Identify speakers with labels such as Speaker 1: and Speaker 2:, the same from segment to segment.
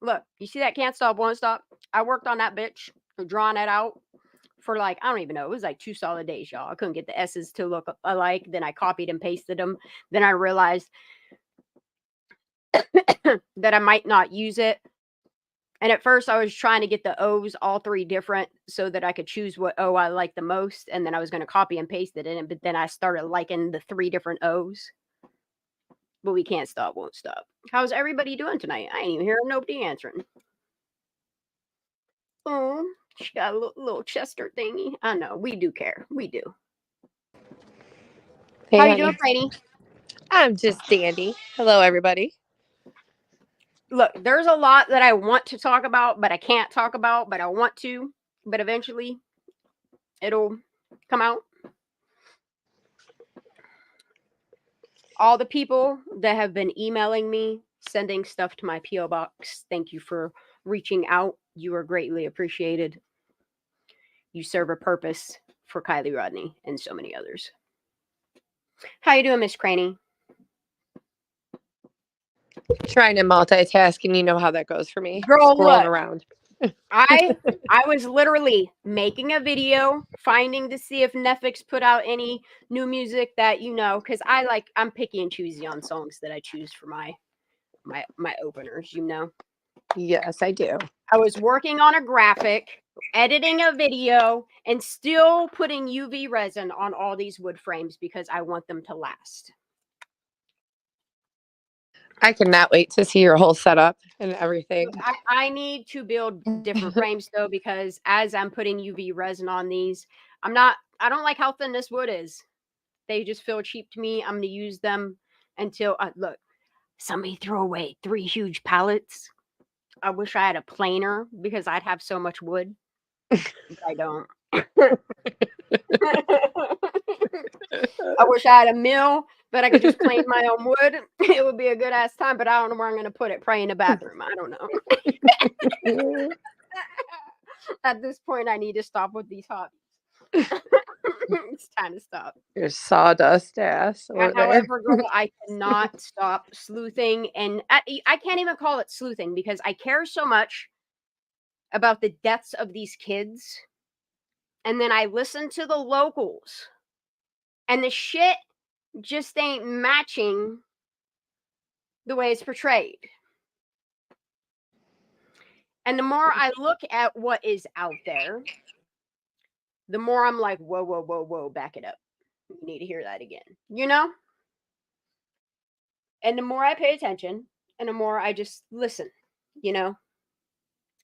Speaker 1: Look, you see that can't stop, won't stop? I worked on that bitch, drawing it out for like, I don't even know. It was like 2 solid days, y'all. I couldn't get the S's to look alike. Then I copied and pasted them. Then I realized that I might not use it. And at first I was trying to get the O's all 3 different so that I could choose what O I like the most. And then I was going to copy and paste it in it. But then I started liking the 3 different O's. But we can't stop, won't stop. How's everybody doing tonight? I ain't even hearing nobody answering. Oh, she got a little Chester thingy. I know, we do care. We do.
Speaker 2: Hey,
Speaker 1: How you
Speaker 2: honey.
Speaker 1: doing, Franny?
Speaker 2: I'm just dandy. Hello, everybody.
Speaker 1: Look, there's a lot that I want to talk about, but I can't talk about, but I want to. But eventually, it'll come out. All the people that have been emailing me, sending stuff to my P.O. box, thank you for reaching out. You are greatly appreciated. You serve a purpose for Kiely, Rodni, and so many others. How you doing, Miss Craney?
Speaker 2: Trying to multitask, and you know how that goes for me.
Speaker 1: Girl,
Speaker 2: Scrolling
Speaker 1: look.
Speaker 2: around.
Speaker 1: I was literally making a video, finding to see if Netflix put out any new music that because I'm picky and choosy on songs that I choose for my openers.
Speaker 2: Yes, I do.
Speaker 1: I was working on a graphic, editing a video, and still putting UV resin on all these wood frames because I want them to last.
Speaker 2: I cannot wait to see your whole setup and everything.
Speaker 1: I need to build different frames though, because as I'm putting UV resin on these, I don't like how thin this wood is. They just feel cheap to me. I'm going to use them until look, somebody throw away 3 huge pallets. I wish I had a planer because I'd have so much wood. But I don't. I wish I had a mill, but I could just plane my own wood. It would be a good ass time, but I don't know where I'm going to put it. Probably in the bathroom. I don't know. At this point, I need to stop with these hobbies. It's time to stop.
Speaker 2: Your sawdust ass.
Speaker 1: And however, girl, I cannot stop sleuthing. And I can't even call it sleuthing because I care so much about the deaths of these kids. And then I listen to the locals. And the shit just ain't matching the way it's portrayed. And the more I look at what is out there, the more I'm like, whoa, whoa, whoa, whoa, back it up. You need to hear that again. And the more I pay attention and the more I just listen,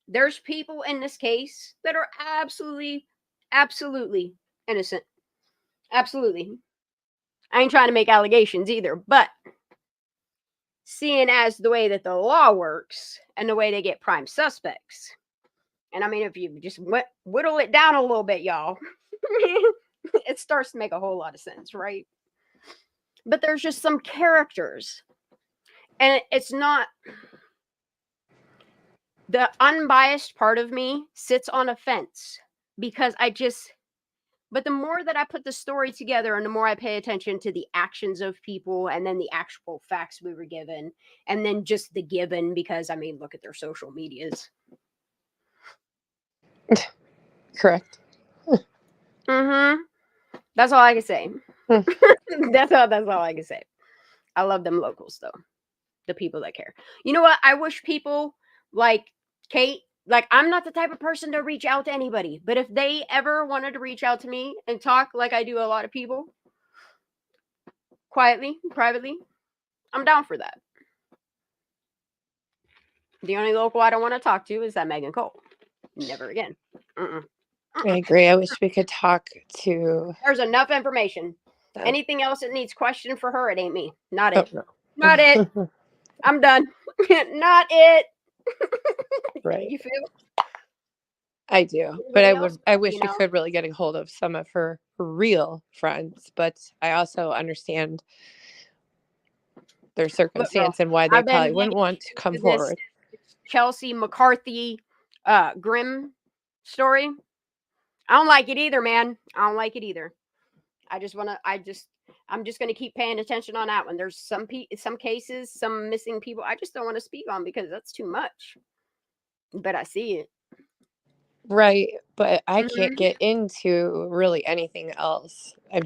Speaker 1: there's people in this case that are absolutely, absolutely innocent. Absolutely. I ain't trying to make allegations either, but seeing as the way that the law works and the way they get prime suspects, and I mean, if you just whittle it down a little bit, y'all, it starts to make a whole lot of sense, right? But there's just some characters, and it's not the unbiased part of me sits on a fence because but the more that I put the story together and the more I pay attention to the actions of people and then the actual facts we were given and then just the given, because I mean, look at their social medias.
Speaker 2: Correct.
Speaker 1: That's all I can say. That's all I can say. I love them locals though. The people that care. You know what? I wish people like Kate, like I'm not the type of person to reach out to anybody, but if they ever wanted to reach out to me and talk like I do a lot of people, quietly, privately, I'm down for that. The only local I don't want to talk to is that Megan Cole. Never again.
Speaker 2: I agree. I wish we could talk to.
Speaker 1: There's enough information. Anything else that needs question for her, it ain't me. Not it.
Speaker 2: Oh, no.
Speaker 1: Not it. I'm done. Not it.
Speaker 2: Right.
Speaker 1: You feel?
Speaker 2: I do, but I wish we could really get a hold of some of her real friends, but I also understand their circumstance and why they probably wouldn't want to come forward.
Speaker 1: Chelsea McCarthy Grimm story. I don't like it either, man. I don't like it either. I'm just going to keep paying attention on that one. There's some cases, some missing people I just don't want to speak on because that's too much. but I see it.
Speaker 2: Right, but I
Speaker 1: Mhm.
Speaker 2: can't get into really anything else. I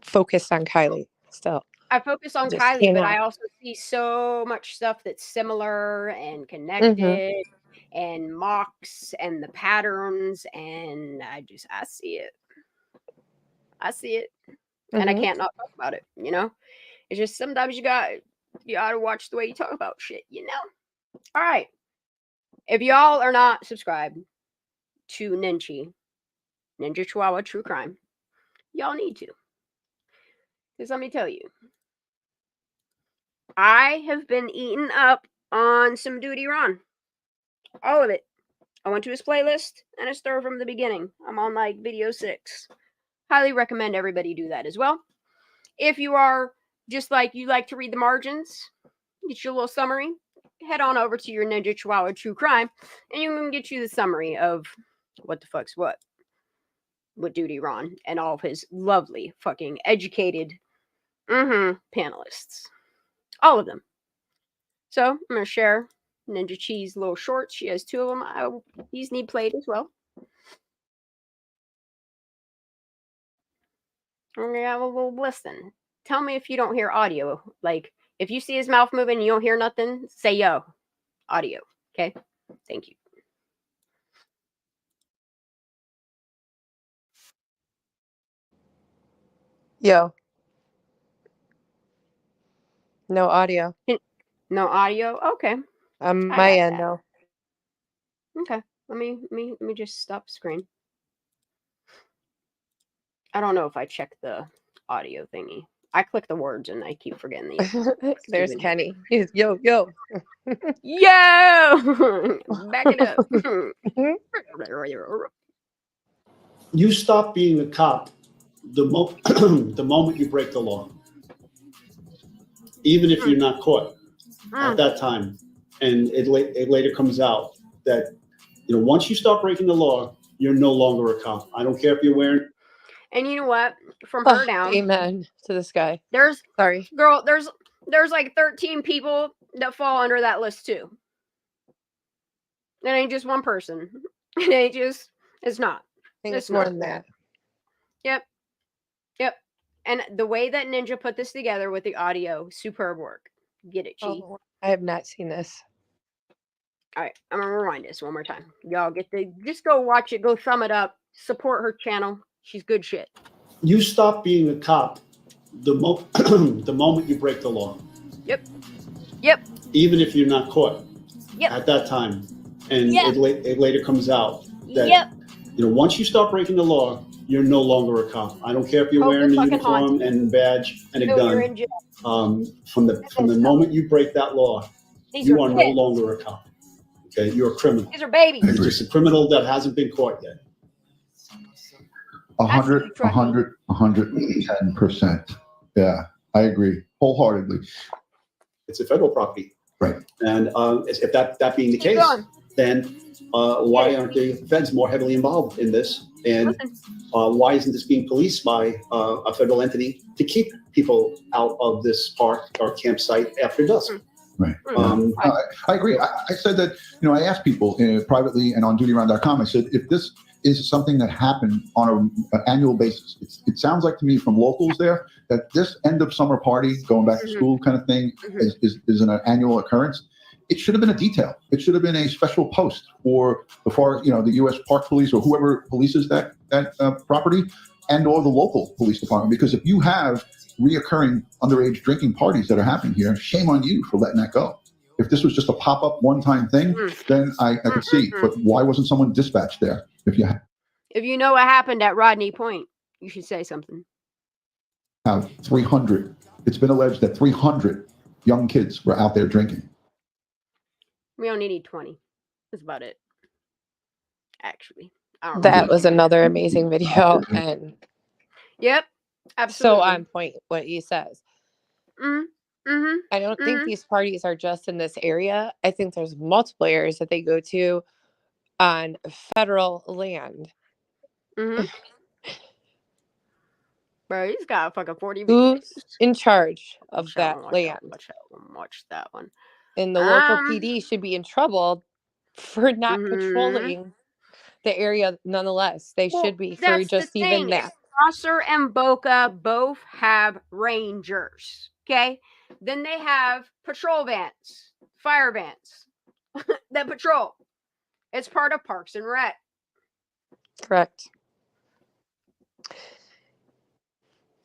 Speaker 2: focused on Kiely still.
Speaker 1: I focus on
Speaker 2: Just
Speaker 1: Kiely, but
Speaker 2: cannot.
Speaker 1: I also see so much stuff that's similar and
Speaker 2: Mhm.
Speaker 1: connected and mocks and the patterns, and I see it. I see it. And I
Speaker 2: Mhm.
Speaker 1: can't not talk about it, you know? It's just sometimes you gotta watch the way you talk about shit, you know? All right. If y'all are not subscribed to Ninja Chihuahua True Crime, y'all need to. Because let me tell you, I have been eaten up on some Duty Ron. All of it. I went to his playlist and I started from the beginning. I'm on like video 6. Highly recommend everybody do that as well. If you are just like you like to read the margins, get your little summary, head on over to your Ninja Chihuahua True Crime and you can get you the summary of what the fuck's what with Duty Ron and all of his lovely fucking educated panelists. All of them. So I'm going to share Ninja Cheese little shorts. She has 2 of them. These need played as well. We're going to have a little listen. Tell me if you don't hear audio. Like, if you see his mouth moving and you don't hear nothing, say yo. Audio. Okay? Thank you.
Speaker 2: Yo. No audio.
Speaker 1: No audio? Okay.
Speaker 2: On
Speaker 1: I
Speaker 2: my
Speaker 1: got
Speaker 2: end,
Speaker 1: that.
Speaker 2: no.
Speaker 1: Okay. Let me just stop screen. I don't know if I checked the audio thingy. I click the words and I keep forgetting the
Speaker 2: There's
Speaker 1: stupid-
Speaker 2: Kenny. He's yo.
Speaker 1: Yo! Back it up.
Speaker 3: You stop being a cop the moment you break the law, even if you're not caught at that time. And it later comes out that, once you stop breaking the law, you're no longer a cop. I don't care if you're wearing.
Speaker 1: And you know what? From her down,
Speaker 2: Amen to this guy.
Speaker 1: there's
Speaker 2: Sorry.
Speaker 1: girl, there's like 13 people that fall under that list too. It ain't just one person. It ain't just. It's not.
Speaker 2: I think
Speaker 1: It's
Speaker 2: it's more
Speaker 1: not.
Speaker 2: than that.
Speaker 1: Yep. And the way that Ninja put this together with the audio, superb work. Get it, Chi.
Speaker 2: Oh, I have not seen this.
Speaker 1: All right, I'm gonna rewind this one more time. Y'all just go watch it, go thumb it up, support her channel. She's good shit.
Speaker 3: You stop being a cop the moment you break the law.
Speaker 1: Yep.
Speaker 3: Even if you're not caught at that time. And it later comes out that, once you stop breaking the law, you're no longer a cop. I don't care if you're wearing a uniform and badge and a gun. From the moment you break that law, you are no longer a cop. Okay, you're a criminal.
Speaker 1: These are babies.
Speaker 3: You're just a criminal that hasn't been caught yet.
Speaker 4: 110%. Yeah, I agree wholeheartedly.
Speaker 3: It's a federal property.
Speaker 4: Right.
Speaker 3: And if that being the case, then why aren't the feds more heavily involved in this? And why isn't this being policed by a federal entity to keep people out of this park or campsite after dusk?
Speaker 4: Right. I agree. I said that, I asked people privately and on dutyaround.com, I said, if this is something that happened on an annual basis, it sounds like to me from locals there that this end of summer party, going back to school kind of thing, is an annual occurrence. It should have been a detail. It should have been a special post for the U.S. Park Police or whoever polices that property and or the local police department. Because if you have reoccurring underage drinking parties that are happening here, shame on you for letting that go. If this was just a pop-up one-time thing, then I could see. But why wasn't someone dispatched there?
Speaker 1: If you know what happened at Rodney Point, you should say something.
Speaker 4: 300. It's been alleged that 300 young kids were out there drinking.
Speaker 1: We only need 20. That's about it. Actually,
Speaker 2: That was another amazing video, and
Speaker 1: yep, absolutely.
Speaker 2: So on point what he says. I don't think these parties are just in this area. I think there's multiple areas that they go to on federal land.
Speaker 1: Bro, he's got fucking 40 videos.
Speaker 2: Who's in charge of that land?
Speaker 1: Watch that one.
Speaker 2: And the local PD should be in trouble for not patrolling the area nonetheless. They should be for just even that.
Speaker 1: Prosser and Boca both have rangers. Okay. Then they have patrol vans, fire vans that patrol. It's part of Parks and Rec.
Speaker 2: Correct.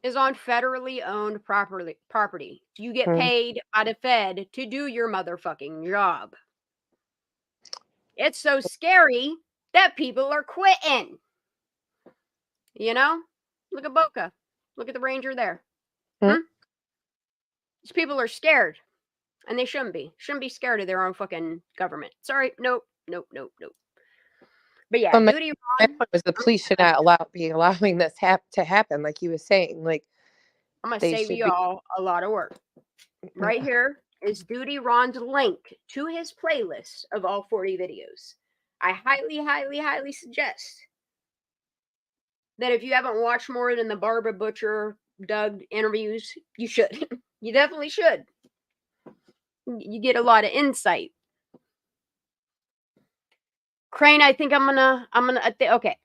Speaker 1: Is on federally owned property. You get paid by the Fed to do your motherfucking job. It's so scary that people are quitting. You know? Look at Boca. Look at the ranger there. These people are scared. And they shouldn't be. Shouldn't be scared of their own fucking government. Sorry. Nope. But yeah, duty
Speaker 2: my point was the police should not be allowing this to happen, like he was saying. Like,
Speaker 1: I'm gonna save you all a lot of work. Right here is Duty Ron's link to his playlist of all 40 videos. I highly suggest that if you haven't watched more than the Barbara Butcher Doug interviews, you should. You definitely should. You get a lot of insight. Crane, I think okay.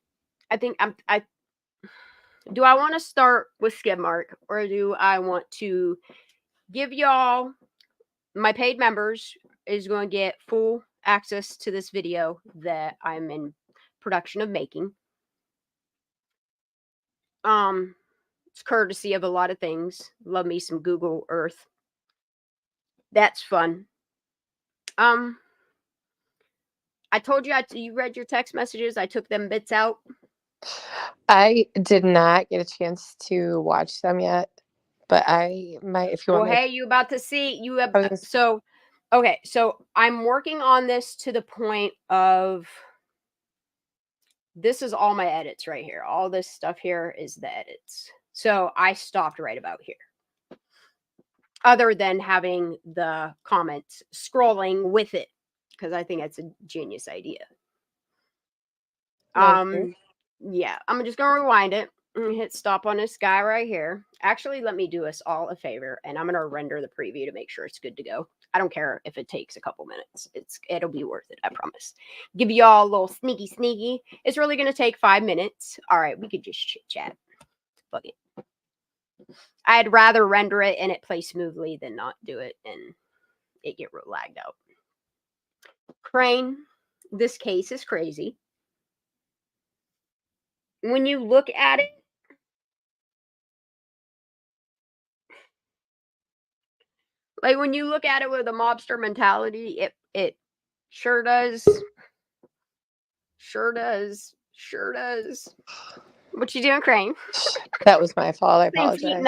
Speaker 1: Do I want to start with skid mark, or do I want to give y'all, my paid members is going to get full access to this video that I'm in production of making. It's courtesy of a lot of things. Love me some Google Earth. That's fun. I told you you read your text messages. I took them bits out.
Speaker 2: I did not get a chance to watch them yet, but I might if you want.
Speaker 1: Well, hey, you about to see you have okay. So I'm working on this to the point of this is all my edits right here. All this stuff here is the edits. So I stopped right about here. Other than having the comments scrolling with it, because I think that's a genius idea. Yeah, I'm just gonna rewind it and hit stop on this guy right here. Actually, let me do us all a favor, and I'm gonna render the preview to make sure it's good to go. I don't care if it takes a couple minutes. It'll be worth it, I promise. Give y'all a little sneaky. It's really gonna take 5 minutes. All right, we could just chit chat. Fuck it. I'd rather render it and it play smoothly than not do it and it get real lagged out. Crane, this case is crazy. When you look at it, like when you look at it with a mobster mentality, it sure does. Sure does. What you doing, Crane?
Speaker 2: That was my fault. I apologize.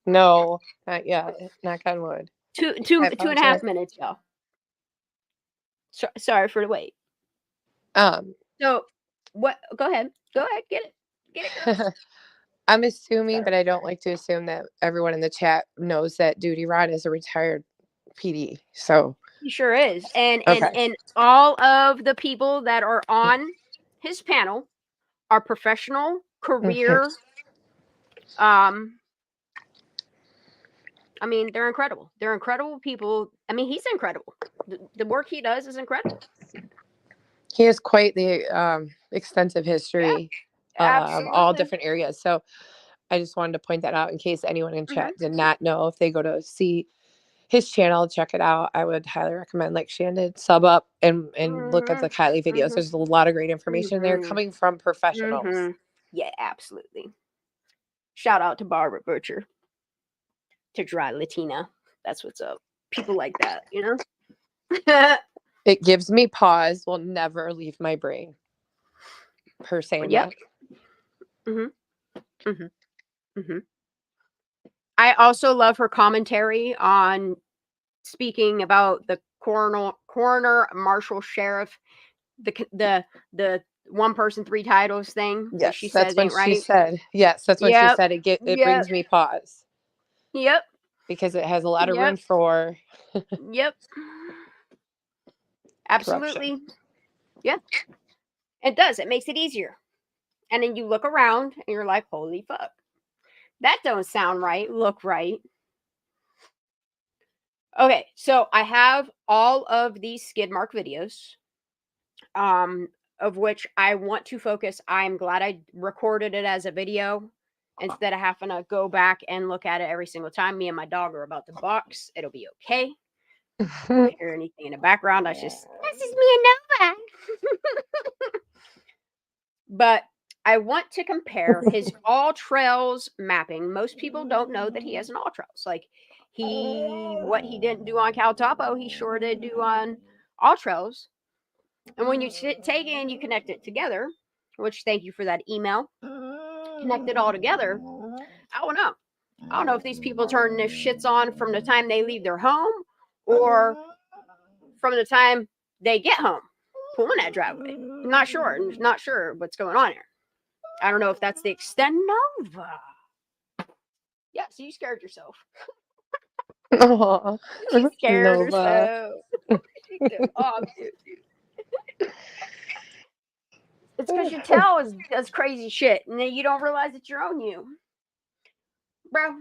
Speaker 1: No,
Speaker 2: not yet. Knock on wood.
Speaker 1: 2.5 minutes, y'all. Sorry for the wait. So what? Go ahead. Get it. Girl.
Speaker 2: I'm assuming, but I don't like to assume that everyone in the chat knows that Duty Ron is a retired PD. So
Speaker 1: he sure is, and all of the people that are on his panel are professional career. I mean, they're incredible. They're incredible people. I mean, he's incredible. The work he does is incredible.
Speaker 2: He has quite the extensive history of all different areas. So I just wanted to point that out in case anyone in chat did not know. If they go to see his channel, check it out. I would highly recommend, like Shan did, sub up and look at the Kiely videos. There's a lot of great information there coming from professionals.
Speaker 1: Yeah, absolutely. Shout out to Barbara Butcher. To dry Latina. That's what's up. People like that, you know?
Speaker 2: It gives me pause. Will never leave my brain. Per se.
Speaker 1: Yep. I also love her commentary on speaking about the coroner, marshal, sheriff, the one person, three titles thing.
Speaker 2: Yes,
Speaker 1: she
Speaker 2: that's
Speaker 1: says,
Speaker 2: what she said. Yes, that's what she said. It brings me pause.
Speaker 1: Yep.
Speaker 2: Because it has a lot of room for.
Speaker 1: Yep. Absolutely.
Speaker 2: Corruption.
Speaker 1: Yeah. It does. It makes it easier. And then you look around and you're like, holy fuck. That don't sound right. Look right. Okay, so I have all of these skid mark videos, of which I want to focus. I'm glad I recorded it as a video instead of having to go back and look at it every single time. Me and my dog are about to box. It'll be okay. If you hear anything in the background, that's just me and Nova. But I want to compare his all trails mapping. Most people don't know that he has an all trails. Like what he didn't do on Cal Topo, he sure did do on all trails. And when you take it and you connect it together, which thank you for that email, connect it all together, I don't know. I don't know if these people turn their shits on from the time they leave their home or from the time they get home, pulling that driveway. I'm not sure what's going on here. I don't know if that's the Extendova. Yeah, so you scared yourself.
Speaker 2: Aww.
Speaker 1: She scared
Speaker 2: Nova.
Speaker 1: herself. Oh, dude. It's because your tail does crazy shit, and then you don't realize it's your own you. Bro.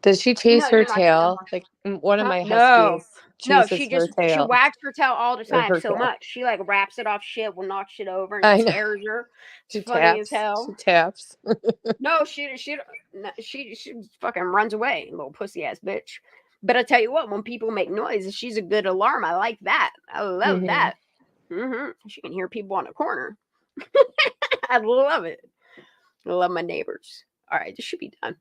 Speaker 2: Does she chase her tail? Like one of my huskies chases her tail.
Speaker 1: She wags her tail all the time so much. She like wraps it off shit, will knock shit over, and scares her.
Speaker 2: She
Speaker 1: funny as hell.
Speaker 2: She taps.
Speaker 1: No, she fucking runs away, little pussy ass bitch. But I tell you what, when people make noise, she's a good alarm. I like that. I love that. She can hear people on the corner. I love it. I love my neighbors. All right, this should be done.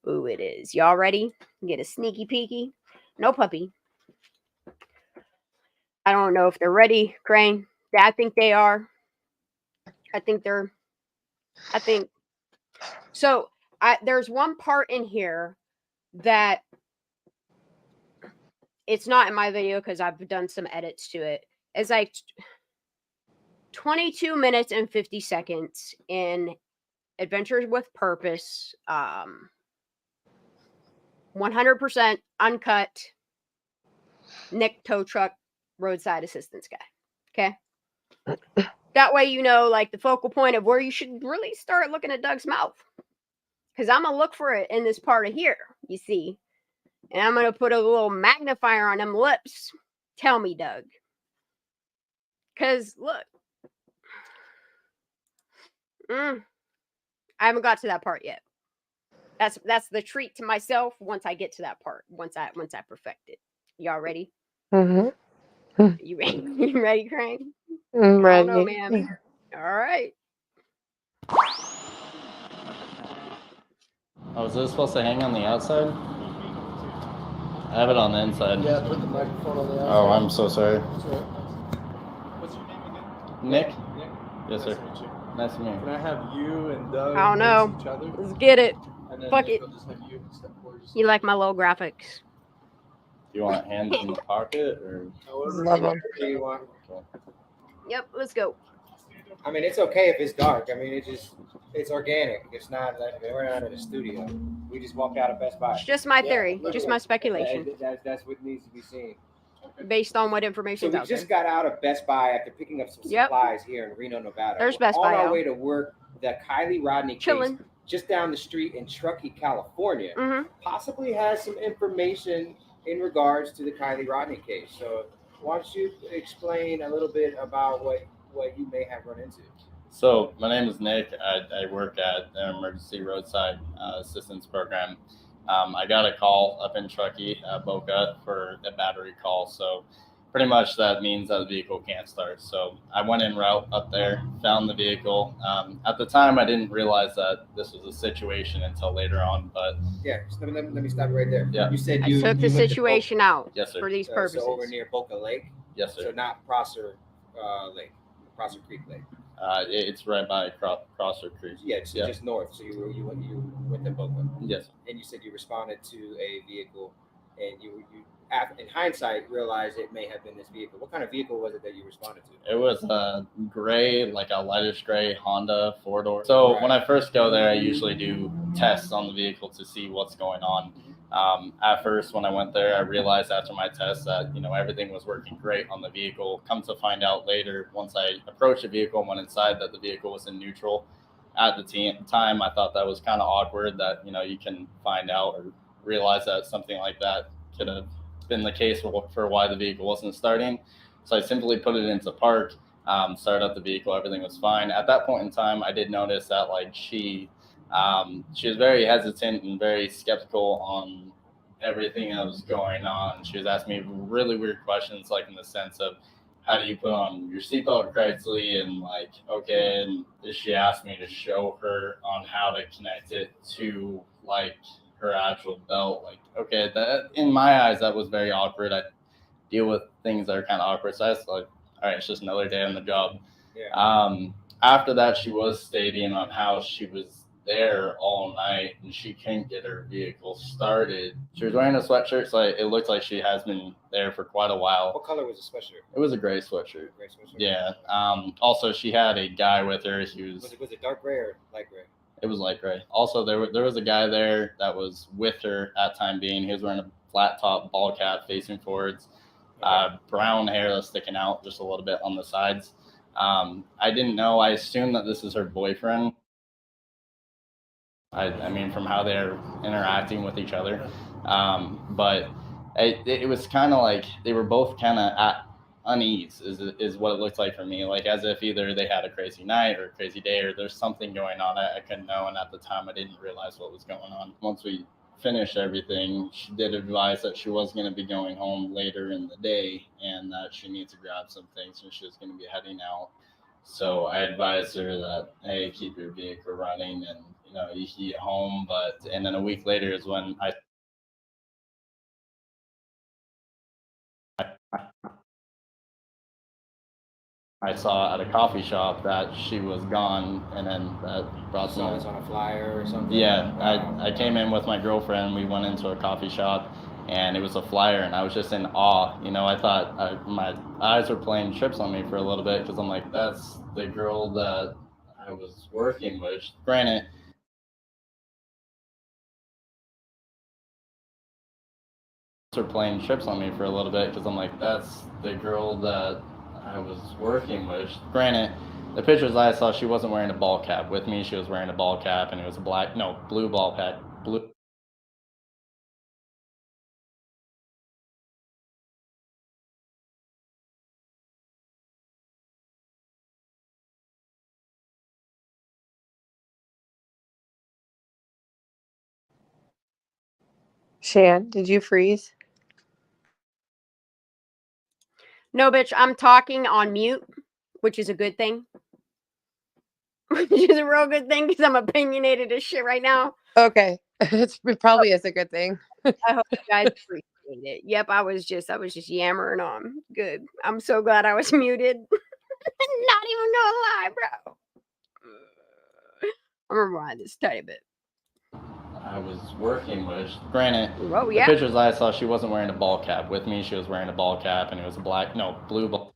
Speaker 1: Ooh, it is. Y'all ready? Get a sneaky peeky. No puppy. I don't know if they're ready, Crane. I think they are. So there's one part in here that it's not in my video because I've done some edits to it. It's like 22 minutes and 50 seconds in Adventures with Purpose, 100% uncut Nick tow truck roadside assistance guy. Okay. That way, you know, like the focal point of where you should really start looking at Doug's mouth. Because I'm going to look for it in this part of here, you see. And I'm going to put a little magnifier on them lips. Tell me, Doug. Because, look. I haven't got to that part yet. That's the treat to myself once I get to that part. Once I perfect it. Y'all ready?
Speaker 2: Mm-hmm.
Speaker 1: You ready? You ready, Craig?
Speaker 2: I'm ready.
Speaker 1: I don't know, man. All right.
Speaker 5: Oh, is this supposed to hang on the outside? I have it on the inside.
Speaker 6: Yeah, put the microphone on the outside.
Speaker 5: Oh, I'm so sorry.
Speaker 6: What's your name again?
Speaker 5: Nick?
Speaker 6: Nick?
Speaker 5: Yes, sir.
Speaker 6: Nice to meet you.
Speaker 5: Nice to meet you.
Speaker 6: Can I have you and Doug
Speaker 1: I don't know.
Speaker 6: face each other?
Speaker 1: Let's get it.
Speaker 6: And then
Speaker 1: Fuck
Speaker 6: Nick
Speaker 1: it.
Speaker 6: will just have you step forward.
Speaker 1: You like my little graphics?
Speaker 5: Do you want hands in the pocket or?
Speaker 6: However you want.
Speaker 1: Yep, let's go.
Speaker 7: I mean, it's okay if it's dark. I mean, it's organic. It's not like we're not in a studio. We just walked out of Best Buy.
Speaker 1: It's just my theory, just my speculation,
Speaker 7: That's what needs to be seen.
Speaker 1: based on what information.
Speaker 7: So we just got out of Best Buy after picking up some supplies here in Reno, Nevada.
Speaker 1: There's Best Buy.
Speaker 7: On our way to work, the Kiely Rodni
Speaker 1: Chilling.
Speaker 7: case just down the street in Truckee, California, possibly has some information in regards to the Kiely Rodni case. So why don't you explain a little bit about what you may have run into?
Speaker 5: So my name is Nick. I work at an emergency roadside assistance program. I got a call up in Truckee, Boca, for a battery call. So pretty much that means that the vehicle can't start. So I went en route up there, found the vehicle. At the time, I didn't realize that this was a situation until later on. But
Speaker 7: yeah, let me stop right there.
Speaker 5: Yeah.
Speaker 7: You said
Speaker 1: I took the situation out.
Speaker 5: Yes, sir.
Speaker 1: For these purposes.
Speaker 7: So over near Boca Lake.
Speaker 5: Yes, sir.
Speaker 7: So not Prosser Lake, Prosser Creek Lake.
Speaker 5: It's right by Crosser Creek.
Speaker 7: Yeah, so just north. So you went to Boca.
Speaker 5: Yes.
Speaker 7: And you said you responded to a vehicle, and you in hindsight realized it may have been this vehicle. What kind of vehicle was it that you responded to?
Speaker 5: It was a gray, like a lightish gray Honda 4-door. So when I first go there, I usually do tests on the vehicle to see what's going on. At first, when I went there, I realized after my test that, everything was working great on the vehicle. Come to find out later, once I approached the vehicle and went inside, that the vehicle was in neutral. At the time, I thought that was kind of awkward that, you can find out or realize that something like that could have been the case for why the vehicle wasn't starting. So I simply put it into park, started up the vehicle, everything was fine. At that point in time, I did notice that like she was very hesitant and very skeptical on everything that was going on. She was asking me really weird questions, like in the sense of, how do you put on your seatbelt correctly? And like, okay, and she asked me to show her on how to connect it to like her actual belt. Like, okay, that in my eyes, that was very awkward. I deal with things that are kind of awkward. So I was like, all right, it's just another day on the job.
Speaker 7: Yeah.
Speaker 5: After that, she was stating on how she was there all night and she couldn't get her vehicle started. She was wearing a sweatshirt, so it looked like she has been there for quite a while.
Speaker 7: What color was the sweatshirt?
Speaker 5: It was a gray sweatshirt.
Speaker 7: Gray sweatshirt.
Speaker 5: Yeah. Also, she had a guy with her.
Speaker 7: Was it dark gray or light gray?
Speaker 5: It was light gray. Also, there was a guy there that was with her at time being. He was wearing a flat top ball cap facing forwards, brown hair that's sticking out just a little bit on the sides. I didn't know. I assumed that this is her boyfriend. I mean, from how they're interacting with each other. But it was kind of like they were both kind of at unease is what it looked like for me. Like as if either they had a crazy night or a crazy day or there's something going on I couldn't know. And at the time, I didn't realize what was going on. Once we finished everything, she did advise that she was going to be going home later in the day and that she needs to grab some things and she was going to be heading out. So I advised her that, hey, keep your vehicle running and, you know, you can get home. And then a week later is when I saw at a coffee shop that she was gone, and then that brought some.
Speaker 7: Saw this on a flyer or something?
Speaker 5: Yeah, I came in with my girlfriend. We went into a coffee shop, and it was a flyer, and I was just in awe. You know, I thought my eyes were playing tricks on me for a little bit because I'm like, that's the girl that I was working with. Granted, are playing trips on me for a little bit because I'm like, that's the girl that I was working with. Granted, the pictures I saw, she wasn't wearing a ball cap. With me, she was wearing a ball cap, and it was a blue ball cap. Blue.
Speaker 2: Shan, did you freeze?
Speaker 1: No, bitch, I'm talking on mute, which is a good thing. Which is a real good thing because I'm opinionated as shit right now.
Speaker 2: Okay. It probably is a good thing.
Speaker 1: I hope you guys appreciate it. Yep, I was just yammering on. Good. I'm so glad I was muted. Not even gonna lie, bro. I'm gonna rewind this tiny bit.
Speaker 5: I was working with. Granted,
Speaker 1: oh, yeah.
Speaker 5: The pictures I saw, she wasn't wearing a ball cap. With me, she was wearing a ball cap, and it was blue ball.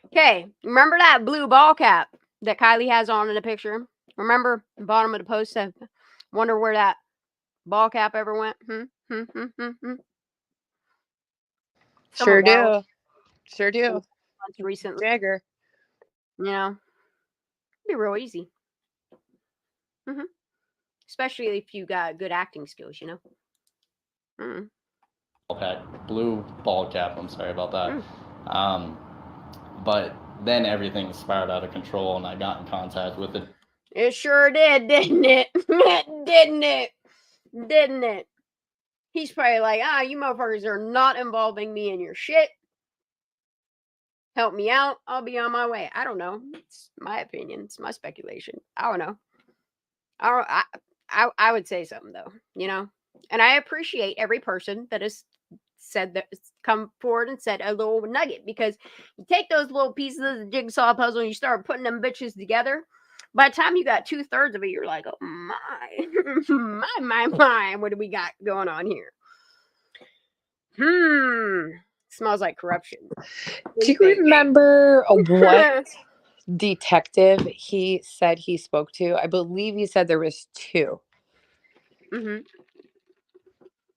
Speaker 1: Okay, remember that blue ball cap that Kiely has on in the picture? Remember the bottom of the post? I wonder where that ball cap ever went.
Speaker 2: Sure do. Sure do.
Speaker 1: Recently,
Speaker 2: Jagger.
Speaker 1: Yeah, it'd be real easy. Especially if you got good acting skills, you know.
Speaker 5: Blue ball cap. I'm sorry about that. But then everything spiraled out of control, and I got in contact with it.
Speaker 1: It sure did, didn't it? Didn't it? He's probably like, you motherfuckers are not involving me in your shit. Help me out. I'll be on my way. I don't know. It's my opinion. It's my speculation. I don't know. I would say something though, you know. And I appreciate every person that has said that, come forward and said a little nugget, because you take those little pieces of the jigsaw puzzle and you start putting them bitches together. By the time you got 2/3 of it, you're like, oh my, what do we got going on here? Smells like corruption.
Speaker 2: Do you remember what detective he said he spoke to? I believe he said there was 2.
Speaker 1: Do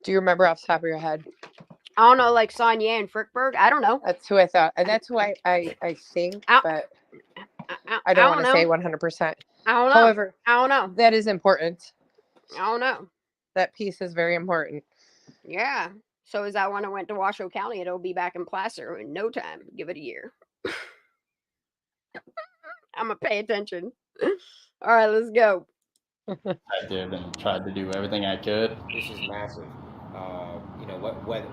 Speaker 2: you remember off the top of your head?
Speaker 1: I don't know, like Sonia and Frickberg. I don't know.
Speaker 2: That's who I thought, and that's who I think, but I don't want to say 100%.
Speaker 1: I don't know.
Speaker 2: However,
Speaker 1: I don't know.
Speaker 2: That is important.
Speaker 1: I don't know.
Speaker 2: That piece is very important.
Speaker 1: Yeah. So is that when I went to Washoe County, it'll be back in Placer in no time. Give it a year. I'm going to pay attention. All right, let's go.
Speaker 5: I did and tried to do everything I could.
Speaker 7: This is massive. You know,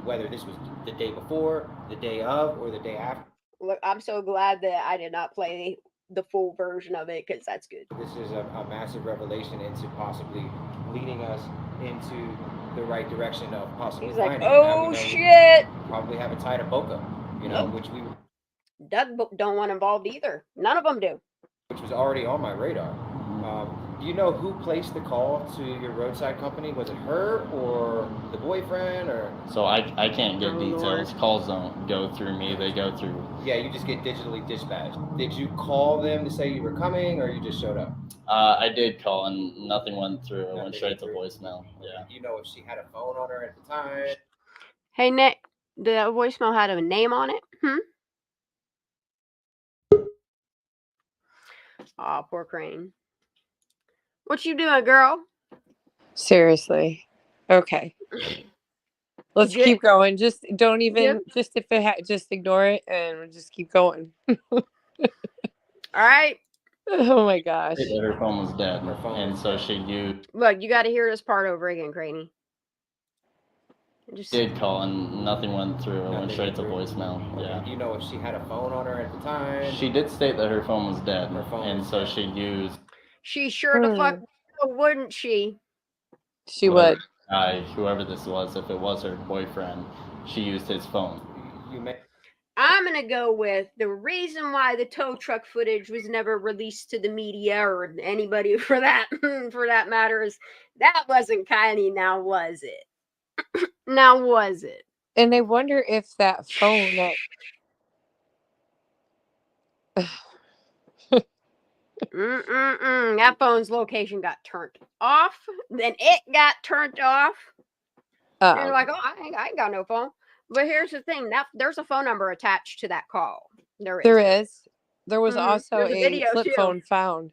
Speaker 7: whether this was the day before, the day of, or the day after.
Speaker 1: Look, I'm so glad that I did not play the full version of it because that's good.
Speaker 7: This is a massive revelation into possibly leading us into the right direction of possibly
Speaker 1: He's like,
Speaker 7: finding.
Speaker 1: oh shit!
Speaker 7: Probably have it tied to Boca, you know, which we
Speaker 1: Doug don't want involved either. None of them do.
Speaker 7: Which was already on my radar. Do you know who placed the call to your roadside company? Was it her or the boyfriend or?
Speaker 5: So I can't get details. Calls don't go through me. They go through.
Speaker 7: Yeah, you just get digitally dispatched. Did you call them to say you were coming or you just showed up?
Speaker 5: I did call and nothing went through. It went straight to voicemail. Yeah.
Speaker 7: Do you know if she had a phone on her at the time?
Speaker 1: Hey, Nick, the voicemail had a name on it? Aw, poor Crane. What you doing, girl?
Speaker 2: Seriously. Okay. Let's keep going. Just don't even, just if it just ignore it and we'll just keep going.
Speaker 1: All right.
Speaker 2: Oh my gosh.
Speaker 5: Her phone was dead. And so she used.
Speaker 1: Look, you got to hear this part over again, Craney.
Speaker 5: Did call and nothing went through. It went straight to voicemail. Yeah.
Speaker 7: Do you know if she had a phone on her at the time?
Speaker 5: She did state that her phone was dead. And so she used.
Speaker 1: She sure the fuck wouldn't she?
Speaker 2: She would.
Speaker 5: Whoever this was, if it was her boyfriend, she used his phone.
Speaker 1: I'm going to go with the reason why the tow truck footage was never released to the media or anybody for that matter is that wasn't Kiely, now was it? Now was it?
Speaker 2: And I wonder if that phone
Speaker 1: that phone's location got turned off. Then it got turned off. And you're like, oh, I ain't got no phone. But here's the thing: there's a phone number attached to that call. There is.
Speaker 2: There was also a flip phone found.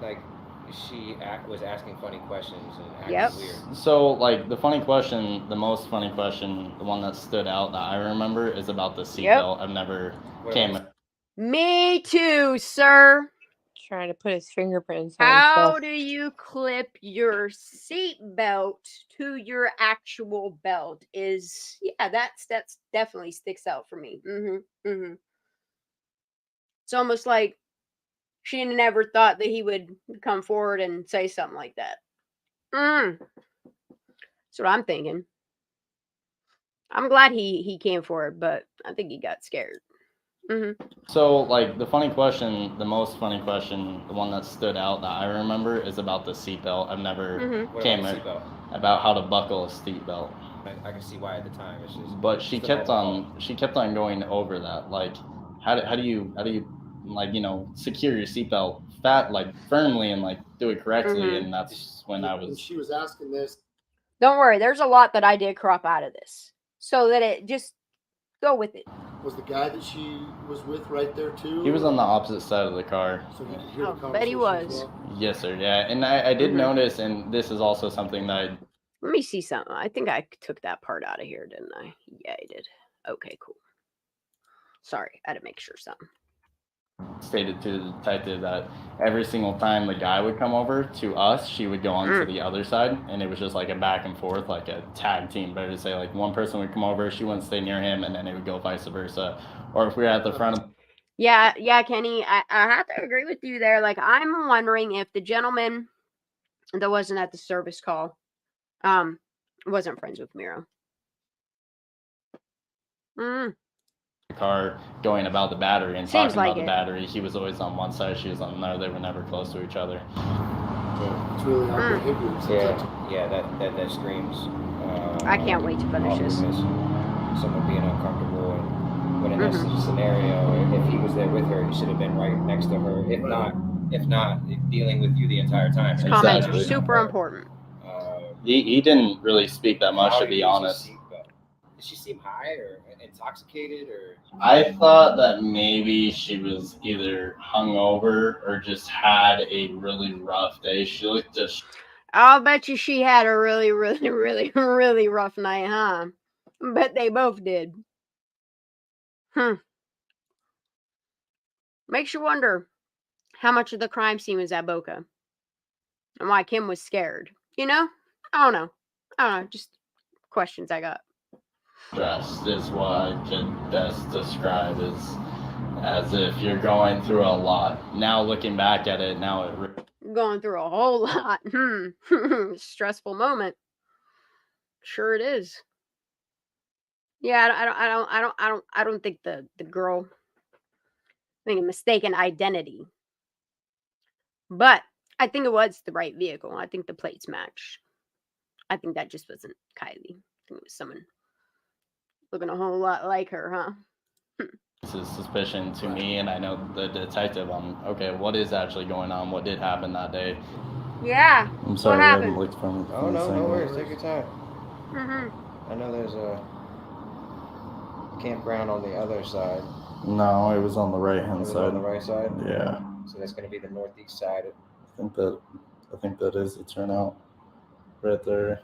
Speaker 7: Like she was asking funny questions and acting weird.
Speaker 5: So like the most funny question, the one that stood out that I remember is about the seatbelt. I've never came.
Speaker 1: Me too, sir.
Speaker 2: Trying to put his fingerprints on
Speaker 1: How
Speaker 2: stuff.
Speaker 1: do you clip your seat belt to your actual belt? That's definitely sticks out for me. It's almost like she never thought that he would come forward and say something like that. That's what I'm thinking. I'm glad he came forward, but I think he got scared.
Speaker 5: So like the most funny question, the one that stood out that I remember is about the seatbelt. I've never came about how to buckle a seatbelt.
Speaker 7: I can see why at the time. It's just.
Speaker 5: But she kept on going over that. Like, how do you like, you know, secure your seatbelt firmly and like do it correctly? And that's when I was.
Speaker 8: She was asking this.
Speaker 1: Don't worry, there's a lot that I did crop out of this, so that it just go with it.
Speaker 8: Was the guy that she was with right there too?
Speaker 5: He was on the opposite side of the car.
Speaker 8: So you could hear the conversation.
Speaker 1: Bet he was.
Speaker 8: Well?
Speaker 5: Yes, sir. Yeah, and I did notice, and this is also something that.
Speaker 1: Let me see something. I think I took that part out of here, didn't I? Yeah, I did. Okay, cool. Sorry, I had to make sure something.
Speaker 5: Stated to the detective that every single time the guy would come over to us, she would go on to the other side, and it was just like a back and forth, like a tag team. Better to say, like one person would come over, she wouldn't stay near him, and then it would go vice versa. Or if we were at the front of.
Speaker 1: Yeah, Kenny, I have to agree with you there. Like, I'm wondering if the gentleman that wasn't at the service call wasn't friends with Miro.
Speaker 5: Car going about the battery and
Speaker 1: Seems
Speaker 5: talking about
Speaker 1: like
Speaker 5: the battery. He was always on one side, she was on another. They were never close to each other.
Speaker 8: It's really hard to behavior.
Speaker 7: Yeah, that screams.
Speaker 1: I can't wait to finish this.
Speaker 7: Someone being uncomfortable, and when in this scenario, if he was there with her, he should have been right next to her. If not, dealing with you the entire time.
Speaker 1: Comments are super important.
Speaker 5: He didn't really speak that much, to be honest.
Speaker 7: Did she seem high or? intoxicated or?
Speaker 5: I thought that maybe she was either hungover or just had a really rough day. She looked just.
Speaker 1: I'll bet you she had a really, really, really, really rough night, huh? Bet they both did. Makes you wonder how much of the crime scene was at Boca and why Kim was scared. You know? I don't know. Just questions I got.
Speaker 5: Stressed is what I could best describe as if you're going through a lot. Now looking back at it,
Speaker 1: Going through a whole lot. Stressful moment. Sure it is. Yeah, I don't think the girl a mistaken identity. But I think it was the right vehicle. I think the plates matched. I think that just wasn't Kiely. I think it was someone looking a whole lot like her, huh?
Speaker 5: This is suspicion to me, and I know the detective on, okay, what is actually going on? What did happen that day?
Speaker 1: Yeah.
Speaker 5: I'm sorry,
Speaker 1: what
Speaker 5: I
Speaker 1: happened?
Speaker 5: haven't looked from
Speaker 7: Oh, no
Speaker 5: angle.
Speaker 7: worries. Take your time.
Speaker 1: Mm-hmm.
Speaker 7: I know there's a campground on the other side.
Speaker 5: No, it was on the right-hand side.
Speaker 7: On the right side?
Speaker 5: Yeah.
Speaker 7: So that's going to be the northeast side.
Speaker 5: I think that is the turnout right there.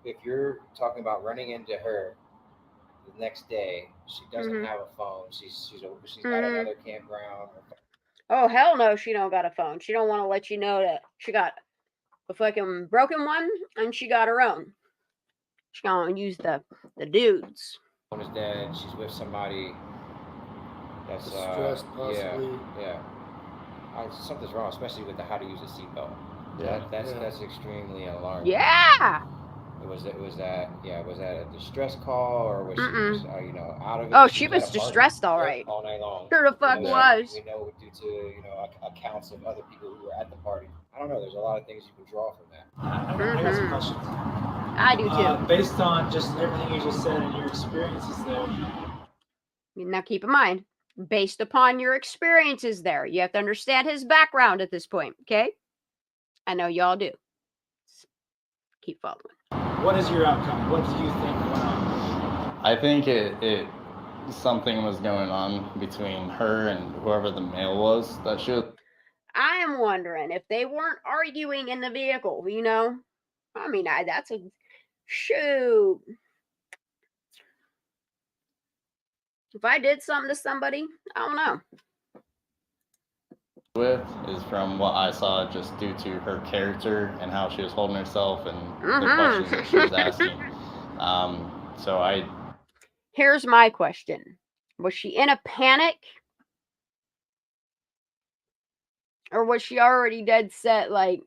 Speaker 7: If you're talking about running into her the next day, she doesn't have a phone. She's got another campground.
Speaker 1: Oh, hell no, she don't got a phone. She don't want to let you know that she got a fucking broken one and she got her own. She gonna use the dudes.
Speaker 7: Phone is dead. She's with somebody that's
Speaker 8: stressed, possibly.
Speaker 7: Yeah. Something's wrong, especially with the how to use a seatbelt.
Speaker 5: Yeah.
Speaker 7: That's extremely alarming.
Speaker 1: Yeah.
Speaker 7: Was that a distress call or was she just, out of it?
Speaker 1: Oh, she was distressed, all right.
Speaker 7: All night long.
Speaker 1: Sure the fuck was.
Speaker 7: We know due to accounts of other people who were at the party. I don't know. There's a lot of things you can draw from that.
Speaker 6: I got some questions.
Speaker 1: I do too.
Speaker 6: Based on just everything you just said and your experiences there.
Speaker 1: Now keep in mind, based upon your experiences there, you have to understand his background at this point, okay? I know y'all do. Keep following.
Speaker 6: What is your outcome? What do you think went on?
Speaker 5: I think it something was going on between her and whoever the male was that she was.
Speaker 1: I am wondering if they weren't arguing in the vehicle, you know? I mean, that's a shoot. If I did something to somebody, I don't know.
Speaker 5: With is from what I saw, just due to her character and how she was holding herself and the questions that she was asking.
Speaker 1: Here's my question: was she in a panic, or was she already dead set? Like,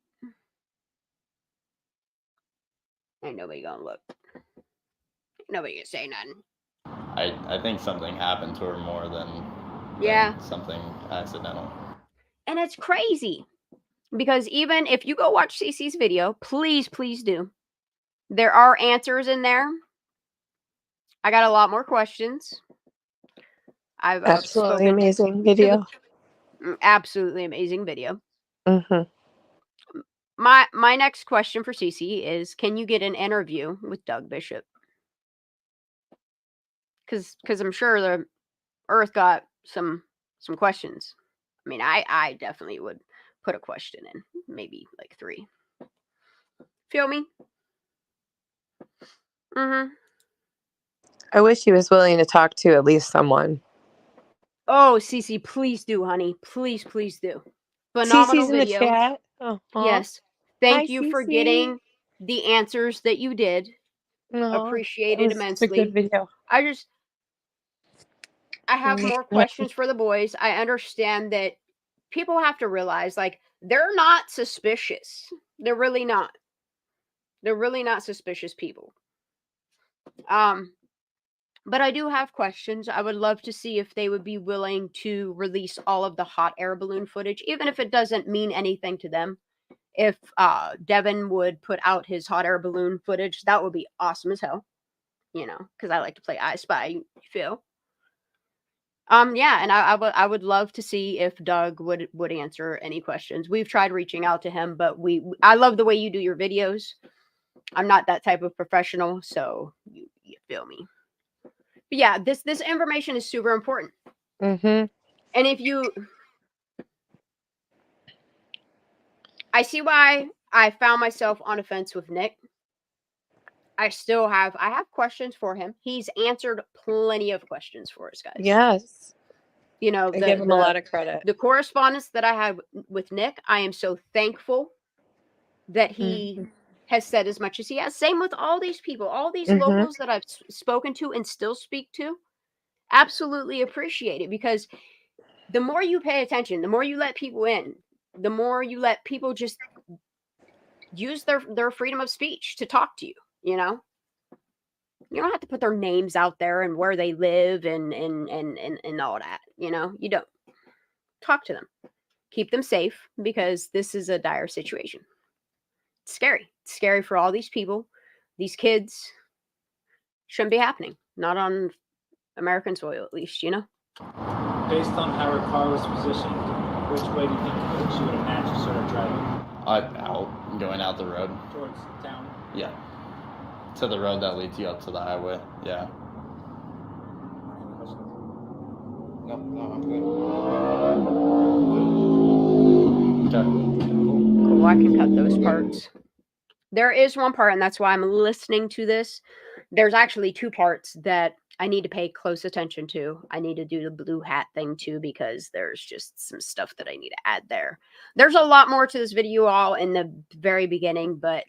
Speaker 1: ain't nobody gonna look. Ain't nobody gonna say nothing.
Speaker 5: I think something happened to her more than something accidental.
Speaker 1: And it's crazy because even if you go watch Cece's video, please do. There are answers in there. I got a lot more questions. I've
Speaker 2: absolutely amazing video.
Speaker 1: Absolutely amazing video.
Speaker 2: Mm-hmm.
Speaker 1: My next question for Cece is: can you get an interview with Doug Bishop? Because I'm sure the Earth got some questions. I mean, I definitely would put a question in, maybe like 3. Feel me? Mm-hmm.
Speaker 2: I wish he was willing to talk to at least someone.
Speaker 1: Oh, Cece, please do, honey. Please do. Phenomenal
Speaker 2: Cece's in
Speaker 1: video.
Speaker 2: the chat. Uh-huh.
Speaker 1: Yes. Thank
Speaker 2: Hi,
Speaker 1: you for
Speaker 2: Cece.
Speaker 1: getting the answers that you did. Appreciate it immensely.
Speaker 2: It's a good video.
Speaker 1: I have more questions for the boys. I understand that people have to realize, like, they're not suspicious. They're really not. They're really not suspicious people. But I do have questions. I would love to see if they would be willing to release all of the hot air balloon footage, even if it doesn't mean anything to them. If Devin would put out his hot air balloon footage, that would be awesome as hell. You know, because I like to play I Spy, you feel? Yeah, and I would love to see if Doug would answer any questions. We've tried reaching out to him, but I love the way you do your videos. I'm not that type of professional, so you feel me? But yeah, this information is super important.
Speaker 2: Mm-hmm.
Speaker 1: And if you, I see why I found myself on a fence with Nick. I have questions for him. He's answered plenty of questions for us, guys.
Speaker 2: Yes.
Speaker 1: You know,
Speaker 2: I give him a lot of credit.
Speaker 1: The correspondence that I had with Nick, I am so thankful that he has said as much as he has. Same with all these people, all these locals that I've spoken to and still speak to. Absolutely appreciate it, because the more you pay attention, the more you let people in, the more you let people just use their freedom of speech to talk to you, you know? You don't have to put their names out there and where they live and all that, you know? You don't. Talk to them. Keep them safe, because this is a dire situation. It's scary. It's scary for all these people. These kids shouldn't be happening. Not on American soil, at least, you know?
Speaker 6: Based on how her car was positioned, which way do you think she would have naturally started driving?
Speaker 5: Out, going out the road.
Speaker 6: Towards town?
Speaker 5: Yeah. To the road that leads you up to the highway. Yeah.
Speaker 7: No, I'm good.
Speaker 5: Okay.
Speaker 1: Cool, I can cut those parts. There is one part, and that's why I'm listening to this. There's actually two parts that I need to pay close attention to. I need to do the blue hat thing too, because there's just some stuff that I need to add there. There's a lot more to this video all in the very beginning, but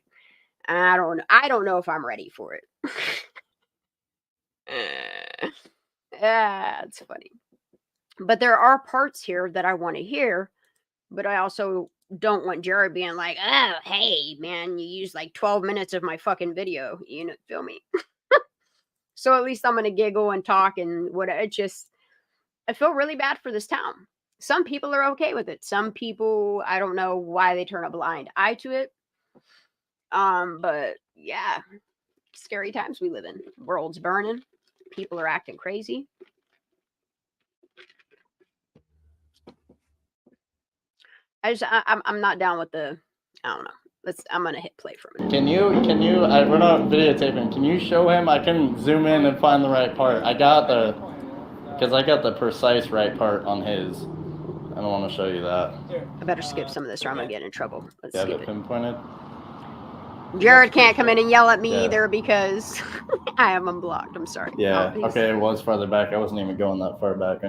Speaker 1: I don't know if I'm ready for it. It's funny. But there are parts here that I want to hear, but I also don't want Jared being like, oh, hey, man, you used like 12 minutes of my fucking video. You know, feel me? So at least I'm going to giggle and talk and what I feel really bad for this town. Some people are okay with it. Some people, I don't know why they turn a blind eye to it. But yeah, scary times we live in. World's burning. People are acting crazy. I'm not down with the, I don't know. I'm gonna hit play for a minute.
Speaker 5: Can you, we're not videotaping. Can you show him? I can zoom in and find the right part. I got the precise right part on his. I don't want to show you that.
Speaker 1: I better skip some of this or I'm gonna get in trouble. Let's
Speaker 5: Have
Speaker 1: skip
Speaker 5: it
Speaker 1: it.
Speaker 5: pinpointed.
Speaker 1: Jared can't come in and yell at me either because I have him blocked. I'm sorry.
Speaker 5: Yeah. Okay, it was farther back. I wasn't even going that far back.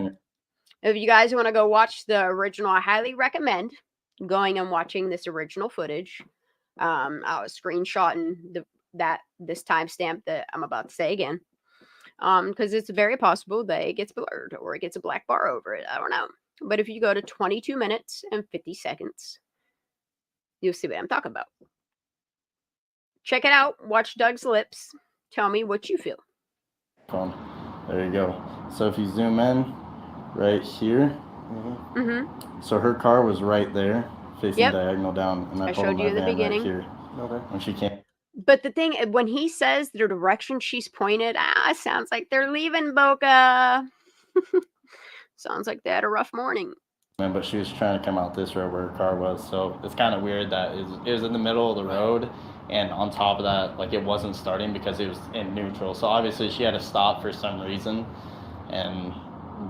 Speaker 1: If you guys want to go watch the original, I highly recommend going and watching this original footage. I was screenshotting this timestamp that I'm about to say again, because it's very possible that it gets blurred or it gets a black bar over it. I don't know. But if you go to 22 minutes and 50 seconds, you'll see what I'm talking about. Check it out. Watch Doug's lips. Tell me what you feel.
Speaker 5: There you go. So if you zoom in right here, so her car was right there, facing diagonal down, and I
Speaker 1: showed you in the beginning.
Speaker 5: right here. Okay. When she came.
Speaker 1: But the thing, when he says the direction she's pointed, it sounds like they're leaving Boca. Sounds like they had a rough morning.
Speaker 5: But she was trying to come out this road where her car was, so it's kind of weird that it was in the middle of the road, and on top of that, like, it wasn't starting because it was in neutral. So obviously she had to stop for some reason and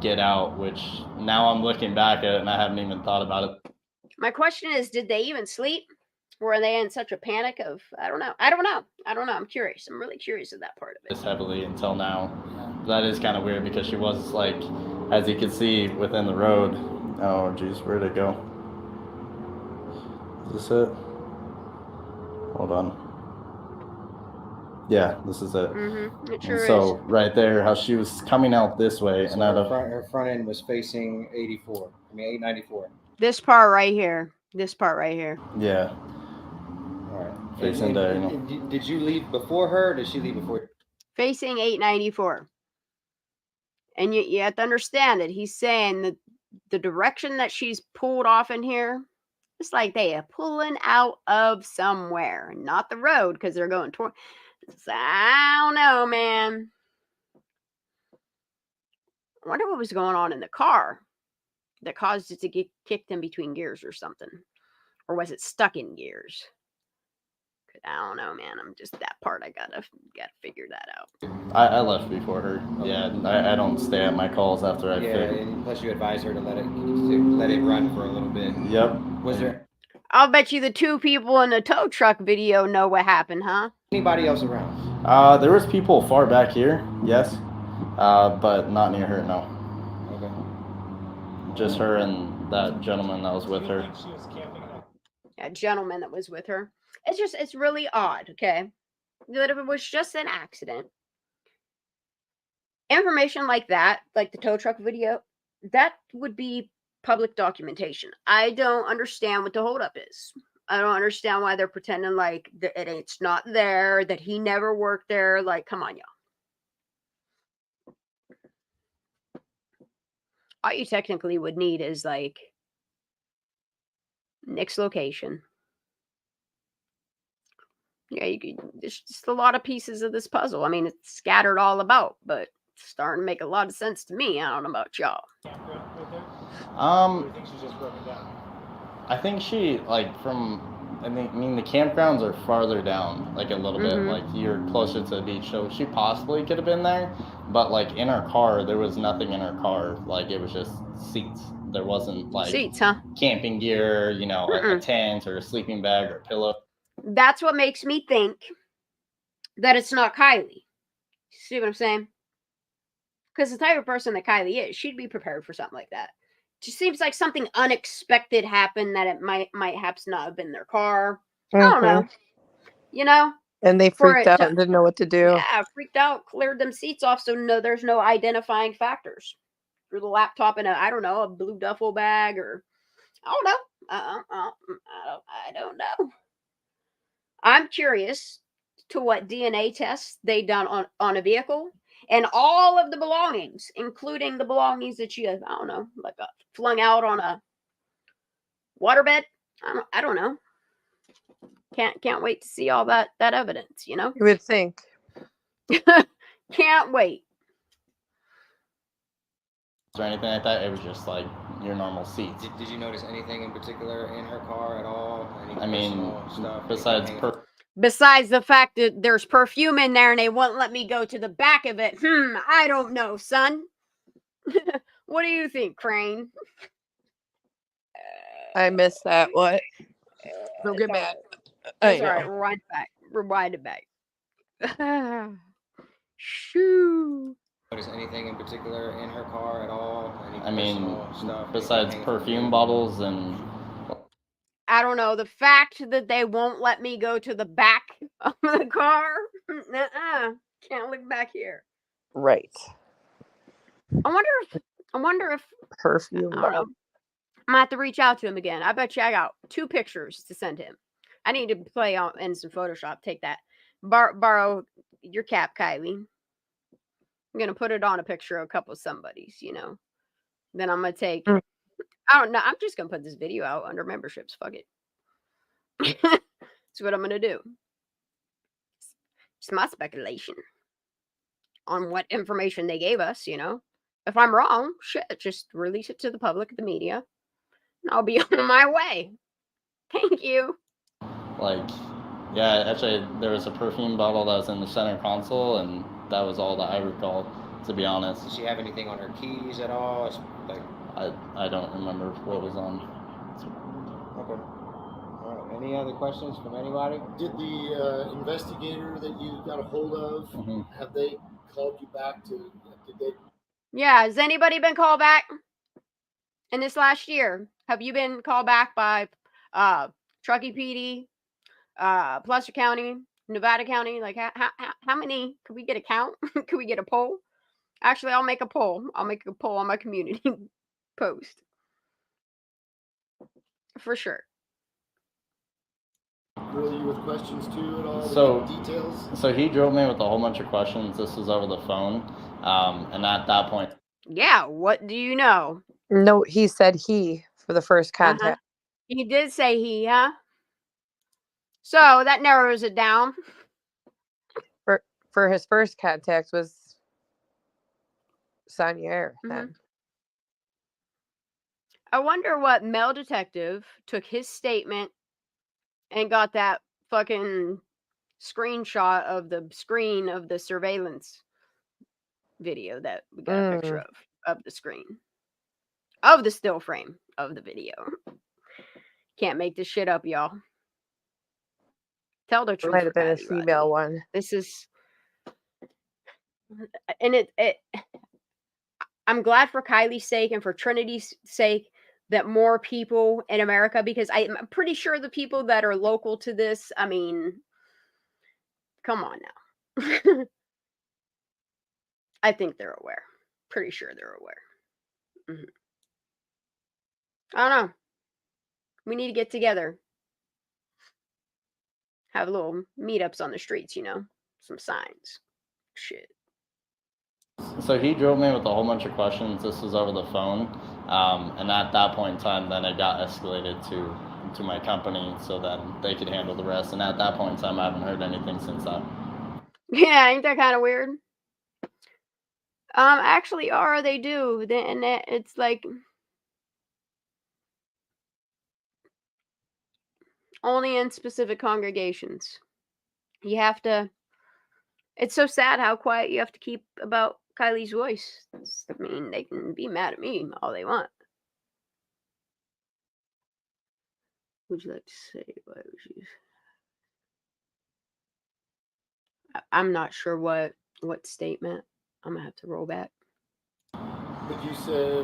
Speaker 5: get out, which now I'm looking back at it and I haven't even thought about it.
Speaker 1: My question is, did they even sleep? Were they in such a panic of, I don't know. I'm curious. I'm really curious of that part of it.
Speaker 5: This heavily until now. That is kind of weird because she was, like, as you can see within the road. Oh, geez, where'd it go? Is this it? Hold on. Yeah, this is it.
Speaker 1: It sure is.
Speaker 5: So right there, how she was coming out this way,
Speaker 7: So
Speaker 5: and out of
Speaker 7: her front end was facing 894.
Speaker 1: This part right here.
Speaker 5: Yeah.
Speaker 7: All right.
Speaker 5: Facing diagonal.
Speaker 7: Did you leave before her? Or did she leave before?
Speaker 1: Facing 894. And you have to understand it. He's saying that the direction that she's pulled off in here, it's like they are pulling out of somewhere, not the road, because they're going toward. I don't know, man. I wonder what was going on in the car that caused it to get kicked in between gears or something. Or was it stuck in gears? I don't know, man. I'm just that part. I gotta figure that out.
Speaker 5: I left before her. Yeah, I don't stay at my calls after I figure.
Speaker 7: and plus you advised her to let it run for a little bit.
Speaker 5: Yep.
Speaker 7: Was there
Speaker 1: I'll bet you the 2 people in the tow truck video know what happened, huh?
Speaker 7: anybody else around?
Speaker 5: There was people far back here, yes, but not near her. No.
Speaker 7: Okay.
Speaker 5: Just her and that gentleman that was with her.
Speaker 1: A gentleman that was with her. It's really odd, okay? That if it was just an accident, information like that, like the tow truck video, that would be public documentation. I don't understand what the holdup is. I don't understand why they're pretending like it's not there, that he never worked there. Like, come on, y'all. All you technically would need is like Nick's location. Yeah, there's just a lot of pieces of this puzzle. I mean, it's scattered all about, but it's starting to make a lot of sense to me. I don't know about y'all.
Speaker 5: I think she I mean the campgrounds are farther down, like a little bit, like you're closer to the beach, so she possibly could have been there, but like in her car, there was nothing in her car, like it was just seats. There wasn't like
Speaker 1: seats, huh?
Speaker 5: Camping gear, you know, a tent or a sleeping bag or a pillow.
Speaker 1: That's what makes me think that it's not Kiely. See what I'm saying? Because the type of person that Kiely is, she'd be prepared for something like that. It just seems like something unexpected happened, that it might not have been their car. I don't know. You know?
Speaker 2: And they freaked out and didn't know what to do.
Speaker 1: Yeah, freaked out, cleared them seats off, so there's no identifying factors. Threw the laptop in a blue duffel bag, or I don't know. I don't know. I'm curious to what DNA tests they done on a vehicle and all of the belongings, including the belongings that you, I don't know, like flung out on a waterbed. I don't know. Can't wait to see all that evidence, you know?
Speaker 2: You would think.
Speaker 1: Can't wait.
Speaker 5: Or anything like that, it was just like your normal seats.
Speaker 7: Did you notice anything in particular in her car at all?
Speaker 5: I mean,
Speaker 1: besides the fact that there's perfume in there and they won't let me go to the back of it. I don't know, son. What do you think, Crane?
Speaker 2: I missed that. What? Don't get mad.
Speaker 1: That's all right. Rewind it back. Shoo.
Speaker 7: Notice anything in particular in her car at all?
Speaker 5: I mean, besides perfume bottles and...
Speaker 1: I don't know. The fact that they won't let me go to the back of the car. Can't look back here.
Speaker 2: Right.
Speaker 1: I wonder if
Speaker 2: perfume.
Speaker 1: I don't know. I'm gonna have to reach out to him again. I bet you I got 2 pictures to send him. I need to play out in some Photoshop. Take that. Borrow your cap, Kiely. I'm gonna put it on a picture of a couple of somebodies, you know. Then I'm gonna take. I don't know. I'm just gonna put this video out under memberships. Fuck it. That's what I'm gonna do. It's my speculation on what information they gave us, you know. If I'm wrong, shit, just release it to the public, the media, and I'll be on my way. Thank you.
Speaker 5: Like, yeah, actually, there was a perfume bottle that was in the center console, and that was all that I recall, to be honest.
Speaker 7: Did she have anything on her keys at all? Like,
Speaker 5: I don't remember what was on.
Speaker 7: Okay. All right. Any other questions from anybody?
Speaker 8: Did the investigator that you got a hold of, have they called you back to? Did they?
Speaker 1: Yeah. Has anybody been called back in this last year? Have you been called back by Truckee PD, Placer County, Nevada County? Like, how many? Could we get a count? Could we get a poll? Actually, I'll make a poll. I'll make a poll on my community post. For sure.
Speaker 8: Grill you with questions too at all?
Speaker 5: So,
Speaker 8: details?
Speaker 5: So he drove me with a whole bunch of questions. This was over the phone. And at that point.
Speaker 1: Yeah, what do you know?
Speaker 2: No, he said he for the first contact.
Speaker 1: He did say he, huh? So that narrows it down.
Speaker 2: For his first contact was Sanier then.
Speaker 1: I wonder what male detective took his statement and got that fucking screenshot of the screen of the surveillance video that we got a picture of the screen of the still frame of the video. Can't make this shit up, y'all. Tell the
Speaker 2: It
Speaker 1: truth.
Speaker 2: might have been a
Speaker 1: Kylie
Speaker 2: female
Speaker 1: Rodni.
Speaker 2: one.
Speaker 1: This is, and it. I'm glad for Kylie's sake and for Trinity's sake that more people in America, because I'm pretty sure the people that are local to this, I mean, come on now. I think they're aware. Pretty sure they're aware. I don't know. We need to get together. Have little meetups on the streets, you know? Some signs. Shit.
Speaker 5: So he drove me with a whole bunch of questions. This was over the phone. And at that point in time, then it got escalated to my company so then they could handle the rest. And at that point in time, I haven't heard anything since then.
Speaker 1: Yeah, ain't that kind of weird? Actually, they do. And it's like only in specific congregations. You have to. It's so sad how quiet you have to keep about Kylie's voice. I mean, they can be mad at me all they want. Would you like to say why would you? I'm not sure what statement. I'm gonna have to roll back.
Speaker 8: But did you say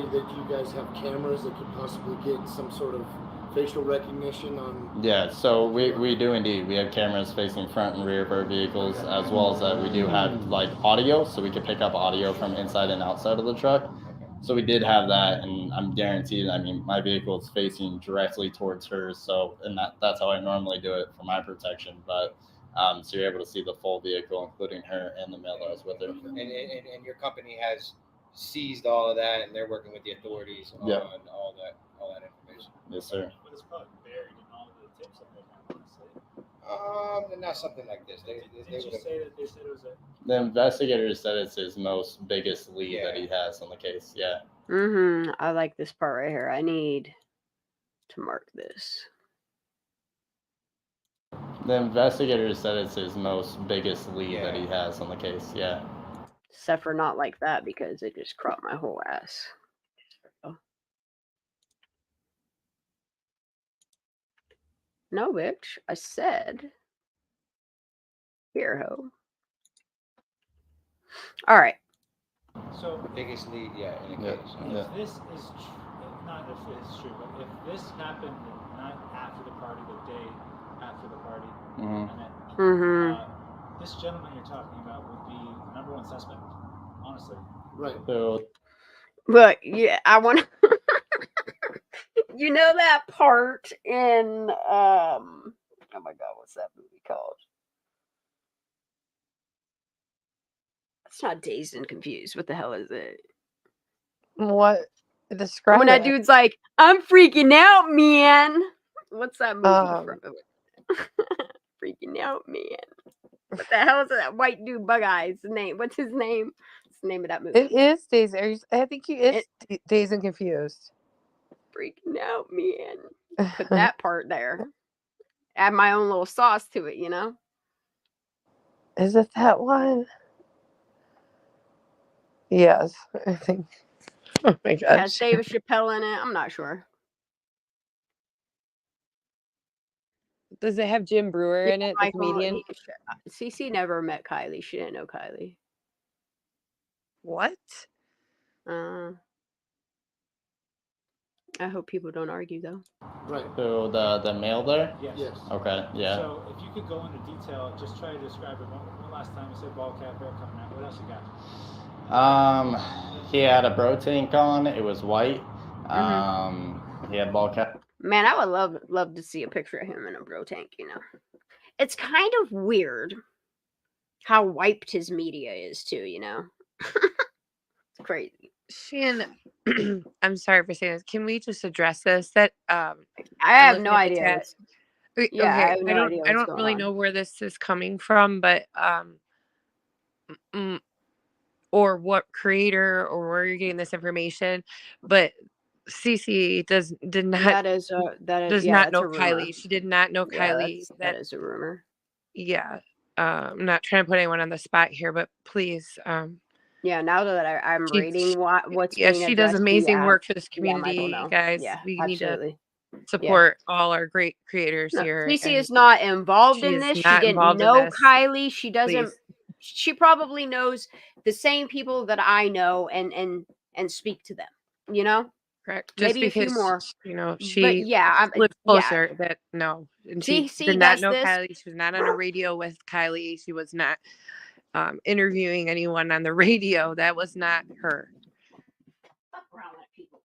Speaker 8: that you guys have cameras that could possibly get some sort of facial recognition on?
Speaker 5: Yeah, so we do indeed. We have cameras facing front and rear of our vehicles, as well as we do have like audio, so we can pick up audio from inside and outside of the truck. So we did have that, and I'm guaranteed. I mean, my vehicle is facing directly towards hers, so and that's how I normally do it for my protection. But so you're able to see the full vehicle, including her and the male that was with her.
Speaker 7: And your company has seized all of that, and they're working with the authorities on all that information.
Speaker 5: Yes, sir.
Speaker 6: But it's probably buried in all the tapes that they have, honestly.
Speaker 7: Not something like this.
Speaker 6: Did you say that they said it was a?
Speaker 5: The investigators said it's his most biggest lead that he has on the case. Yeah.
Speaker 1: I like this part right here. I need to mark this.
Speaker 5: The investigators said it's his most biggest lead that he has on the case. Yeah.
Speaker 1: Except for not like that, because it just cropped my whole ass. No, bitch. I said. Here, ho. All right.
Speaker 7: So biggest lead, in a case.
Speaker 6: If this is not if it's true, but if this happened the night after the party, the day after the party, and then this gentleman you're talking about would be the number one suspect, honestly.
Speaker 8: Right.
Speaker 5: So,
Speaker 1: look, I want to. You know that part in oh my god, what's that movie called? It's not Dazed and Confused. What the hell is it?
Speaker 2: What? Describe
Speaker 1: when that dude's like, I'm freaking out, man. What's that movie from? Freaking out, man. What the hell is that white dude, Bug Eyes? Name? What's his name? What's the name of that movie?
Speaker 2: It is Dazed. I think he is Dazed and Confused.
Speaker 1: Freaking out, man. Put that part there. Add my own little sauce to it, you know?
Speaker 2: Is it that one? Yes, I think. Oh my gosh.
Speaker 1: Has David Chappelle in it? I'm not sure.
Speaker 2: Does it have Jim Brewer in it, the comedian?
Speaker 1: CC never met Kylie. She didn't know Kylie.
Speaker 2: What?
Speaker 1: I hope people don't argue, though.
Speaker 8: Right.
Speaker 5: So the male there?
Speaker 6: Yes.
Speaker 5: Okay, yeah.
Speaker 6: So if you could go into detail, just try to describe it. One last time you said ball cap, hair coming out. What else you got?
Speaker 5: He had a bro tank on. It was white. He had ball cap.
Speaker 1: Man, I would love to see a picture of him in a bro tank, you know. It's kind of weird how wiped his media is, too, you know. It's crazy.
Speaker 2: Shan, I'm sorry for saying this. Can we just address this? That
Speaker 1: I have no idea.
Speaker 2: I don't really know where this is coming from, but or what creator or where you're getting this information, but Cece does not
Speaker 1: That is
Speaker 2: does
Speaker 1: yeah,
Speaker 2: not
Speaker 1: that's
Speaker 2: know
Speaker 1: a rumor.
Speaker 2: Kylie. She did not know
Speaker 1: Yeah,
Speaker 2: Kylie.
Speaker 1: that is a rumor.
Speaker 2: Yeah. I'm not trying to put anyone on the spot here, but please.
Speaker 1: Yeah, now that I'm
Speaker 2: She,
Speaker 1: reading what's
Speaker 2: yeah,
Speaker 1: being
Speaker 2: she does
Speaker 1: addressed,
Speaker 2: amazing
Speaker 1: yeah,
Speaker 2: work for this
Speaker 1: yeah, Michael,
Speaker 2: community,
Speaker 1: no.
Speaker 2: guys.
Speaker 1: Yeah,
Speaker 2: We need to
Speaker 1: absolutely.
Speaker 2: support all our great creators
Speaker 1: No,
Speaker 2: here.
Speaker 1: Cece
Speaker 2: and
Speaker 1: is not involved
Speaker 2: she
Speaker 1: in
Speaker 2: is
Speaker 1: this. She
Speaker 2: not
Speaker 1: didn't
Speaker 2: involved in
Speaker 1: know
Speaker 2: this.
Speaker 1: Kylie. She doesn't.
Speaker 2: Please.
Speaker 1: She probably knows the same people that I know and speak to them. You know,
Speaker 2: Correct. Just
Speaker 1: maybe a few
Speaker 2: because
Speaker 1: more.
Speaker 2: but
Speaker 1: She
Speaker 2: yeah, lives
Speaker 1: yeah.
Speaker 2: closer. That no, and she
Speaker 1: Cece
Speaker 2: did not
Speaker 1: does
Speaker 2: know
Speaker 1: this.
Speaker 2: Kylie. She was not on a radio with Kylie. She was not interviewing anyone on the radio. That was not her.
Speaker 1: Fuck around with people.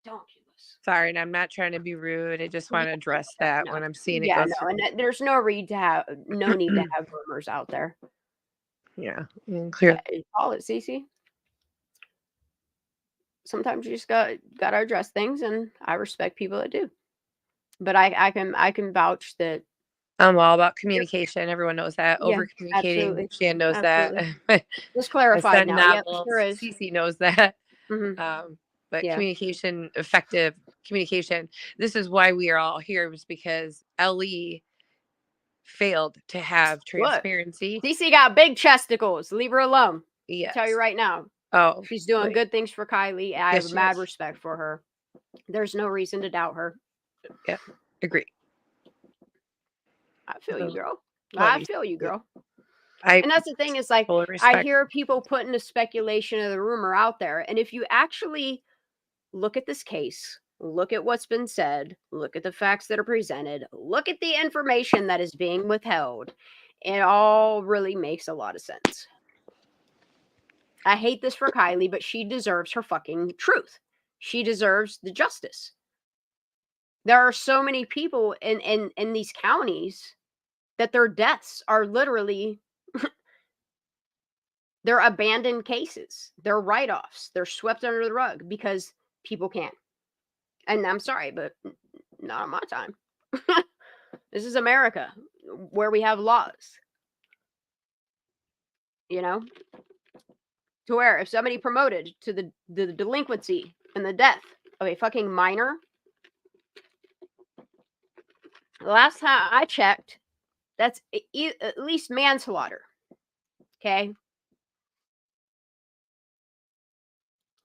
Speaker 1: Don't you?
Speaker 2: Sorry, and I'm not trying to be rude. I just want to address that when I'm seeing it go through.
Speaker 1: And there's no need to have rumors out there.
Speaker 2: Yeah, clear.
Speaker 1: Call it, Cece. Sometimes you just got to address things, and I respect people that do. But I can vouch that
Speaker 2: I'm all about communication. Everyone knows that.
Speaker 1: Yeah,
Speaker 2: Over communicating.
Speaker 1: absolutely.
Speaker 2: Shan knows
Speaker 1: Absolutely.
Speaker 2: that.
Speaker 1: Just clarified now. Yep,
Speaker 2: Novels.
Speaker 1: sure is.
Speaker 2: Cece knows that.
Speaker 1: Mm-hmm.
Speaker 2: But
Speaker 1: Yeah.
Speaker 2: communication, effective communication. This is why we are all here, was because LE failed to have transparency.
Speaker 1: Cece got big chesticles. Leave her alone.
Speaker 2: Yes.
Speaker 1: I'll tell you right now.
Speaker 2: Oh,
Speaker 1: she's doing good things for Kylie. I
Speaker 2: Yes,
Speaker 1: have
Speaker 2: she
Speaker 1: mad
Speaker 2: is.
Speaker 1: respect for her. There's no reason to doubt her.
Speaker 2: Yeah, agree.
Speaker 1: I feel you, girl.
Speaker 2: Love
Speaker 1: I
Speaker 2: you.
Speaker 1: feel you, girl.
Speaker 2: And
Speaker 1: that's the thing, is like,
Speaker 2: full
Speaker 1: I
Speaker 2: respect.
Speaker 1: hear people putting the speculation of the rumor out there. And if you actually look at this case, look at what's been said, look at the facts that are presented, look at the information that is being withheld, it all really makes a lot of sense. I hate this for Kylie, but she deserves her fucking truth. She deserves the justice. There are so many people in these counties that their deaths are literally they're abandoned cases. They're write-offs. They're swept under the rug because people can't. And I'm sorry, but not on my time. This is America, where we have laws. You know? To where if somebody promoted to the delinquency and the death of a fucking minor, the last time I checked, that's at least manslaughter. Okay?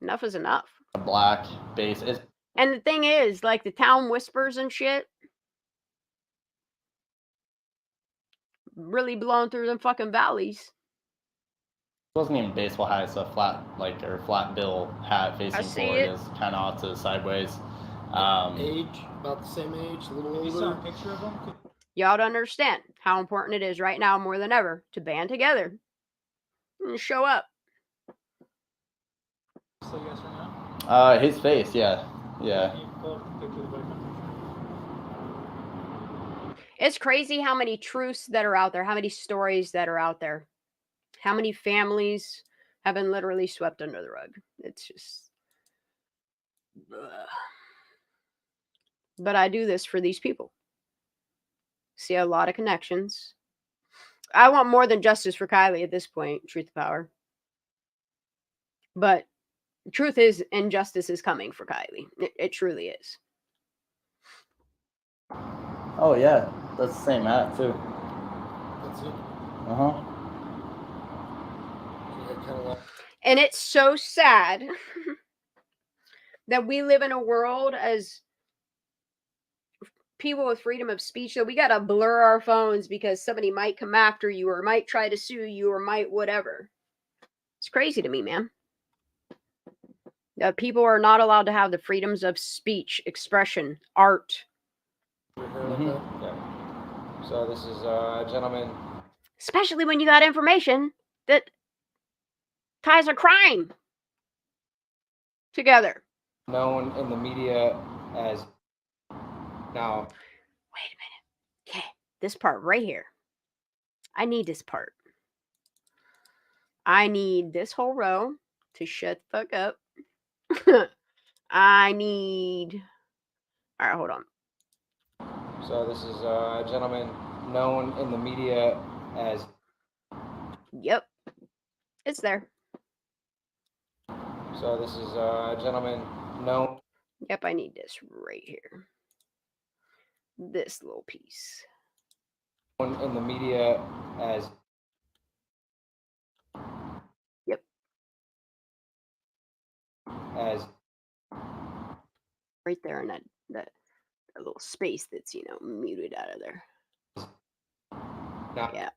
Speaker 1: Enough is enough.
Speaker 5: Black base is.
Speaker 1: And the thing is, like, the town whispers and shit really blowing through them fucking valleys.
Speaker 5: It wasn't even baseball hat, it's a flat bill hat facing forward. Is kind of off to the sideways.
Speaker 8: Age, about the same age, a little older.
Speaker 6: You saw a picture of him?
Speaker 1: Y'all don't understand how important it is right now more than ever to band together and show up.
Speaker 6: So yes or no?
Speaker 5: His face, yeah.
Speaker 1: It's crazy how many truths that are out there, how many stories that are out there, how many families have been literally swept under the rug. It's just... But I do this for these people. See a lot of connections. I want more than justice for Kylie at this point, truth to power. But the truth is, injustice is coming for Kylie. It truly is.
Speaker 5: Oh yeah, that's the same hat too.
Speaker 8: That's it.
Speaker 1: And it's so sad that we live in a world as people with freedom of speech that we got to blur our phones because somebody might come after you or might try to sue you or might whatever. It's crazy to me, man. That people are not allowed to have the freedoms of speech, expression, art.
Speaker 7: Yeah. So this is a gentleman.
Speaker 1: Especially when you got information that ties a crime together.
Speaker 7: Known in the media as... Now...
Speaker 1: Wait a minute. Okay, this part right here. I need this part. I need this whole row to shut the fuck up. I need... All right, hold on.
Speaker 7: So this is a gentleman known in the media as...
Speaker 1: Yep. It's there.
Speaker 7: So this is a gentleman
Speaker 9: known.
Speaker 1: Yep, I need this right here. This little piece.
Speaker 9: In the media as.
Speaker 1: Yep.
Speaker 9: As.
Speaker 1: Right there in that little space that's, you know, muted out of there. Yeah.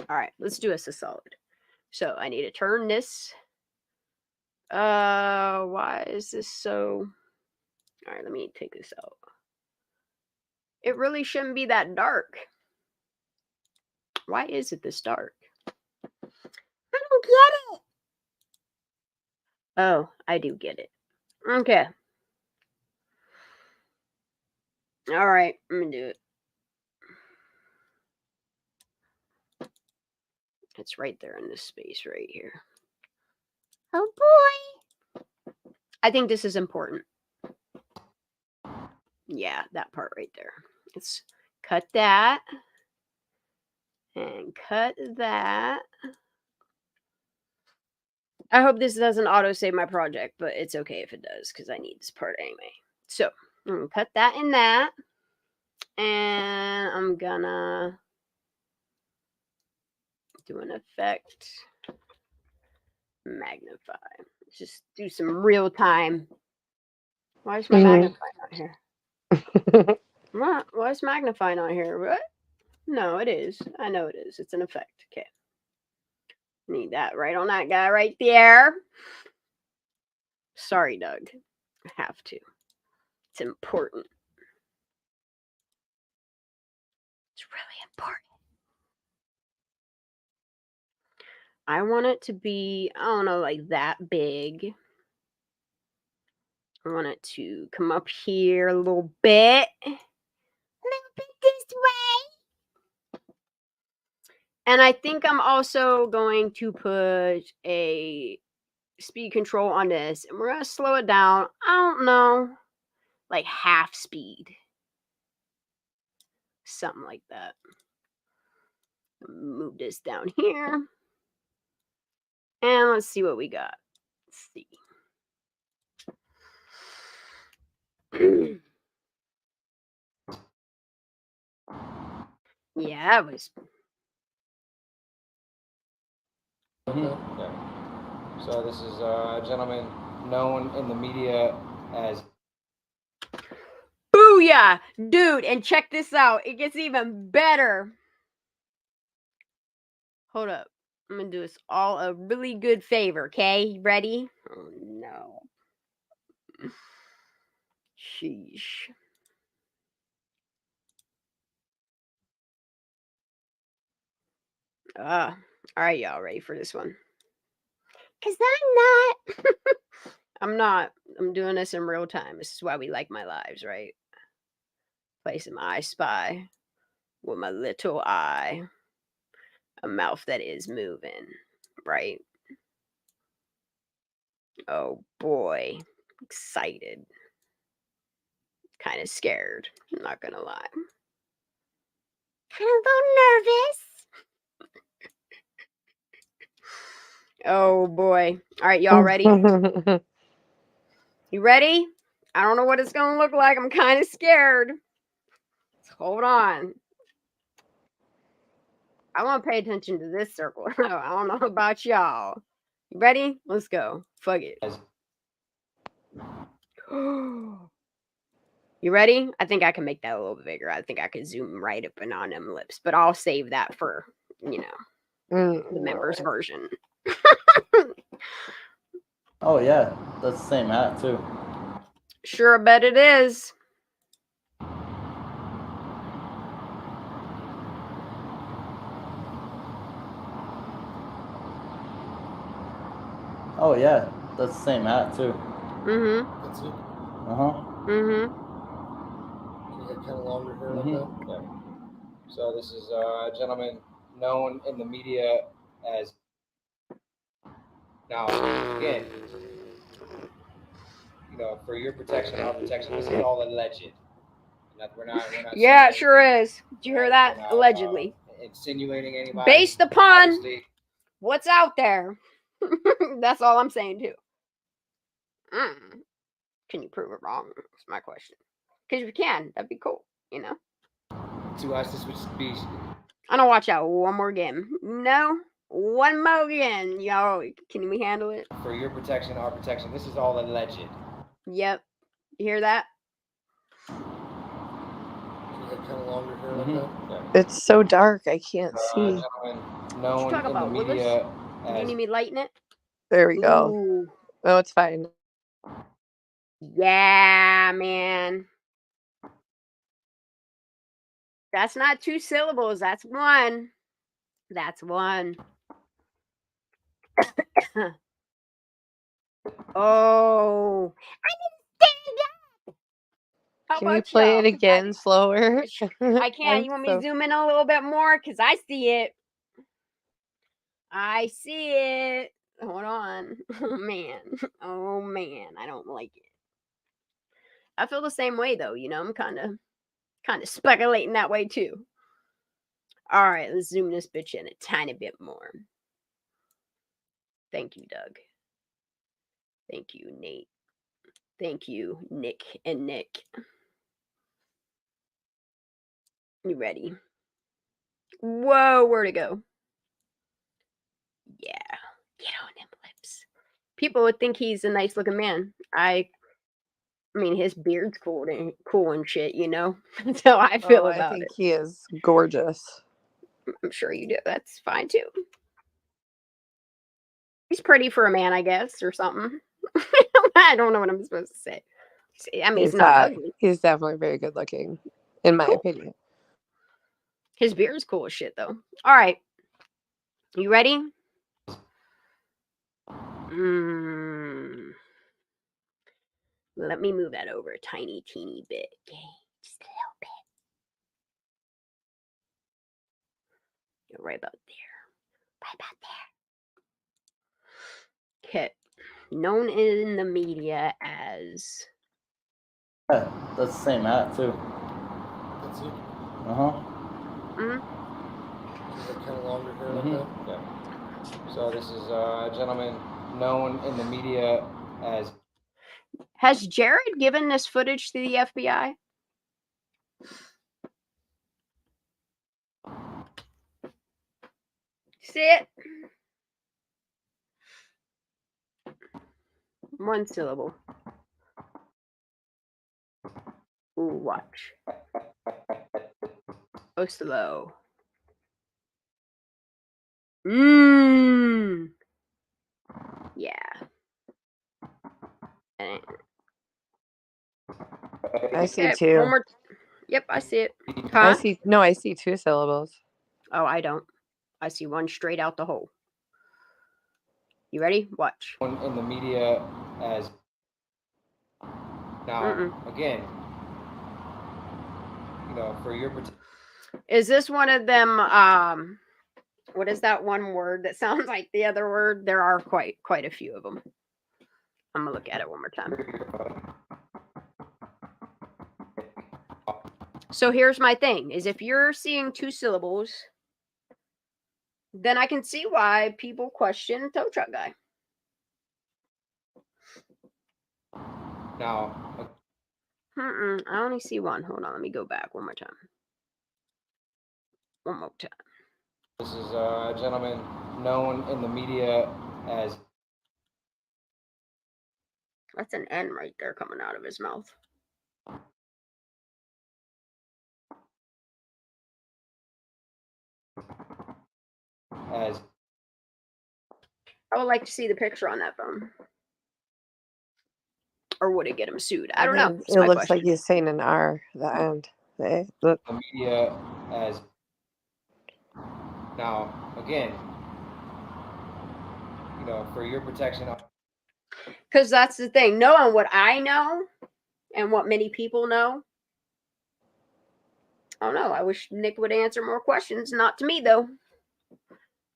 Speaker 1: All right, let's do us a solid. So I need to turn this. Why is this so? All right, let me take this out. It really shouldn't be that dark. Why is it this dark? I don't get it. Oh, I do get it. Okay. All right, I'm gonna do it. It's right there in this space right here. Oh boy. I think this is important. Yeah, that part right there. Let's cut that. And cut that. I hope this doesn't auto-save my project, but it's okay if it does, because I need this part anyway. So, I'm going to cut that in that. And I'm going to do an effect. Magnify. Let's just do some real time. Why is my magnify not here? What? Why is magnify not here? What? No, it is. I know it is. It's an effect. Okay. Need that right on that guy right there. Sorry, Doug. I have to. It's important. It's really important. I want it to be, I don't know, like that big. I want it to come up here a little bit. A little bit this way. And I think I'm also going to put a speed control on this. And we're going to slow it down. I don't know. Like half speed. Something like that. Move this down here. And let's see what we got. Let's see. Yeah, it was.
Speaker 9: Okay. So this is a gentleman known in the media as.
Speaker 1: Booyah! Dude, and check this out. It gets even better. Hold up. I'm going to do us all a really good favor, okay? You ready? Oh, no. Sheesh. All right, y'all ready for this one? Because I'm not. I'm not. I'm doing this in real time. This is why we like my lives, right? Placing my I Spy with my little eye. A mouth that is moving, right? Oh boy. Excited. Kind of scared. I'm not going to lie. Kind of a little nervous. Oh boy. All right, y'all ready? You ready? I don't know what it's going to look like. I'm kind of scared. Hold on. I want to pay attention to this circle. I don't know about y'all. You ready? Let's go. Fuck it. You ready? I think I can make that a little bit bigger. I think I could zoom right up and on them lips, but I'll save that for, you know, the members version.
Speaker 5: Oh yeah, that's the same hat too.
Speaker 1: Sure, I bet it is.
Speaker 5: Oh yeah, that's the same hat too.
Speaker 1: Mm-hmm.
Speaker 8: That's it.
Speaker 1: Mm-hmm.
Speaker 8: You got kind of longer hair like that.
Speaker 9: Yeah. So this is a gentleman known in the media as. Now, again, you know, for your protection, our protection, this is all alleged. We're not
Speaker 1: Yeah, it sure is. Did you hear that?
Speaker 9: not,
Speaker 1: Allegedly.
Speaker 9: Insinuating anybody.
Speaker 1: Based upon
Speaker 9: Obviously,
Speaker 1: what's out there. That's all I'm saying, too. Can you prove it wrong? That's my question. Because if you can, that'd be cool, you know?
Speaker 9: To us, this would be...
Speaker 1: I'm gonna watch out one more game. No? One more again. Yo, can we handle it?
Speaker 9: For your protection, our protection. This is all alleged.
Speaker 1: Yep. You hear that?
Speaker 8: Kind of longer hair like that.
Speaker 2: It's so dark, I can't see.
Speaker 9: Gentlemen known
Speaker 1: talk
Speaker 9: in
Speaker 1: about,
Speaker 9: the media
Speaker 1: Do you need me lighting it?
Speaker 2: There we go.
Speaker 1: Ooh.
Speaker 2: Oh, it's fine.
Speaker 1: Yeah, man. That's not 2 syllables. That's 1. That's 1. Oh. I didn't stand up. How
Speaker 2: Can you
Speaker 1: about
Speaker 2: play
Speaker 1: y'all?
Speaker 2: it again slower?
Speaker 1: I can. You want me to zoom in a little bit more? Because I see it. I see it. Hold on. Oh, man. Oh, man. I don't like it. I feel the same way, though. You know, I'm kind of speculating that way, too. All right, let's zoom this bitch in a tiny bit more. Thank you, Doug. Thank you, Nate. Thank you, Nick and Nick. You ready? Whoa, where'd it go? Yeah, get on them lips. People would think he's a nice looking man. I mean, his beard's cool and shit, you know? That's how I feel about it.
Speaker 2: I think he is gorgeous.
Speaker 1: I'm sure you do. That's fine, too. He's pretty for a man, I guess, or something. I don't know what I'm supposed to say. I mean, he's not ugly.
Speaker 2: He's definitely very good looking, in my opinion.
Speaker 1: His beard's cool as shit, though. All right. You ready? Let me move that over a tiny, teeny bit. Okay, just a little bit. You're right about there. Right about there. Okay. Known in the media as...
Speaker 5: Yeah, that's the same hat, too.
Speaker 8: That's it. Kind of longer hair like that.
Speaker 9: Yeah. So this is a gentleman known in the media as...
Speaker 1: Has Jared given this footage to the FBI? See it? 1 syllable. Ooh, watch. Go slow. Yeah.
Speaker 2: I see 2.
Speaker 1: One more. Yep, I see it.
Speaker 2: Huh? I see 2 syllables.
Speaker 1: Oh, I don't. I see 1 straight out the hole. You ready? Watch.
Speaker 9: In the media as... Now, again, you know, for your...
Speaker 1: Is this one of them, what is that one word that sounds like the other word? There are quite a few of them. I'm going to look at it one more time. So here's my thing, is if you're seeing 2 syllables, then I can see why people question tow truck guy.
Speaker 9: Now...
Speaker 1: I only see 1. Hold on, let me go back one more time. One more time.
Speaker 9: This is a gentleman known in the media as...
Speaker 1: That's an N right there coming out of his mouth.
Speaker 9: As...
Speaker 1: I would like to see the picture on that phone. Or would it get him sued? I don't know.
Speaker 2: It looks like he's saying an R at the end.
Speaker 9: The media as... Now, again, you know, for your protection...
Speaker 1: Because that's the thing. Knowing what I know and what many people know, I don't know. I wish Nick would answer more questions. Not to me, though.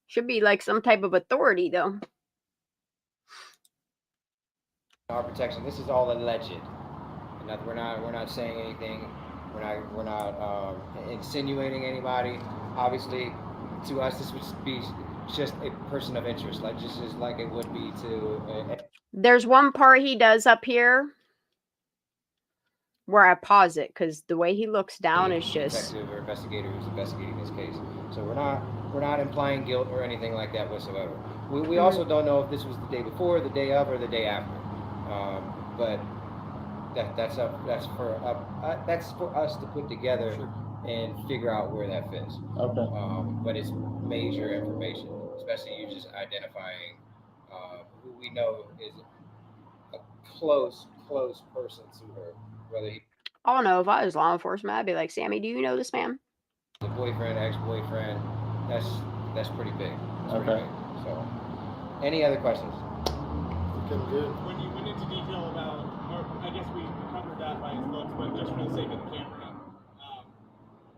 Speaker 1: Should be like some type of authority, though.
Speaker 9: Our protection. This is all alleged. We're not saying anything. We're not insinuating anybody. Obviously, to us, this would be just a person of interest, like just as like it would be to.
Speaker 1: There's one part he does up here where I pause it because the way he looks down is just
Speaker 9: detective or investigator who's investigating this case. So we're not implying guilt or anything like that whatsoever. We also don't know if this was the day before, the day of, or the day after. But that's for us to put together and figure out where that fits.
Speaker 5: Okay.
Speaker 9: But it's major information, especially you just identifying who we know is a close person to her, whether he.
Speaker 1: I don't know, if I was law enforcement, I'd be like, Sammy, do you know this man?
Speaker 9: The boyfriend, ex-boyfriend, that's pretty big. That's pretty big. So, any other questions?
Speaker 8: Okay, good.
Speaker 6: When you went into detail about, or I guess we covered that by his looks, but just for the sake of the camera,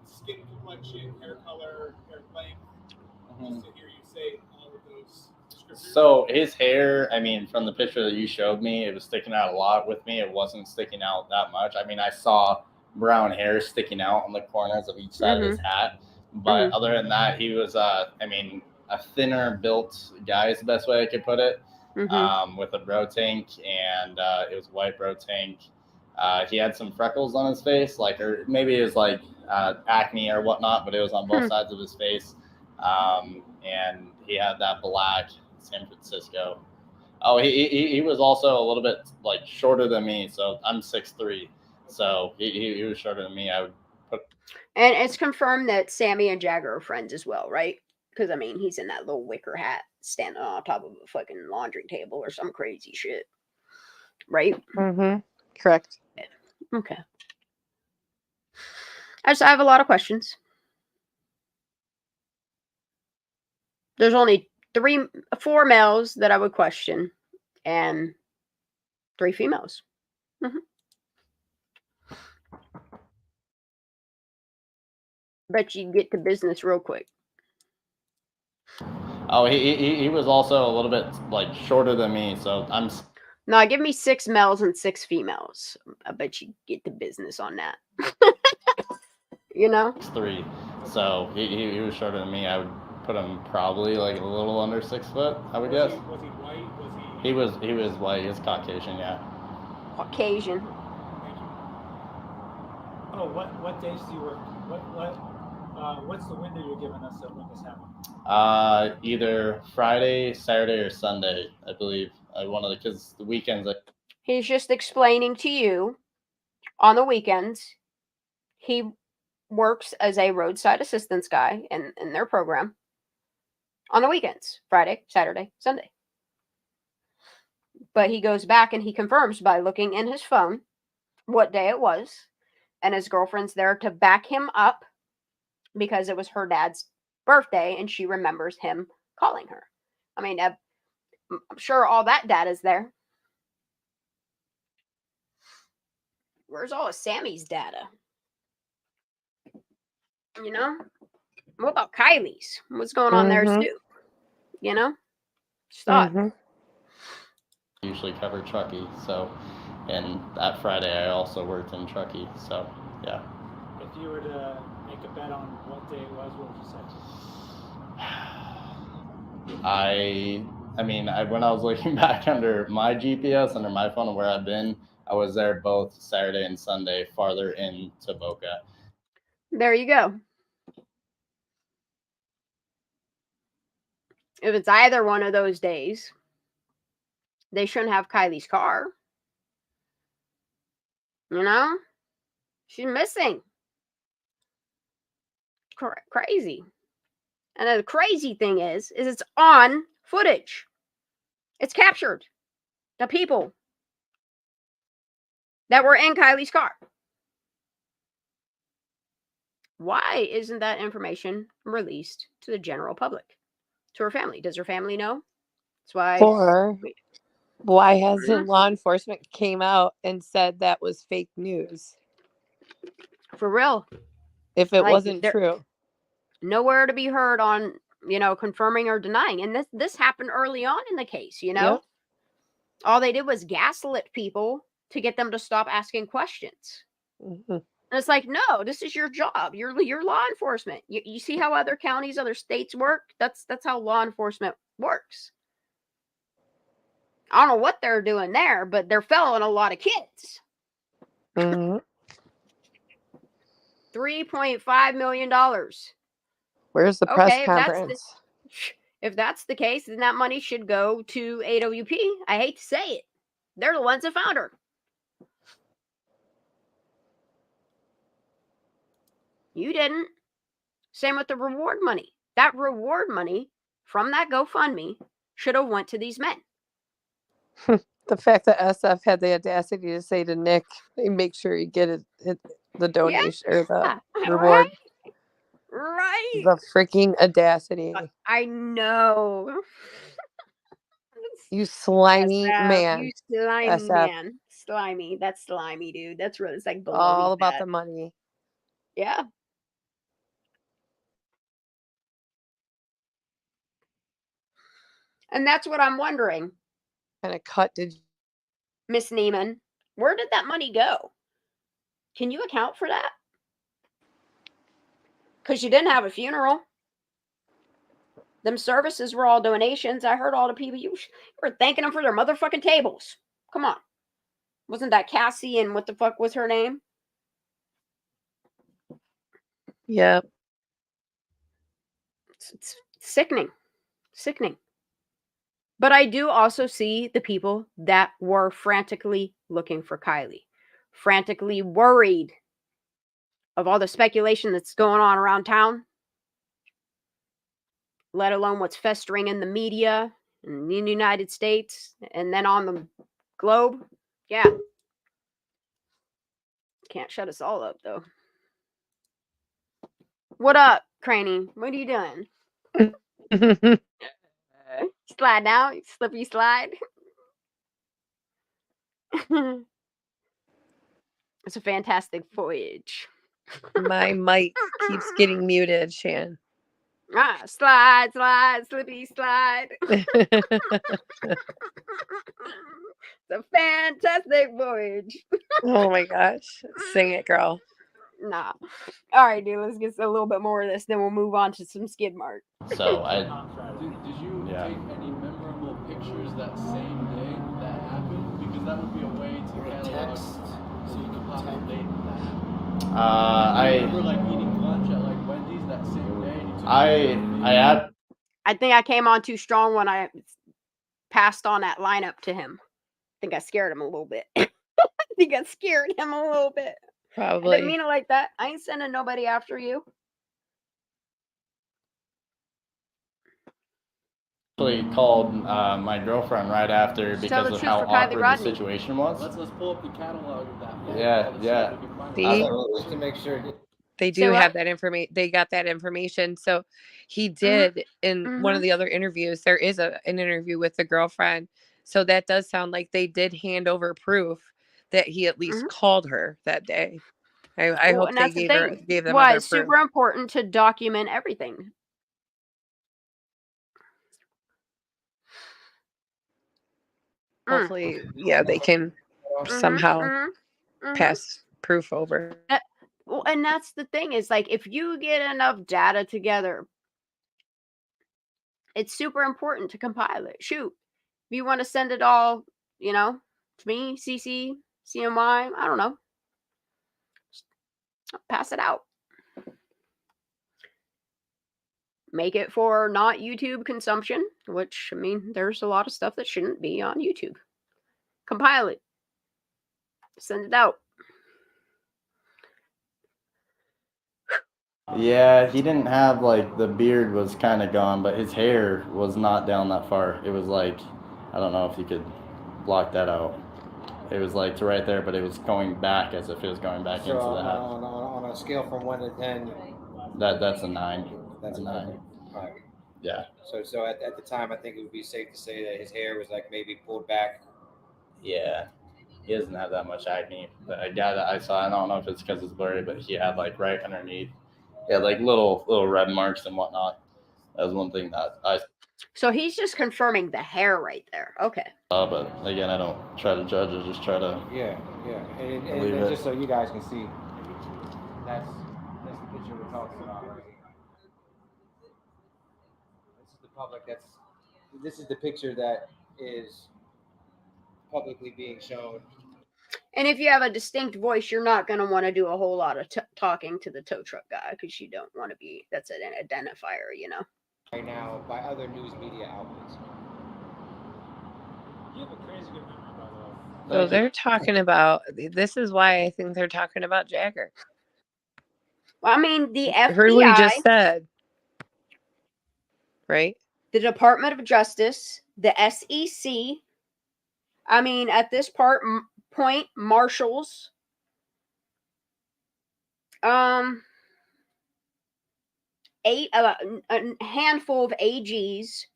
Speaker 6: skin complexion, hair color, hair length, just to hear you say all of those descriptors.
Speaker 5: So his hair, I mean, from the picture that you showed me, it was sticking out a lot with me. It wasn't sticking out that much. I mean, I saw brown hair sticking out on the corners of each side of his hat. But other than that, he was, I mean, a thinner built guy is the best way I could put it, with a bro tank, and it was white bro tank. He had some freckles on his face, like, or maybe it was like acne or whatnot, but it was on both sides of his face. And he had that black San Francisco. Oh, he was also a little bit like shorter than me, so I'm 6'3", so he was shorter than me. I would put.
Speaker 1: And it's confirmed that Sammy and Jagger are friends as well, right? Because I mean, he's in that little wicker hat, standing on top of a fucking laundry table or some crazy shit, right?
Speaker 2: Correct.
Speaker 1: Okay. I have a lot of questions. There's only 4 males that I would question, and 3 females. Bet you get to business real quick.
Speaker 5: Oh, he was also a little bit like shorter than me, so I'm.
Speaker 1: No, give me 6 males and 6 females. I bet you get to business on that. You know?
Speaker 5: 6'3", so he was shorter than me. I would put him probably like a little under 6 foot, I would guess.
Speaker 6: Was he white? Was he?
Speaker 5: He was white. He was Caucasian, yeah.
Speaker 1: Caucasian.
Speaker 6: Thank you. Oh, what days do you work? What's the window you're giving us of when this happened?
Speaker 5: Either Friday, Saturday, or Sunday, I believe. Because the weekends.
Speaker 1: He's just explaining to you on the weekends. He works as a roadside assistance guy in their program on the weekends, Friday, Saturday, Sunday. But he goes back and he confirms by looking in his phone what day it was, and his girlfriend's there to back him up because it was her dad's birthday and she remembers him calling her. I mean, I'm sure all that data's there. Where's all of Sammy's data? You know? What about Kiely's? What's going on there too? You know? Just thought.
Speaker 5: Usually cover Truckee, so, and that Friday I also worked in Truckee, so yeah.
Speaker 6: If you were to make a bet on what day it was, what would you say?
Speaker 5: I mean, when I was looking back under my GPS, under my phone of where I've been, I was there both Saturday and Sunday, farther into Boca.
Speaker 1: There you go. If it's either one of those days, they shouldn't have Kiely's car. You know? She's missing. Crazy. And the crazy thing is it's on footage. It's captured. The people that were in Kiely's car. Why isn't that information released to the general public? To her family? Does her family know? That's why.
Speaker 2: Or why hasn't law enforcement came out and said that was fake news?
Speaker 1: For real.
Speaker 2: If it wasn't true.
Speaker 1: Nowhere to be heard on, confirming or denying. And this happened early on in the case,
Speaker 2: Yep.
Speaker 1: All they did was gaslit people to get them to stop asking questions. And it's like, no, this is your job. You're law enforcement. You see how other counties, other states work? That's how law enforcement works. I don't know what they're doing there, but they're failing a lot of kids. $3.5 million.
Speaker 2: Where's the press conference?
Speaker 1: If that's the case, then that money should go to AWP. I hate to say it. They're the ones that found her. You didn't. Same with the reward money. That reward money from that GoFundMe should have went to these men.
Speaker 2: The fact that SF had the audacity to say to Nick, hey, make sure you get the donation or the reward.
Speaker 1: Right.
Speaker 2: The freaking audacity.
Speaker 1: I know.
Speaker 2: You slimy
Speaker 1: SF,
Speaker 2: man.
Speaker 1: You slimy
Speaker 2: SF.
Speaker 1: man. Slimy. That's slimy, dude. That's really, it's like below
Speaker 2: all about the money.
Speaker 1: Yeah. And that's what I'm wondering.
Speaker 2: Kind of cut did
Speaker 1: Miss Neiman, where did that money go? Can you account for that? Because you didn't have a funeral. Them services were all donations. I heard all the people, you were thanking them for their motherfucking tables. Come on. Wasn't that Cassie and what the fuck was her name?
Speaker 2: Yep.
Speaker 1: It's sickening. Sickening. But I do also see the people that were frantically looking for Kiely. Frantically worried of all the speculation that's going on around town. Let alone what's festering in the media in the United States and then on the globe. Yeah. Can't shut us all up, though. What up, Craney? What are you doing? Slide now. Slippy slide. It's a fantastic voyage.
Speaker 2: My mic keeps getting muted, Shan.
Speaker 1: Slide, slide, slippy slide. It's a fantastic voyage.
Speaker 2: Oh my gosh. Sing it, girl.
Speaker 1: Nah. All right, dude. Let's get a little bit more of this. Then we'll move on to some skid mark.
Speaker 5: So
Speaker 10: Did you take any memorable pictures that same day that happened? Because that would be a way to catalog so you can populate that.
Speaker 5: I
Speaker 10: remember like eating lunch at like Wendy's that same day.
Speaker 1: I think I came on too strong when I passed on that lineup to him. I think I scared him a little bit.
Speaker 2: Probably.
Speaker 1: I didn't mean it like that. I ain't sending nobody after you.
Speaker 5: actually called my girlfriend right after because of how awkward the situation was.
Speaker 10: Let's pull up the catalog of that.
Speaker 5: Yeah.
Speaker 9: To make sure.
Speaker 2: They do have that information. They got that information. So he did in one of the other interviews. There is an interview with the girlfriend. So that does sound like they did hand over proof that he at least called her that day. I hope they gave them other proof.
Speaker 1: Super important to document everything.
Speaker 2: Hopefully, yeah, they can somehow pass proof over.
Speaker 1: Well, and that's the thing is like if you get enough data together, it's super important to compile it. Shoot, if you want to send it all, to me, CC, CMY, I don't know, pass it out. Make it for not YouTube consumption, which, I mean, there's a lot of stuff that shouldn't be on YouTube. Compile it. Send it out.
Speaker 5: Yeah, he didn't have, like, the beard was kind of gone, but his hair was not down that far. It was like, I don't know if you could block that out. It was like to right there, but it was going back as if it was going back into the hat.
Speaker 9: On a scale from 1 to 10.
Speaker 5: That's a 9.
Speaker 9: That's a 9. All right.
Speaker 5: Yeah.
Speaker 9: So at the time, I think it would be safe to say that his hair was like maybe pulled back.
Speaker 5: Yeah. He doesn't have that much acne. But a guy that I saw, I don't know if it's because it's blurry, but he had like right underneath. He had like little red marks and whatnot. That was one thing that I.
Speaker 1: So he's just confirming the hair right there. Okay.
Speaker 5: But again, I don't try to judge it. Just try to.
Speaker 9: Yeah. And just so you guys can see, that's the picture we're talking about. This is the public. This is the picture that is publicly being shown.
Speaker 1: And if you have a distinct voice, you're not going to want to do a whole lot of talking to the tow truck guy because you don't want to be, that's an identifier, you know?
Speaker 7: Right now by other news media outlets.
Speaker 6: You have a crazy good memory, by the way.
Speaker 2: So they're talking about, this is why I think they're talking about Jagger.
Speaker 1: Well, I mean, the FBI.
Speaker 2: Heard what he just said. Right?
Speaker 1: The Department of Justice, the SEC. I mean, at this point, marshals. A handful of AGs.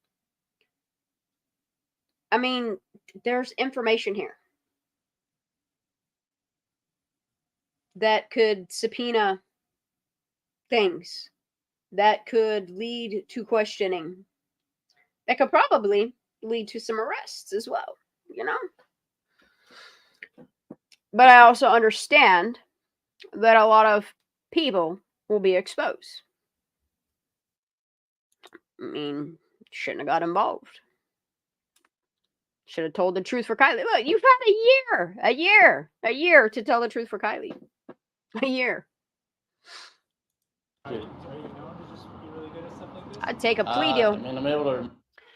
Speaker 1: I mean, there's information here that could subpoena things, that could lead to questioning, that could probably lead to some arrests as well, you know? But I also understand that a lot of people will be exposed. I mean, shouldn't have got involved. Should have told the truth for Kiely. Look, you've had a year to tell the truth for Kiely. A year.
Speaker 6: Are you known to just be really good at stuff like this?
Speaker 1: I'd take a plea deal.
Speaker 5: I mean, I'm able to.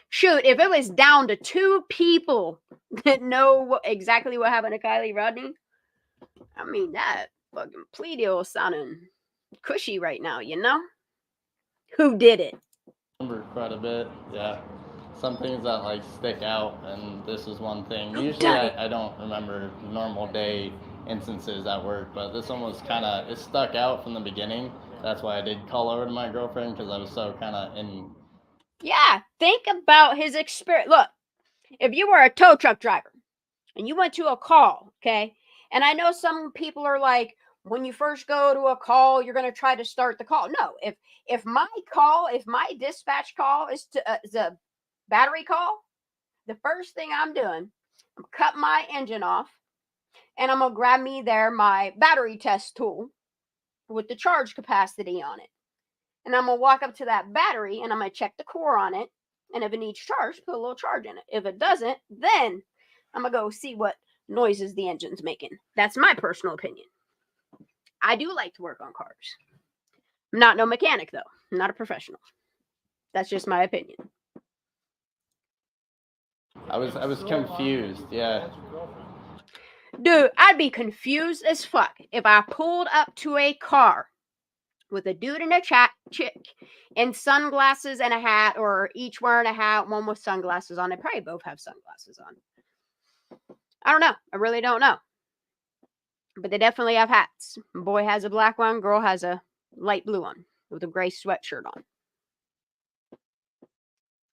Speaker 1: Shoot, if it was down to 2 people that know exactly what happened to Kiely Rodni, I mean, that fucking plea deal is sounding cushy right now, you know? Who did it?
Speaker 5: Remember quite a bit, yeah. Some things that like stick out, and this is one thing. Usually I don't remember normal day instances at work, but this one was kind of, it stuck out from the beginning. That's why I did call over to my girlfriend, because I was so kind of in.
Speaker 1: Yeah, think about his experience. Look, if you were a tow truck driver and you went to a call, okay, and I know some people are like, when you first go to a call, you're going to try to start the call. No, if my dispatch call is a battery call, the first thing I'm doing, I'm cut my engine off, and I'm going to grab me my battery test tool with the charge capacity on it. And I'm going to walk up to that battery, and I'm going to check the core on it. And if it needs charge, put a little charge in it. If it doesn't, then I'm going to go see what noises the engine's making. That's my personal opinion. I do like to work on cars. I'm not no mechanic, though. I'm not a professional. That's just my opinion.
Speaker 5: I was confused, yeah.
Speaker 1: Dude, I'd be confused as fuck if I pulled up to a car with a dude and a chick in sunglasses and a hat, or each wearing a hat, one with sunglasses on. They probably both have sunglasses on. I don't know. I really don't know. But they definitely have hats. Boy has a black one, girl has a light blue one with a gray sweatshirt on.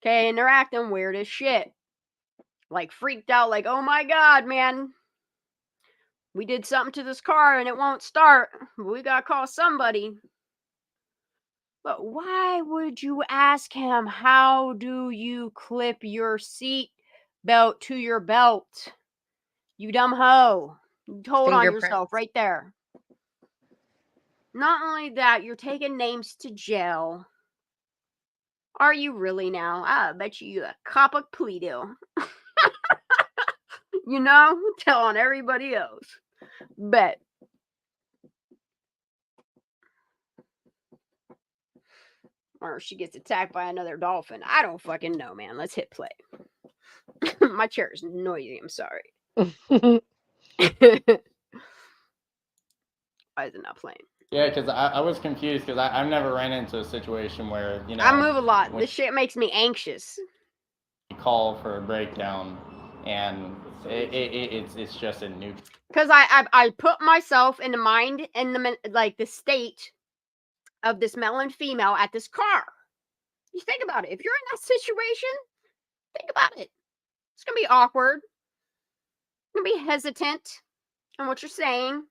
Speaker 1: Okay, and they're acting weird as shit. Like freaked out, like, oh my God, man. We did something to this car and it won't start. We gotta call somebody. But why would you ask him, how do you clip your seat belt to your belt? You dumb hoe. You told on yourself right there. Not only that, you're taking names to jail. Are you really now? I bet you a cop a plea deal. You know, telling everybody else. Bet. Or she gets attacked by another dolphin. I don't fucking know, man. Let's hit play. My chair is noisy. I'm sorry. Why is it not playing?
Speaker 5: Yeah, because I was confused, because I've never ran into a situation where, you know.
Speaker 1: I move a lot. This shit makes me anxious.
Speaker 5: Call for a breakdown, and it's just a new.
Speaker 1: Because I put myself in the mind, in the state of this melon female at this car. You think about it. If you're in that situation, think about it. It's going to be awkward. You're going to be hesitant on what you're saying.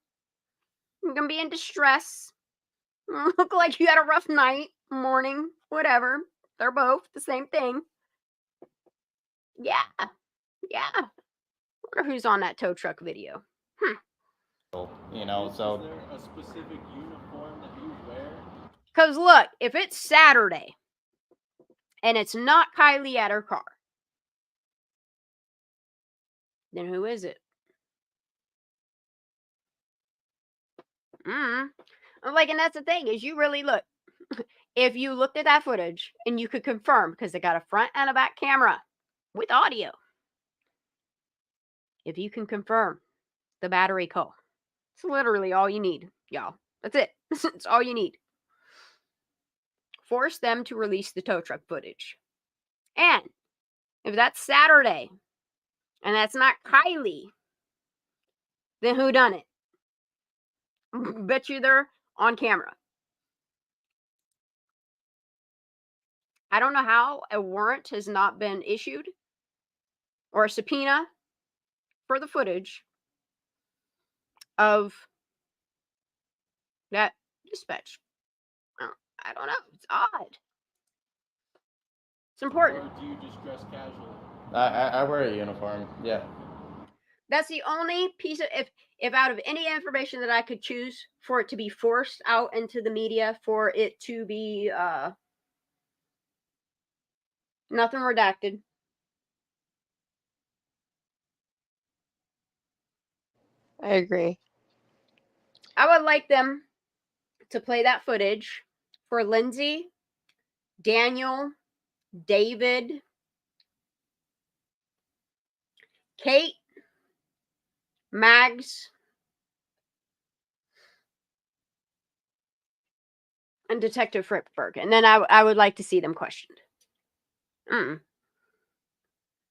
Speaker 1: You're going to be in distress. Look like you had a rough night, morning, whatever. They're both the same thing. Yeah. Yeah. I wonder who's on that tow truck video.
Speaker 5: You know, so.
Speaker 10: Is there a specific uniform that you wear?
Speaker 1: Because look, if it's Saturday and it's not Kiely at her car, then who is it? Like, and that's the thing is you really look. If you looked at that footage and you could confirm, because they got a front and a back camera with audio, if you can confirm the battery call, it's literally all you need, y'all. That's it. It's all you need. Force them to release the tow truck footage. And if that's Saturday and that's not Kiely, then who done it? Bet you they're on camera. I don't know how a warrant has not been issued or a subpoena for the footage of that dispatch. I don't know. It's odd. It's important.
Speaker 10: Or do you just dress casually?
Speaker 5: I wear a uniform. Yeah.
Speaker 1: That's the only piece of if out of any information that I could choose for it to be forced out into the media, for it to be nothing redacted.
Speaker 2: I agree.
Speaker 1: I would like them to play that footage for Lindsay, Daniel, David, Kate, Mags, and Detective Frickberg. And then I would like to see them questioned.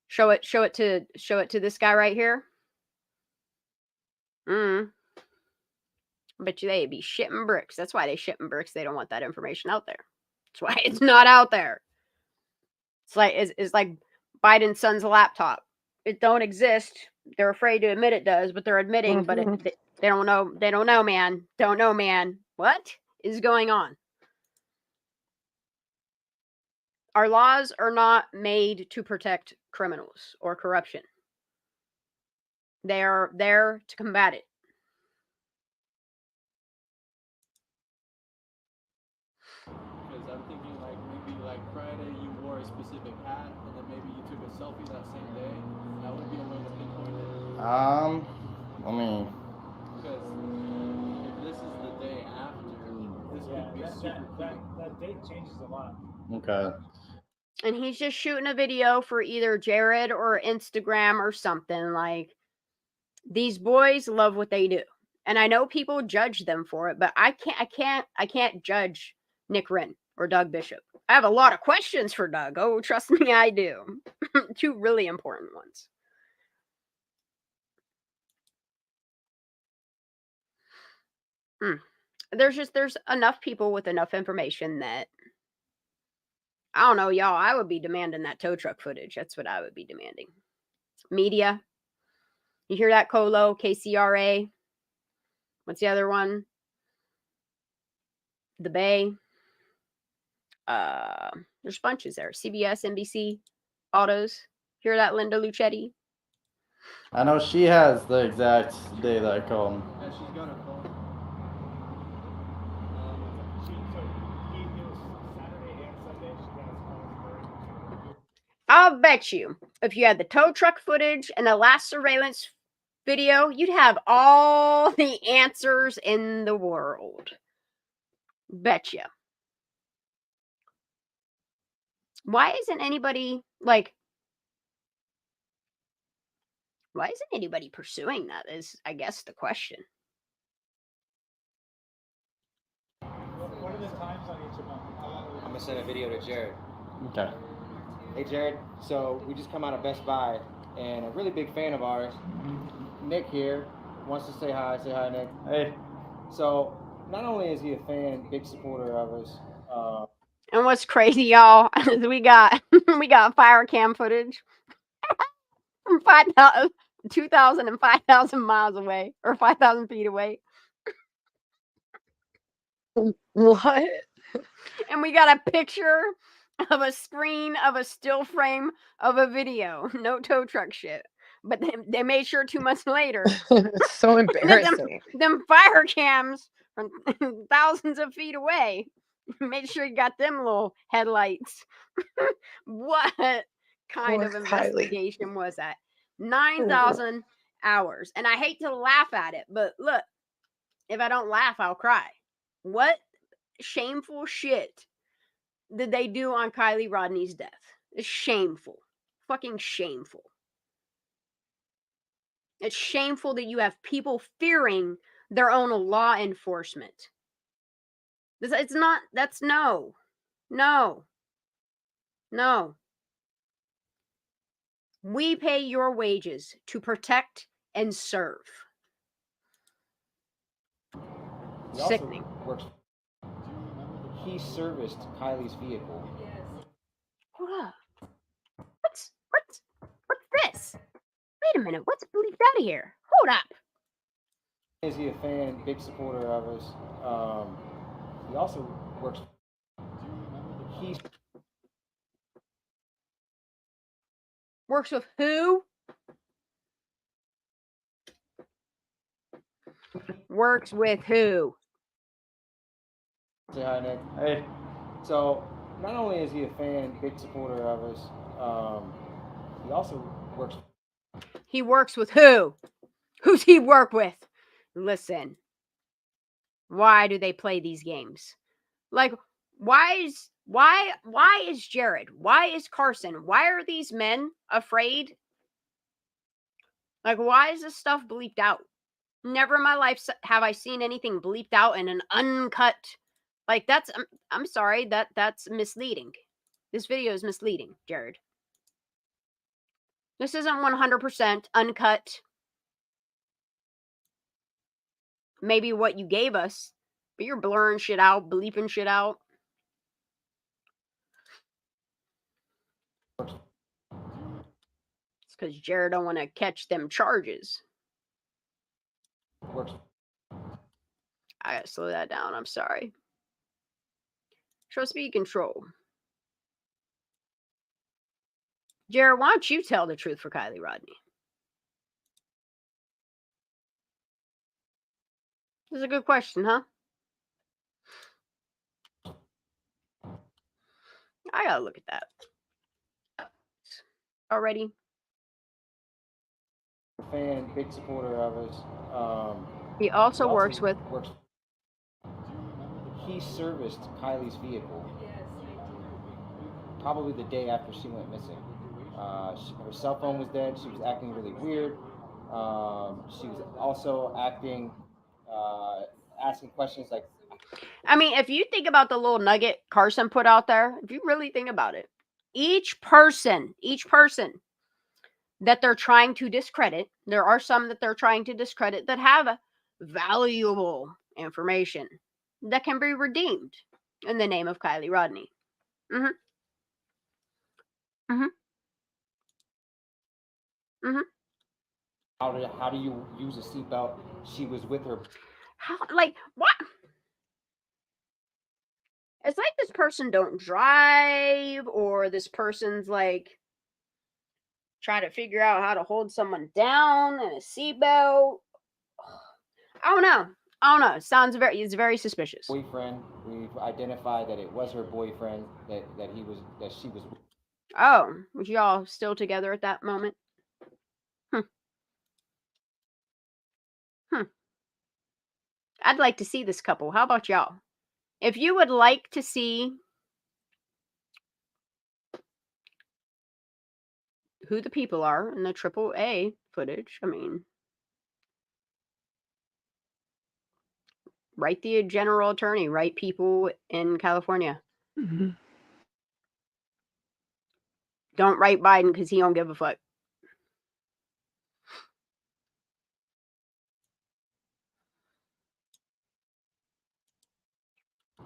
Speaker 1: Show it to this guy right here. I bet you they'd be shipping bricks. That's why they shipping bricks. They don't want that information out there. That's why it's not out there. It's like Biden's son's laptop. It don't exist. They're afraid to admit it does, but they're admitting. But they don't know. They don't know, man. Don't know, man. What is going on? Our laws are not made to protect criminals or corruption. They are there to combat it.
Speaker 10: Because I'm thinking like maybe like Friday you wore a specific hat and then maybe you took a selfie that same day. That would be a way to pinpoint it.
Speaker 5: I mean,
Speaker 10: because if this is the day after, this could be super quick.
Speaker 6: That date changes a lot.
Speaker 5: Okay.
Speaker 1: And he's just shooting a video for either Jared or Instagram or something. Like, these boys love what they do. And I know people judge them for it, but I can't judge Nick Wren or Doug Bishop. I have a lot of questions for Doug. Oh, trust me, I do. Two really important ones. There's enough people with enough information that I don't know, y'all. I would be demanding that tow truck footage. That's what I would be demanding. Media. You hear that, Colo? KCRA. What's the other one? The Bay. There's bunches there. CBS, NBC, Autos. Hear that, Linda Lucetti?
Speaker 5: I know she has the exact day that I called him.
Speaker 10: Yeah, she's got her phone.
Speaker 1: I'll bet you if you had the tow truck footage and the last surveillance video, you'd have all the answers in the world. Bet you. Why isn't anybody pursuing that is, I guess, the question.
Speaker 6: What are the times on each of them?
Speaker 9: I'm going to send a video to Jared.
Speaker 5: Okay.
Speaker 9: Hey, Jared. So we just come out of Best Buy, and a really big fan of ours, Nick here, wants to say hi. Say hi, Nick.
Speaker 5: Hey.
Speaker 9: So not only is he a fan, big supporter of us.
Speaker 1: And what's crazy, y'all, is we got fire cam footage from 2,000 and 5,000 miles away, or 5,000 feet away.
Speaker 2: What?
Speaker 1: And we got a picture of a screen of a still frame of a video. No tow truck shit. But they made sure 2 months later.
Speaker 2: It's so embarrassing.
Speaker 1: them fire cams from thousands of feet away. Made sure you got them little headlights. What kind of investigation was that? 9,000 hours. And I hate to laugh at it, but look, If I don't laugh, I'll cry. What shameful shit did they do on Kiely Rodni's death? It's shameful. Fucking shameful. It's shameful that you have people fearing their own law enforcement. It's not, that's no. No. No. We pay your wages to protect and serve. Sickening.
Speaker 9: He serviced Kiely's vehicle.
Speaker 1: Hold up. What's this? Wait a minute. What's bleeped out of here? Hold up.
Speaker 9: Is he a fan? Big supporter of us. He also works. He
Speaker 1: works with who? Works with who?
Speaker 9: Say hi, Nick. Hey. So, not only is he a fan, big supporter of us, he also works.
Speaker 1: He works with who? Who's he work with? Listen. Why do they play these games? Like, why is Jared? Why is Carson? Why are these men afraid? Like, why is this stuff bleeped out? Never in my life have I seen anything bleeped out in an uncut. Like, that's, I'm sorry, that's misleading. This video is misleading, Jared. This isn't 100% uncut. Maybe what you gave us, but you're blurring shit out, bleeping shit out. It's because Jared don't want to catch them charges. I gotta slow that down. I'm sorry. Show speed control. Jared, why don't you tell the truth for Kiely Rodni? This is a good question, huh? I gotta look at that. Already.
Speaker 9: Fan, big supporter of us.
Speaker 1: He also works with.
Speaker 9: He serviced Kiely's vehicle. Probably the day after she went missing. Her cell phone was dead. She was acting really weird. She was also acting, asking questions like.
Speaker 1: I mean, if you think about the little nugget Carson put out there, if you really think about it, each person that they're trying to discredit, there are some that they're trying to discredit that have valuable information that can be redeemed in the name of Kiely Rodni.
Speaker 9: How do you use a seatbelt? She was with her.
Speaker 1: How, like, what? It's like this person don't drive, or this person's like trying to figure out how to hold someone down in a seatbelt. I don't know. It's very suspicious.
Speaker 9: Boyfriend. We've identified that it was her boyfriend that she was.
Speaker 1: Oh, was y'all still together at that moment? I'd like to see this couple. How about y'all? If you would like to see who the people are in the AAA footage, I mean, write the general attorney, write people in California. Don't write Biden because he don't give a fuck.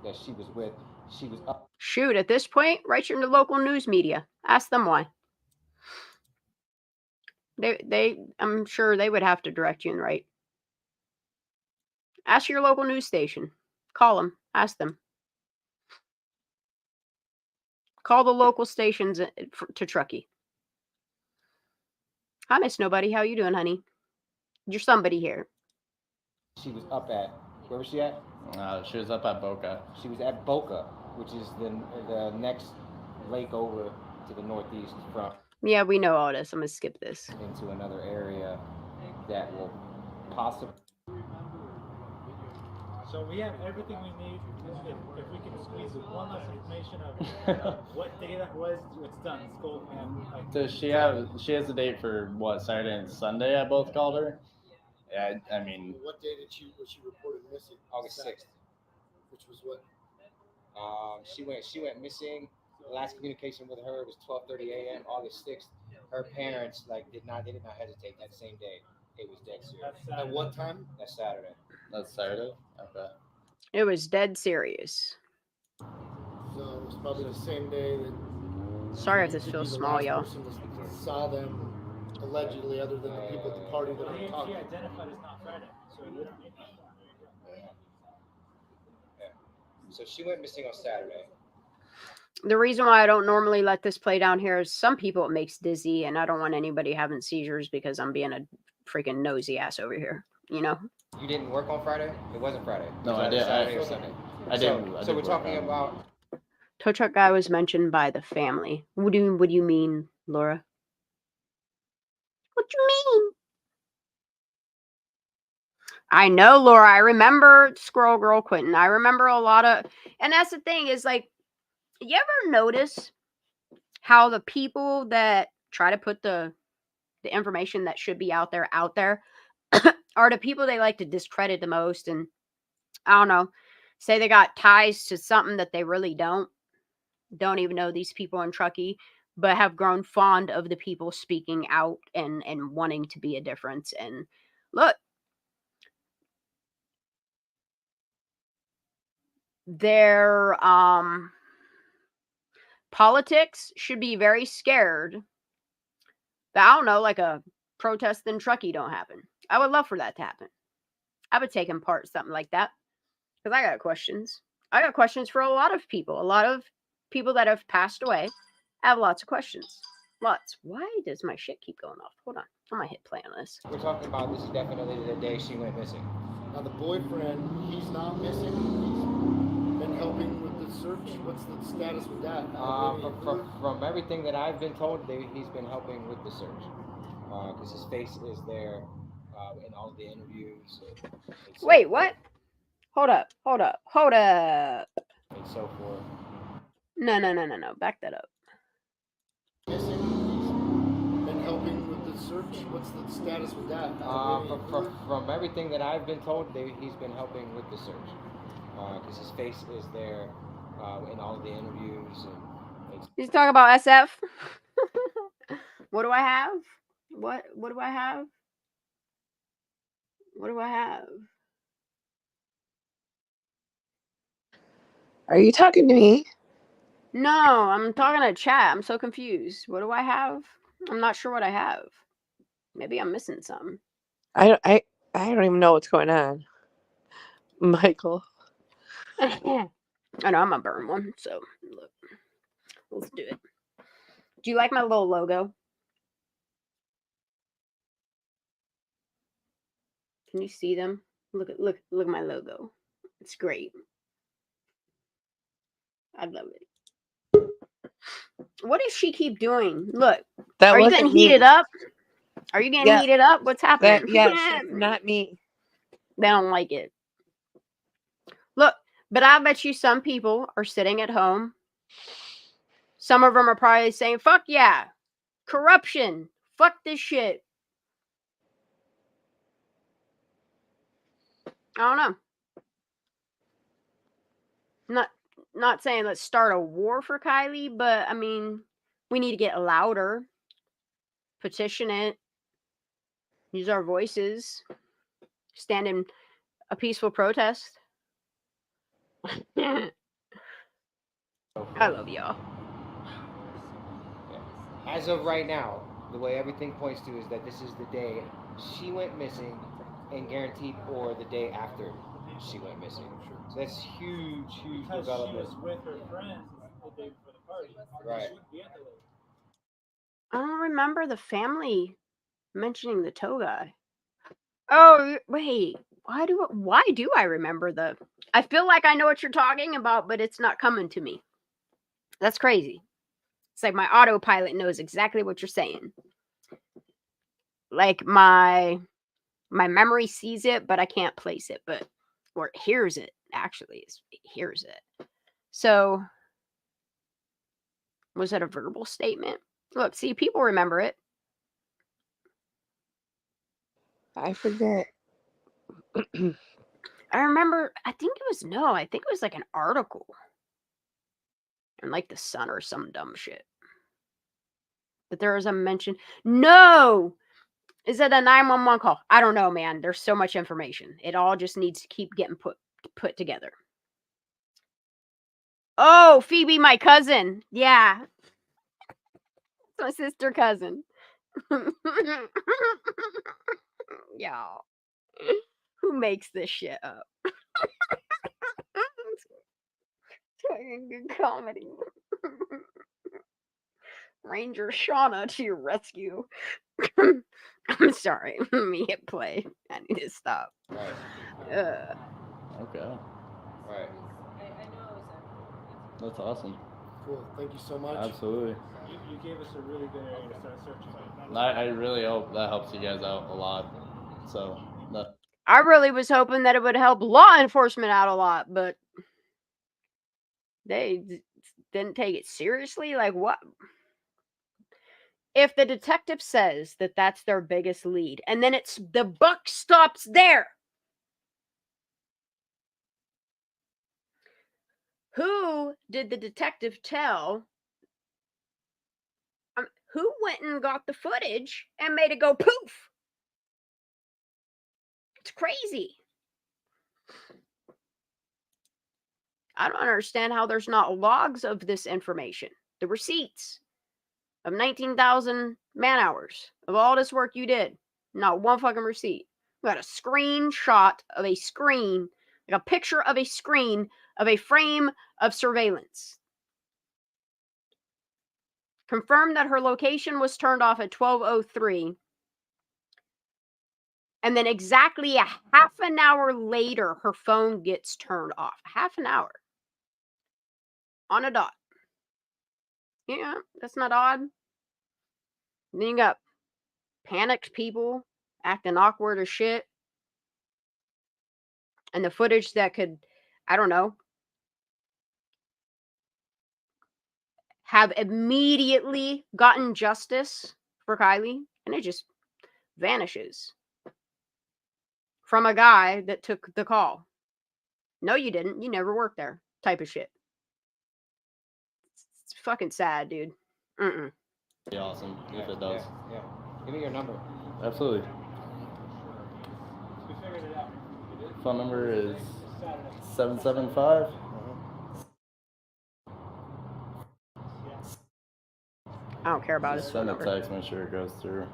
Speaker 9: That she was with. She was up.
Speaker 1: Shoot, at this point, write your local news media. Ask them why. I'm sure they would have to direct you and right. Ask your local news station. Call them. Ask them. Call the local stations to Truckee. Hi, Miss Nobody. How you doing, honey? You're somebody here.
Speaker 9: She was up at. Where was she at?
Speaker 5: She was up at Boca.
Speaker 9: She was at Boca, which is the next lake over to the northeast from.
Speaker 1: Yeah, we know all this. I'm going to skip this.
Speaker 9: Into another area that will possibly.
Speaker 6: So we have everything we need. If we can squeeze one last information of what day that was, it's done. It's gold, man. Like,
Speaker 5: Does she have? She has a date for what, Saturday and Sunday? I both called her. Yeah, I mean.
Speaker 8: What day was she reported missing?
Speaker 9: August 6th.
Speaker 8: Which was what?
Speaker 9: She went missing. The last communication with her was 12:30 a.m. August 6th. Her parents did not hesitate that same day. It was dead serious.
Speaker 8: At what time?
Speaker 9: That's Saturday.
Speaker 5: That's Saturday. Okay.
Speaker 1: It was dead serious.
Speaker 8: So it was probably the same day that.
Speaker 1: Sorry if this feels small, y'all.
Speaker 8: Saw them allegedly, other than the people at the party that I'm talking.
Speaker 6: She identified as not Friday, so it wouldn't be.
Speaker 9: So she went missing on Saturday.
Speaker 1: The reason why I don't normally let this play down here is some people it makes dizzy, and I don't want anybody having seizures because I'm being a freaking nosy ass over here. You know.
Speaker 9: You didn't work on Friday? It wasn't Friday.
Speaker 5: No, I did.
Speaker 9: Saturday or Sunday.
Speaker 5: I didn't.
Speaker 9: So we're talking about.
Speaker 1: Tow truck guy was mentioned by the family. What do you mean, Laura? What you mean? I know, Laura. I remember Squirrel Girl Quentin. I remember a lot of, and that's the thing is like, you ever notice how the people that try to put the information that should be out there are the people they like to discredit the most, and I don't know, say they got ties to something that they really don't even know these people in Truckee, but have grown fond of the people speaking out and wanting to be a difference. And look, their politics should be very scared that, I don't know, like a protest in Truckee don't happen. I would love for that to happen. I would take in part something like that because I got questions. I got questions for a lot of people. A lot of people that have passed away have lots of questions. Lots. Why does my shit keep going off? Hold on. I'm going to hit play on this.
Speaker 9: We're talking about this is definitely the day she went missing.
Speaker 8: Now the boyfriend, he's not missing. He's been helping with the search. What's the status with that?
Speaker 9: From everything that I've been told, he's been helping with the search because his face is there in all the interviews.
Speaker 1: Wait, what? Hold up.
Speaker 9: And so forth.
Speaker 1: No. Back that up.
Speaker 8: Missing. He's been helping with the search. What's the status with that?
Speaker 9: From everything that I've been told, he's been helping with the search because his face is there in all the interviews.
Speaker 1: He's talking about SF. What do I have? What do I have? What do I have?
Speaker 2: Are you talking to me?
Speaker 1: No, I'm talking to chat. I'm so confused. What do I have? I'm not sure what I have. Maybe I'm missing something.
Speaker 2: I don't even know what's going on. Michael.
Speaker 1: I know I'm gonna burn one, so look. Let's do it. Do you like my little logo? Can you see them? Look at my logo. It's great. I love it. What does she keep doing? Look. Are you getting heated up? Are you getting heated up? What's happening?
Speaker 2: Yes, not me.
Speaker 1: They don't like it. Look, but I bet you some people are sitting at home. Some of them are probably saying, fuck yeah, corruption, fuck this shit. I don't know. Not saying let's start a war for Kiely, but I mean, we need to get louder, petition it, use our voices, stand in a peaceful protest. I love y'all.
Speaker 9: As of right now, the way everything points to is that this is the day she went missing and guaranteed, or the day after she went missing. So that's huge
Speaker 6: because
Speaker 9: development.
Speaker 6: She was with her friends the day before the party.
Speaker 9: Right.
Speaker 1: I don't remember the family mentioning the tow guy. Oh, wait. Why do I remember the... I feel like I know what you're talking about, but it's not coming to me. That's crazy. It's like my autopilot knows exactly what you're saying. Like my memory sees it, but I can't place it. But or hears it, actually. Hears it. So, was it a verbal statement? Look, see, people remember it.
Speaker 2: I forget.
Speaker 1: I remember, I think it was like an article in like the Sun or some dumb shit. That there was a mention. No! Is it a 911 call? I don't know, man. There's so much information. It all just needs to keep getting put together. Oh, Phoebe, my cousin. Yeah. It's my sister cousin. Y'all. Who makes this shit up? It's fucking good comedy. Ranger Shauna to your rescue. I'm sorry. Let me hit play. I need to stop.
Speaker 9: Right.
Speaker 5: Okay.
Speaker 9: Right.
Speaker 5: That's awesome.
Speaker 8: Cool. Thank you so much.
Speaker 5: Absolutely.
Speaker 6: You gave us a really good area to start searching.
Speaker 5: I really hope that helps you guys out a lot. So,
Speaker 1: I really was hoping that it would help law enforcement out a lot, but they didn't take it seriously. Like, what? If the detective says that that's their biggest lead, and then the buck stops there, who did the detective tell? Who went and got the footage and made it go poof? It's crazy. I don't understand how there's not logs of this information. The receipts of 19,000 man hours of all this work you did. Not one fucking receipt. We got a screenshot of a screen, like a picture of a screen of a frame of surveillance. Confirmed that her location was turned off at 12:03. And then exactly a half an hour later, her phone gets turned off. Half an hour. On a dot. Yeah, that's not odd. Then you got panicked people acting awkward as shit. And the footage that could, I don't know, have immediately gotten justice for Kiely. And it just vanishes from a guy that took the call. No, you didn't. You never worked there. Type of shit. It's fucking sad, dude.
Speaker 5: be awesome if it does.
Speaker 9: Yeah. Give me your number.
Speaker 5: Absolutely.
Speaker 6: We figured it out.
Speaker 5: Phone number is 775.
Speaker 1: I don't care about his phone
Speaker 5: Send a
Speaker 1: number.
Speaker 5: text, make sure it goes through.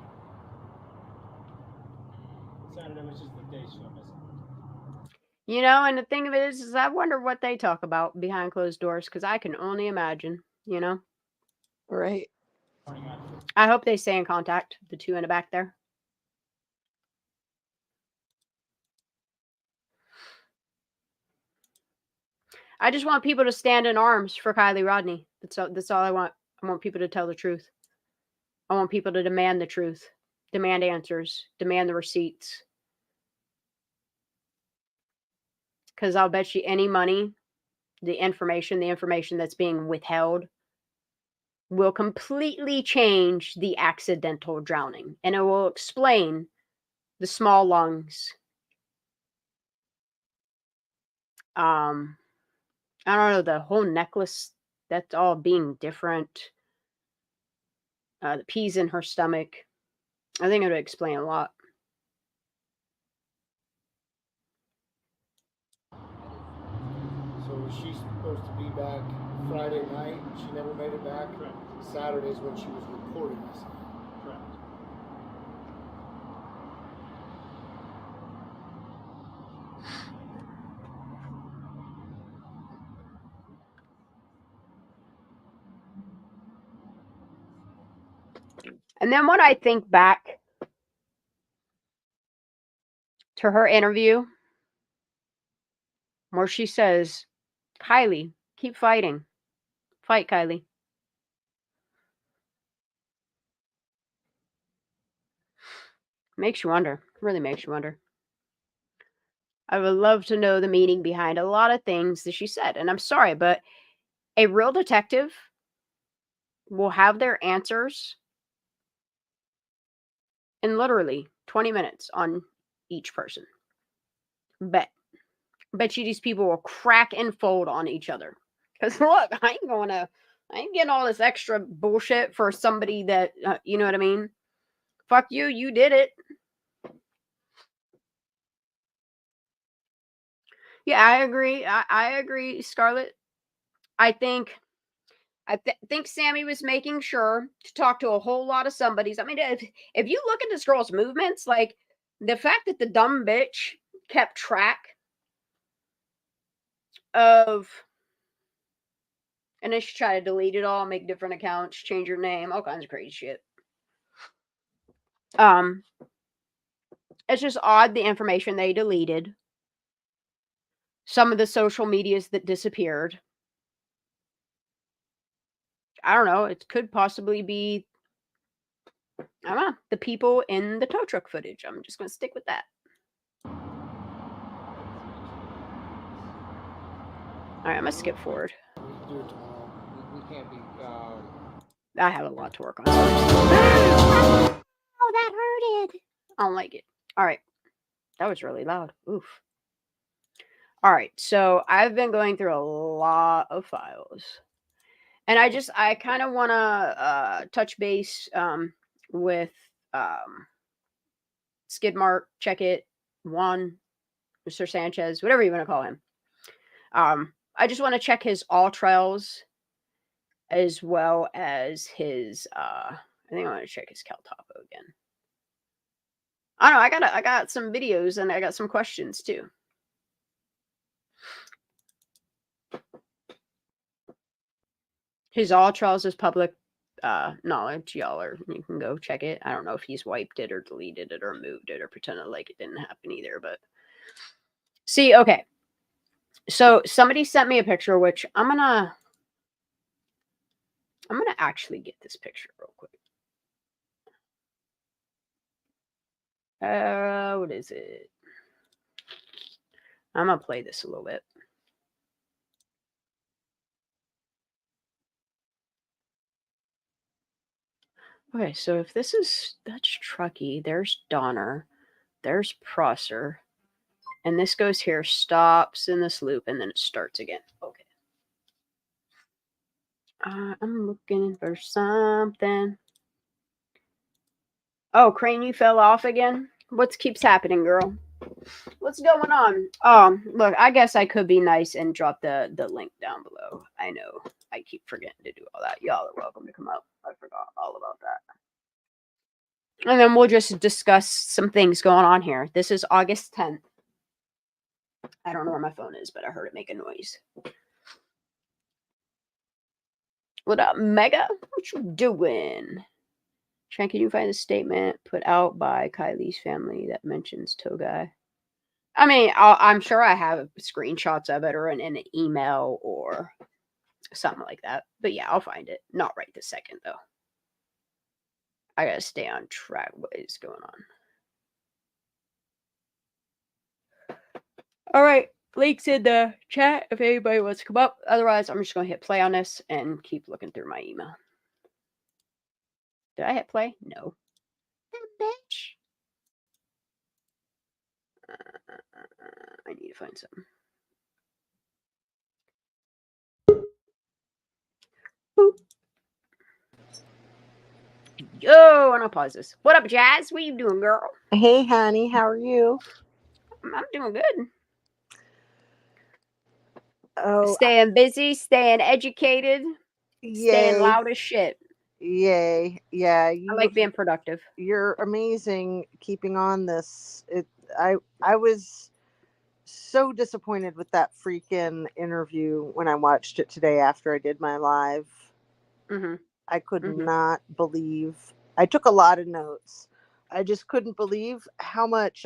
Speaker 6: Saturday, which is the day show missing.
Speaker 1: You know, and the thing of it is I wonder what they talk about behind closed doors, because I can only imagine, you know?
Speaker 2: Right.
Speaker 1: I hope they stay in contact, the two in the back there. I just want people to stand in arms for Kiely Rodni. That's all I want. I want people to tell the truth. I want people to demand the truth, demand answers, demand the receipts. Because I'll bet you any money, the information that's being withheld will completely change the accidental drowning. And it will explain the small lungs. I don't know, the whole necklace, that's all being different. The peas in her stomach. I think it would explain a lot.
Speaker 8: So she's supposed to be back Friday night. She never made it back.
Speaker 6: Correct.
Speaker 8: Saturday's when she was reported missing.
Speaker 6: Correct.
Speaker 1: And then when I think back to her interview where she says, Kiely, keep fighting. Fight, Kiely. Makes you wonder. Really makes you wonder. I would love to know the meaning behind a lot of things that she said. And I'm sorry, but a real detective will have their answers in literally 20 minutes on each person. Bet you these people will crack and fold on each other. Because look, I ain't getting all this extra bullshit for somebody that, you know what I mean? Fuck you, you did it. Yeah, I agree. I agree, Scarlett. I think Sammy was making sure to talk to a whole lot of somebodies. I mean, if you look at this girl's movements, like the fact that the dumb bitch kept track of, and then she tried to delete it all, make different accounts, change her name, all kinds of crazy shit. It's just odd the information they deleted. Some of the social medias that disappeared. I don't know. It could possibly be, I don't know, the people in the tow truck footage. I'm just going to stick with that. All right, I'm going to skip forward.
Speaker 9: We can't be.
Speaker 1: I have a lot to work on. Oh, that hurted. I don't like it. All right. That was really loud. Oof. All right. So I've been going through a lot of files. And I kind of want to touch base with Skidmark, Check It, Juan, Mr. Sanchez, whatever you want to call him. I just want to check his all trails as well as his, I think I want to check his Cal Topo again. I don't know, I got some videos and I got some questions too. His all trails is public knowledge, you can go check it. I don't know if he's wiped it or deleted it or moved it or pretended like it didn't happen either, but see, okay. So somebody sent me a picture, which I'm gonna actually get this picture real quick. What is it? I'm gonna play this a little bit. Okay, so if that's Truckee, there's Donner, there's Prosser, and this goes here, stops in this loop, and then it starts again. Okay. I'm looking for something. Oh, Crane, you fell off again? What keeps happening, girl? What's going on? Look, I guess I could be nice and drop the link down below. I know. I keep forgetting to do all that. Y'all are welcome to come up. I forgot all about that. And then we'll just discuss some things going on here. This is August 10th. I don't know where my phone is, but I heard it make a noise. What up, Mega? What you doing? Shank, can you find a statement put out by Kiely's family that mentions Togai? I mean, I'm sure I have screenshots of it or in an email or something like that. But yeah, I'll find it. Not right this second, though. I gotta stay on track. What is going on? All right. Links in the chat if anybody wants to come up. Otherwise, I'm just going to hit play on this and keep looking through my email. Did I hit play? No. Bitch. I need to find something. Boop. Yo, and I'll pause this. What up, Jazz? What you doing, girl?
Speaker 11: Hey, honey. How are you?
Speaker 1: I'm doing good.
Speaker 11: Oh,
Speaker 1: staying busy, staying educated, staying loud as shit.
Speaker 11: Yay. Yeah.
Speaker 1: I like being productive.
Speaker 11: You're amazing keeping on this. I was so disappointed with that freaking interview when I watched it today after I did my live.
Speaker 1: Mm-hmm.
Speaker 11: I could not believe. I took a lot of notes. I just couldn't believe how much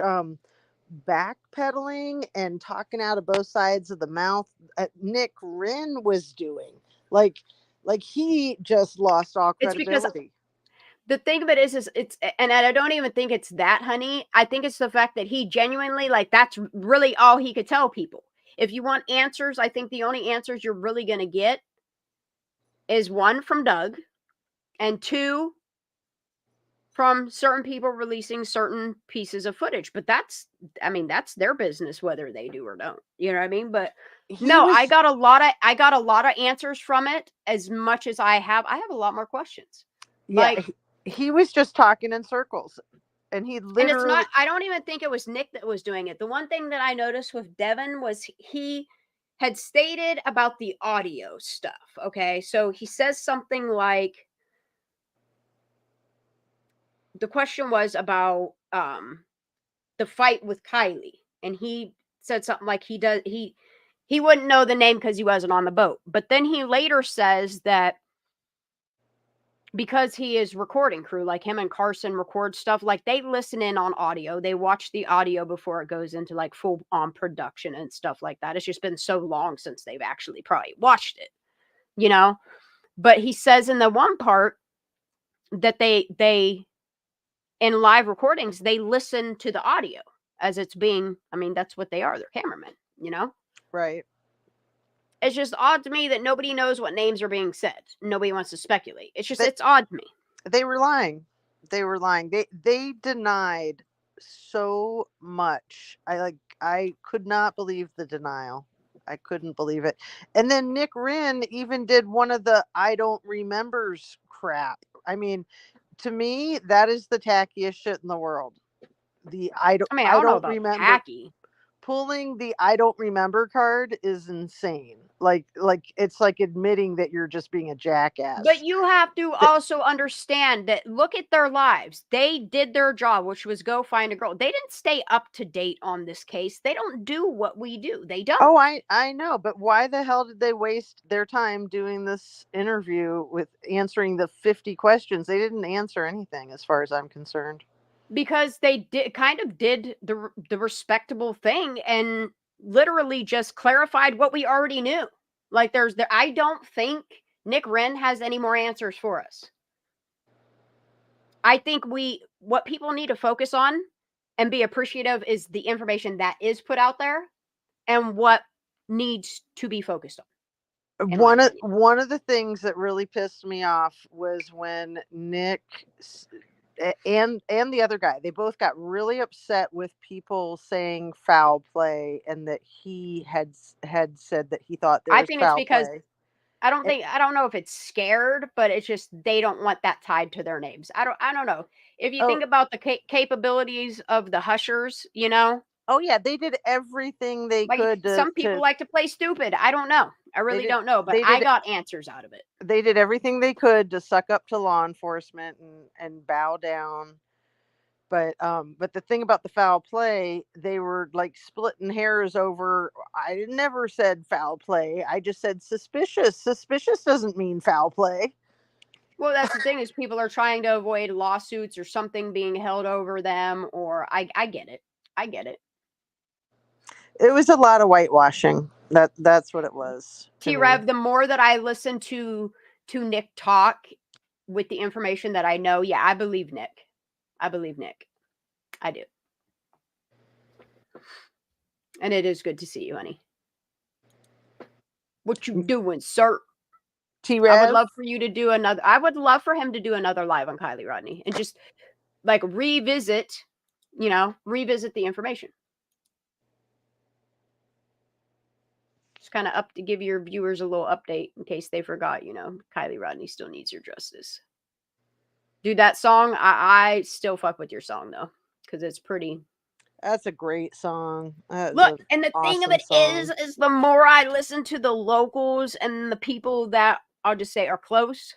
Speaker 11: backpedaling and talking out of both sides of the mouth Nick Wren was doing. Like he just lost all credibility.
Speaker 1: The thing of it is it's, and I don't even think it's that, honey. I think it's the fact that he genuinely, like, that's really all he could tell people. If you want answers, I think the only answers you're really going to get is 1 from Doug and 2 from certain people releasing certain pieces of footage. But that's their business whether they do or don't. You know what I mean? But I got a lot of answers from it. As much as I have a lot more questions.
Speaker 11: Yeah,
Speaker 1: like,
Speaker 11: he was just talking in circles, and he literally.
Speaker 1: And it's not. I don't even think it was Nick that was doing it. The one thing that I noticed with Devin was he had stated about the audio stuff. Okay, so he says something like, the question was about the fight with Kiely, and he said something like he wouldn't know the name because he wasn't on the boat. But then he later says that because he is recording crew, like him and Carson record stuff, like they listen in on audio. They watch the audio before it goes into like full on production and stuff like that. It's just been so long since they've actually probably watched it, you know? But he says in the one part that they in live recordings, they listen to the audio as it's being, that's what they are. They're cameramen, you know?
Speaker 11: Right.
Speaker 1: It's just odd to me that nobody knows what names are being said. Nobody wants to speculate. It's odd to me.
Speaker 11: They were lying. They denied so much. I could not believe the denial. I couldn't believe it. And then Nick Wren even did one of the I don't remembers crap. To me, that is the tackiest shit in the world. I don't remember.
Speaker 1: Tacky.
Speaker 11: Pulling the I don't remember card is insane. Like it's like admitting that you're just being a jackass.
Speaker 1: But you have to also understand that, look at their lives. They did their job, which was go find a girl. They didn't stay up to date on this case. They don't do what we do. They don't.
Speaker 11: Oh, I know. But why the hell did they waste their time doing this interview with answering the 50 questions? They didn't answer anything as far as I'm concerned.
Speaker 1: Because they did the respectable thing and literally just clarified what we already knew. Like I don't think Nick Wren has any more answers for us. I think what people need to focus on and be appreciative is the information that is put out there and what needs to be focused on.
Speaker 11: One of the things that really pissed me off was when Nick and the other guy, they both got really upset with people saying foul play, and that he had said that he thought there was foul play.
Speaker 1: I think it's because I don't know if it's scared, but it's just they don't want that tied to their names. I don't know. If you think about the capabilities of the Hushers, you know.
Speaker 11: Oh yeah, they did everything they could.
Speaker 1: Some people like to play stupid. I don't know. I really don't know, but I got answers out of it.
Speaker 11: They did everything they could to suck up to law enforcement and bow down. But the thing about the foul play, they were like splitting hairs over. I never said foul play. I just said suspicious. Suspicious doesn't mean foul play.
Speaker 1: Well, that's the thing, is people are trying to avoid lawsuits or something being held over them. Or I get it. I get it.
Speaker 11: It was a lot of whitewashing. That's what it was.
Speaker 1: T-Rev, the more that I listen to Nick talk with the information that I know, I believe Nick. I do. And it is good to see you, honey. What you doing, sir?
Speaker 11: T-Rev?
Speaker 1: I would love for him to do another live on Kiely Rodni and just like revisit the information. Just kind of up to give your viewers a little update in case they forgot, Kiely Rodni still needs your justice. Dude, that song, I still fuck with your song though, because it's pretty.
Speaker 11: That's a great song.
Speaker 1: Look, and the thing of it is the more I listen to the locals and the people that I'll just say are close.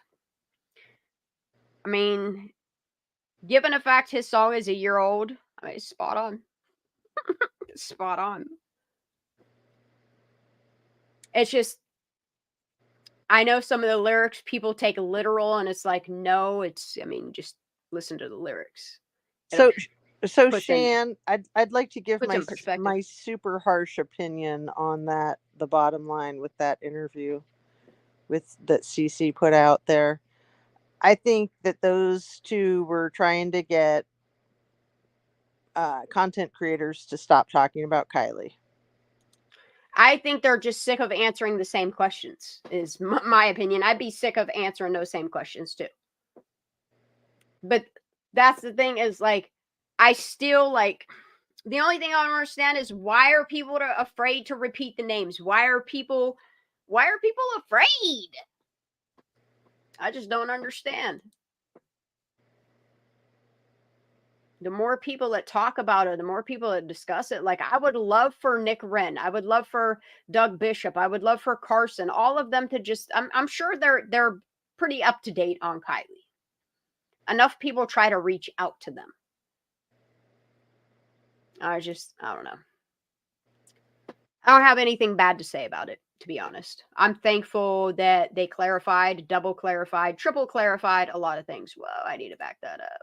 Speaker 1: Given the fact his song is a year old, spot on. Spot on. It's just, I know some of the lyrics people take literal, and it's like, no, just listen to the lyrics.
Speaker 11: So Shan, I'd like to give my super harsh opinion on the bottom line with that interview that CC put out there. I think that those two were trying to get content creators to stop talking about Kiely.
Speaker 1: I think they're just sick of answering the same questions, is my opinion. I'd be sick of answering those same questions too. But that's the thing is, like, I still, like, the only thing I don't understand is why are people afraid to repeat the names? Why are people afraid? I just don't understand. The more people that talk about it, the more people that discuss it. Like, I would love for Nick Wren. I would love for Doug Bishop. I would love for Carson. All of them to just, I'm sure they're pretty up to date on Kiely. Enough people try to reach out to them. I don't know. I don't have anything bad to say about it, to be honest. I'm thankful that they clarified, double clarified, triple clarified a lot of things. Whoa, I need to back that up.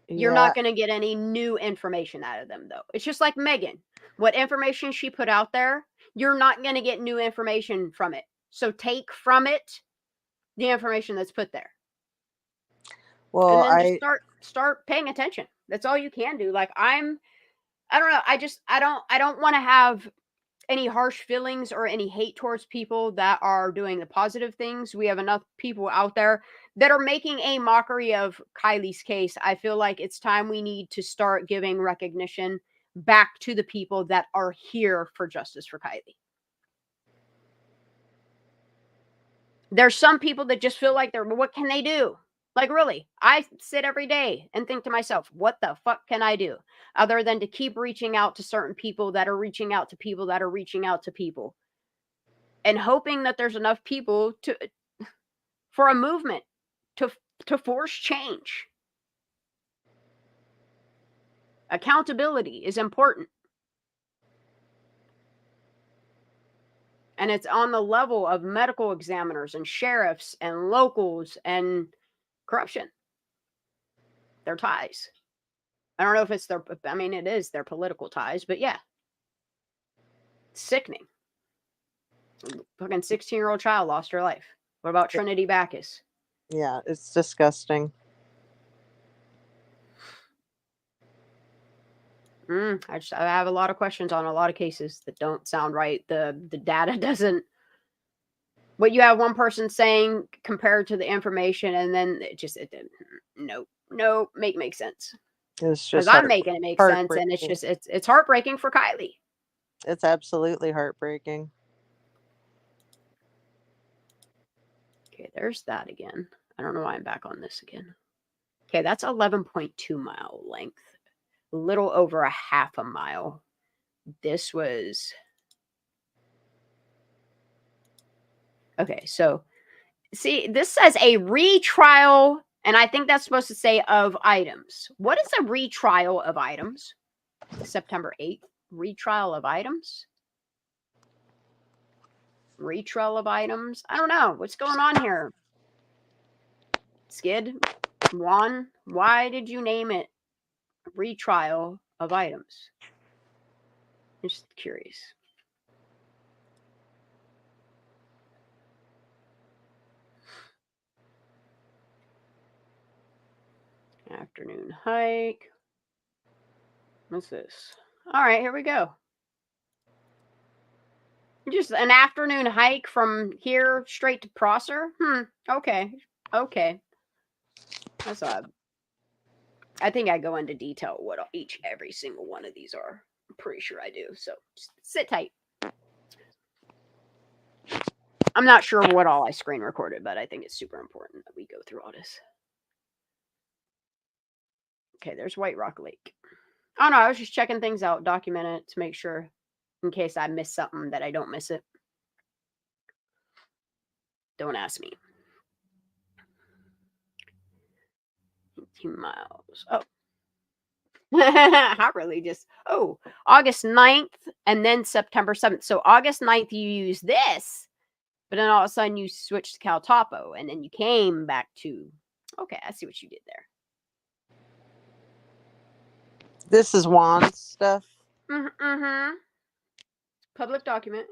Speaker 1: You're not going to get any new information out of them, though. It's just like Megan. What information she put out there, you're not going to get new information from it. So take from it the information that's put there.
Speaker 11: Well,
Speaker 1: and then just start paying attention. That's all you can do. Like, I don't know. I don't want to have any harsh feelings or any hate towards people that are doing the positive things. We have enough people out there that are making a mockery of Kiely's case. I feel like it's time we need to start giving recognition back to the people that are here for justice for Kiely. There's some people that just feel like what can they do? Like, really, I sit every day and think to myself, what the fuck can I do other than to keep reaching out to certain people that are reaching out to people that are reaching out to people, and hoping that there's enough people for a movement to force change. Accountability is important. And it's on the level of medical examiners and sheriffs and locals and corruption. Their ties. I don't know if it's it is their political ties, but yeah. Sickening. Fucking 16-year-old child lost her life. What about Trinity Backus?
Speaker 11: Yeah, it's disgusting.
Speaker 1: I have a lot of questions on a lot of cases that don't sound right. The data doesn't. What you have one person saying compared to the information, and then it didn't. No, make sense.
Speaker 11: It's
Speaker 1: Because
Speaker 11: just
Speaker 1: I'm making it make sense, and it's heartbreaking for Kiely.
Speaker 11: It's absolutely heartbreaking.
Speaker 1: Okay, there's that again. I don't know why I'm back on this again. Okay, that's 11.2 mile length. A little over a half a mile. This was... Okay, so... See, this says a retrial, and I think that's supposed to say of items. What is a retrial of items? September 8th. Retrial of items? Retrial of items? I don't know. What's going on here? Skid? Juan? Why did you name it retrial of items? I'm just curious. Afternoon hike. What's this? All right, here we go. Just an afternoon hike from here straight to Prosser? Okay. That's odd. I think I go into detail what every single one of these are. I'm pretty sure I do. So just sit tight. I'm not sure what all I screen recorded, but I think it's super important that we go through all this. Okay, there's White Rock Lake. Oh no, I was just checking things out, document it to make sure in case I miss something that I don't miss it. Don't ask me. 18 miles. Oh. I really just, August 9th and then September 7th. So August 9th, you use this, but then all of a sudden you switched to Cal Topo and then you came back to, okay, I see what you did there.
Speaker 11: This is Juan's stuff.
Speaker 1: Public document.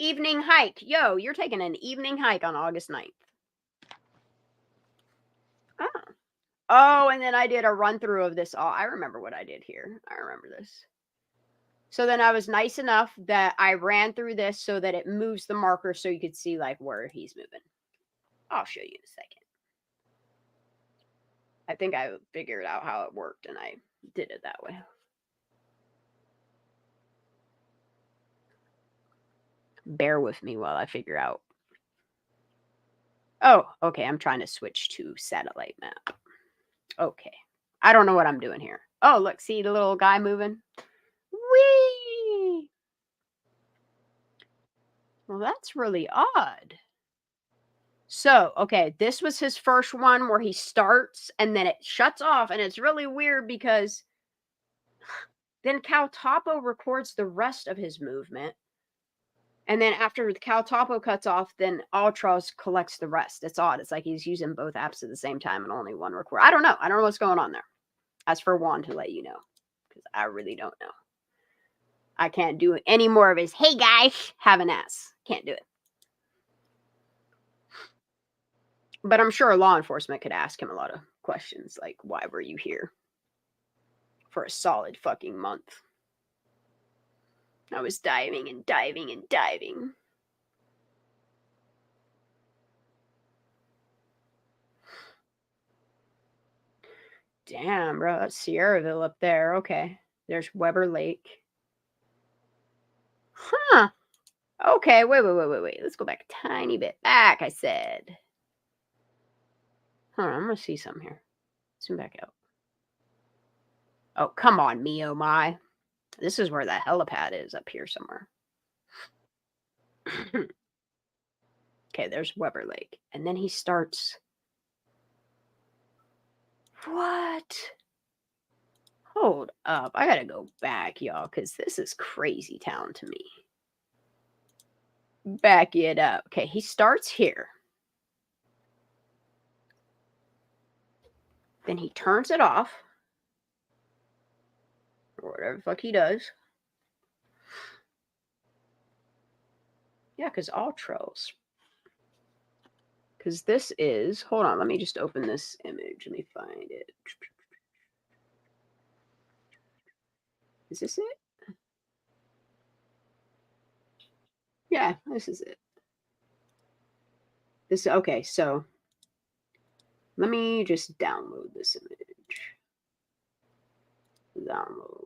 Speaker 1: Evening hike. Yo, you're taking an evening hike on August 9th. Oh, and then I did a run through of this. I remember what I did here. I remember this. So then I was nice enough that I ran through this so that it moves the marker so you could see like where he's moving. I'll show you in a second. I think I figured out how it worked and I did it that way. Bear with me while I figure out. Oh, okay. I'm trying to switch to satellite map. Okay. I don't know what I'm doing here. Oh, look. See the little guy moving? Whee! Well, that's really odd. So, okay. This was his first one where he starts and then it shuts off. And it's really weird because then Caltopo records the rest of his movement. And then after Caltopo cuts off, then Ultros collects the rest. It's odd. It's like he's using both apps at the same time and only one record. I don't know. I don't know what's going on there. As for Juan to let you know, because I really don't know. I can't do any more of his, hey guys, have an ass. Can't do it. But I'm sure law enforcement could ask him a lot of questions, like, why were you here for a solid fucking month? I was diving and diving and diving. Damn, bro, that's Sierraville up there. Okay, there's Weber Lake. Huh. Okay, wait. Let's go back a tiny bit. Back, I said. Hold on, I'm going to see something here. Zoom back out. Oh, come on, me, oh my. This is where the helipad is, up here somewhere. Okay, there's Weber Lake. And then he starts... What? Hold up. I gotta go back, y'all, because this is crazy town to me. Back it up. Okay, he starts here. Then he turns it off. Or whatever the fuck he does. Yeah, because all trolls. Because this is... Hold on, let me just open this image. Let me find it. Is this it? Yeah, this is it. This, okay, so let me just download this image. Download.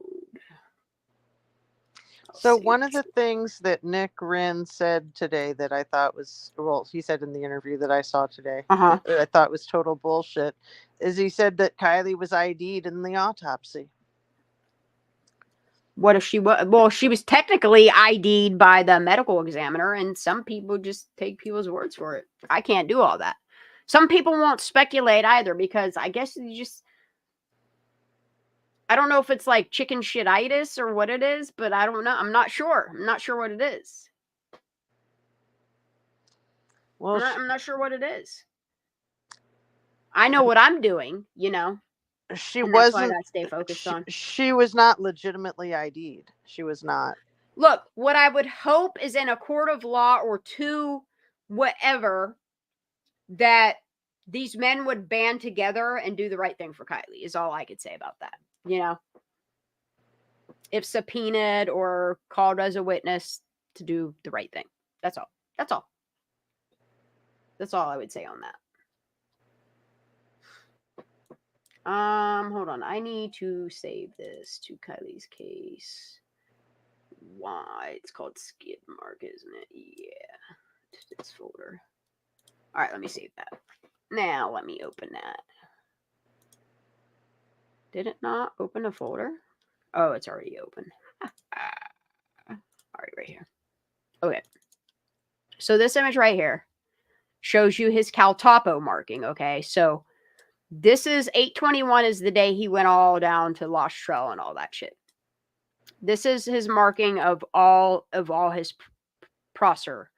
Speaker 11: So one of the things that Nick Wren said today that I thought was, well, he said in the interview that I saw today, I thought was total bullshit, is he said that Kiely was ID'd in the autopsy.
Speaker 1: What if she was? Well, she was technically ID'd by the medical examiner, and some people just take people's words for it. I can't do all that. Some people won't speculate either because I guess you just... I don't know if it's like chicken shititis or what it is, but I don't know. I'm not sure. I'm not sure what it is. Well, I'm not sure what it is. I know what I'm doing, you know.
Speaker 11: She
Speaker 1: and
Speaker 11: wasn't.
Speaker 1: That's what I gotta stay focused on.
Speaker 11: She was not legitimately ID'd. She was not.
Speaker 1: Look, what I would hope is in a court of law or two, whatever, that these men would band together and do the right thing for Kiely is all I could say about that. You know, if subpoenaed or called as a witness to do the right thing. That's all. That's all. That's all I would say on that. Hold on. I need to save this to Kiely's case. Why? It's called skid mark, isn't it? Yeah. It's this folder. All right, let me save that. Now let me open that. Did it not open a folder? Oh, it's already open. All right here. Okay. So this image right here shows you his Caltopo marking, okay? So this is 8/21 is the day he went all down to Lost Trail and all that shit. This is his marking of all his Prosser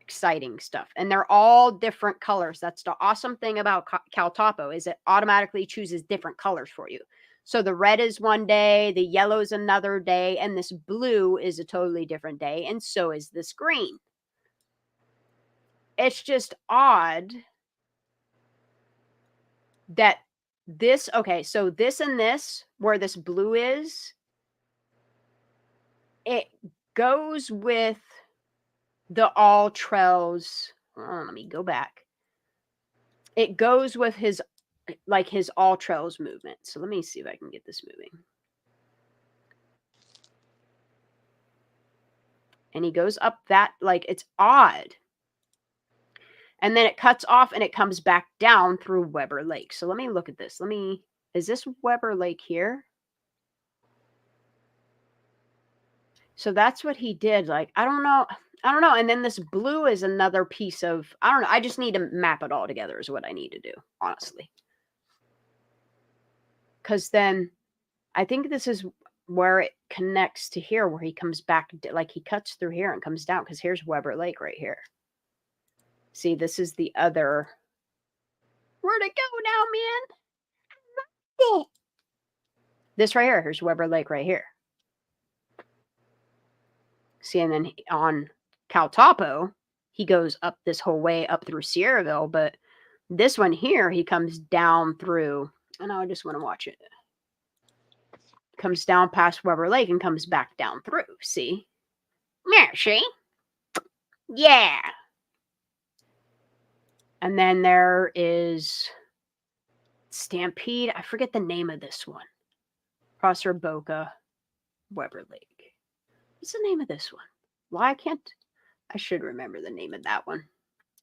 Speaker 1: exciting stuff. And they're all different colors. That's the awesome thing about Caltopo is it automatically chooses different colors for you. So the red is one day, the yellow is another day, and this blue is a totally different day, and so is this green. It's just odd that this, okay, so this and this, where this blue is, it goes with the all trails. Let me go back. It goes with his, like his all trails movement. So let me see if I can get this moving. And he goes up that, like, it's odd. And then it cuts off and it comes back down through Weber Lake. So let me look at this. Is this Weber Lake here? So that's what he did. Like, I don't know. And then this blue is another piece of, I don't know. I just need to map it all together is what I need to do, honestly. Because then I think this is where it connects to here, where he comes back, like he cuts through here and comes down, because here's Weber Lake right here. See, this is the other. Where'd it go now, man? This right here, here's Weber Lake right here. See, and then on Cal Topo, he goes up this whole way up through Sierraville, but this one here, he comes down through, and I just want to watch it. Comes down past Weber Lake and comes back down through. See? Yeah, see? Yeah. And then there is Stampede. I forget the name of this one. Prosser Boca, Weber Lake. What's the name of this one? Why I can't? I should remember the name of that one.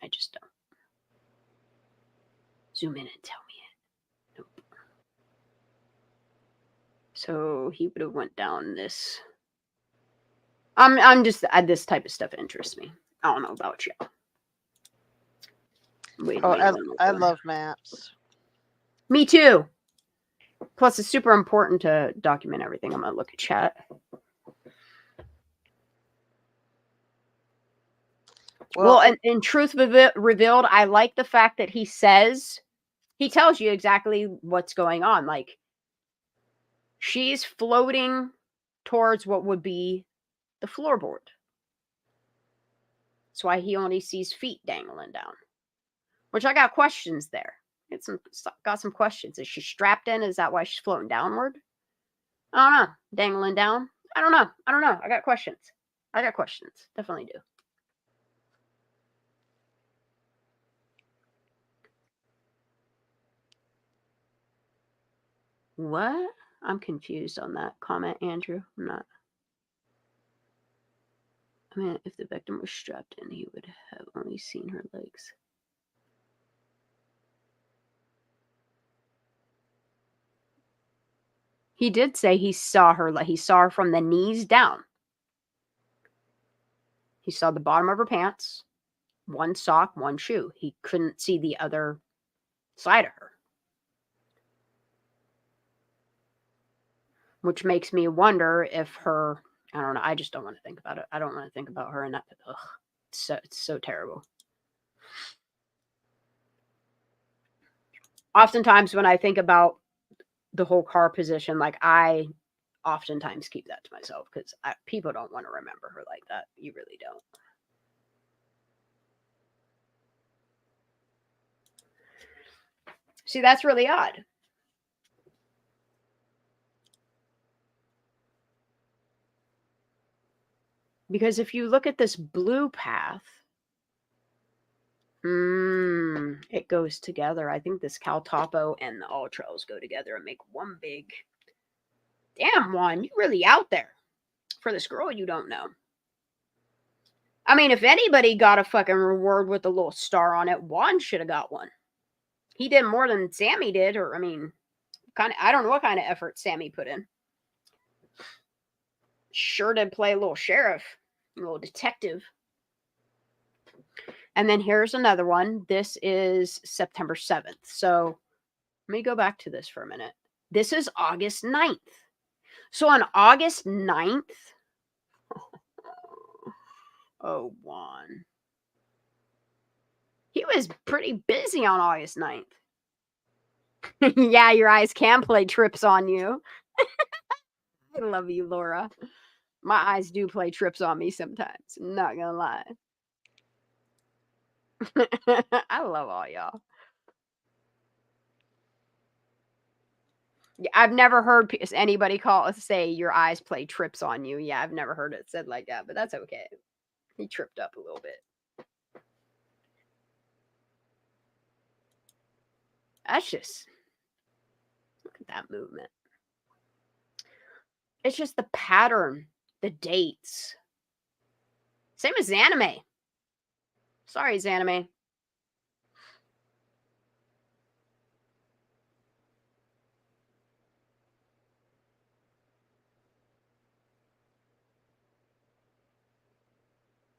Speaker 1: I just don't. Zoom in and tell me it. Nope. So he would have went down this. I'm just this type of stuff interests me. I don't know about you. Wait,
Speaker 11: I love maps.
Speaker 1: Me too. Plus, it's super important to document everything. I'm gonna look at chat. Well, and in Truth Revealed, I like the fact that he tells you exactly what's going on. Like, she's floating towards what would be the floorboard. That's why he only sees feet dangling down. Which I got questions there. Got some questions. Is she strapped in? Is that why she's floating downward? I don't know. Dangling down? I don't know. I got questions. Definitely do. What? I'm confused on that comment, Andrew. I'm not. I mean, if the victim was strapped in, he would have only seen her legs. He did say he saw her. He saw her from the knees down. He saw the bottom of her pants, one sock, one shoe. He couldn't see the other side of her. Which makes me wonder if her, I don't know, I just don't want to think about it. I don't want to think about her, and that, it's so terrible. Oftentimes when I think about the whole car position, like, I oftentimes keep that to myself, because people don't want to remember her like that. You really don't. See, that's really odd. Because if you look at this blue path, it goes together. I think this Cal Topo and the All Trails go together and make one big. Damn, Juan, you really out there for this girl you don't know. I mean, if anybody got a fucking reward with a little star on it, Juan should have got one. He did more than Sammy did, or I mean, I don't know what kind of effort Sammy put in. Sure did play a little sheriff, a little detective. And then here's another one. This is September 7th. So let me go back to this for a minute. This is August 9th. So on August 9th, oh, Juan. He was pretty busy on August 9th. Yeah, your eyes can play tricks on you. I love you, Laura. My eyes do play tricks on me sometimes. I'm not gonna lie. I love all y'all. Yeah, I've never heard anybody say your eyes play trips on you. Yeah, I've never heard it said like that, but that's okay. He tripped up a little bit. That's just, look at that movement. It's just the pattern, the dates. Same as anime. Sorry, Zanime.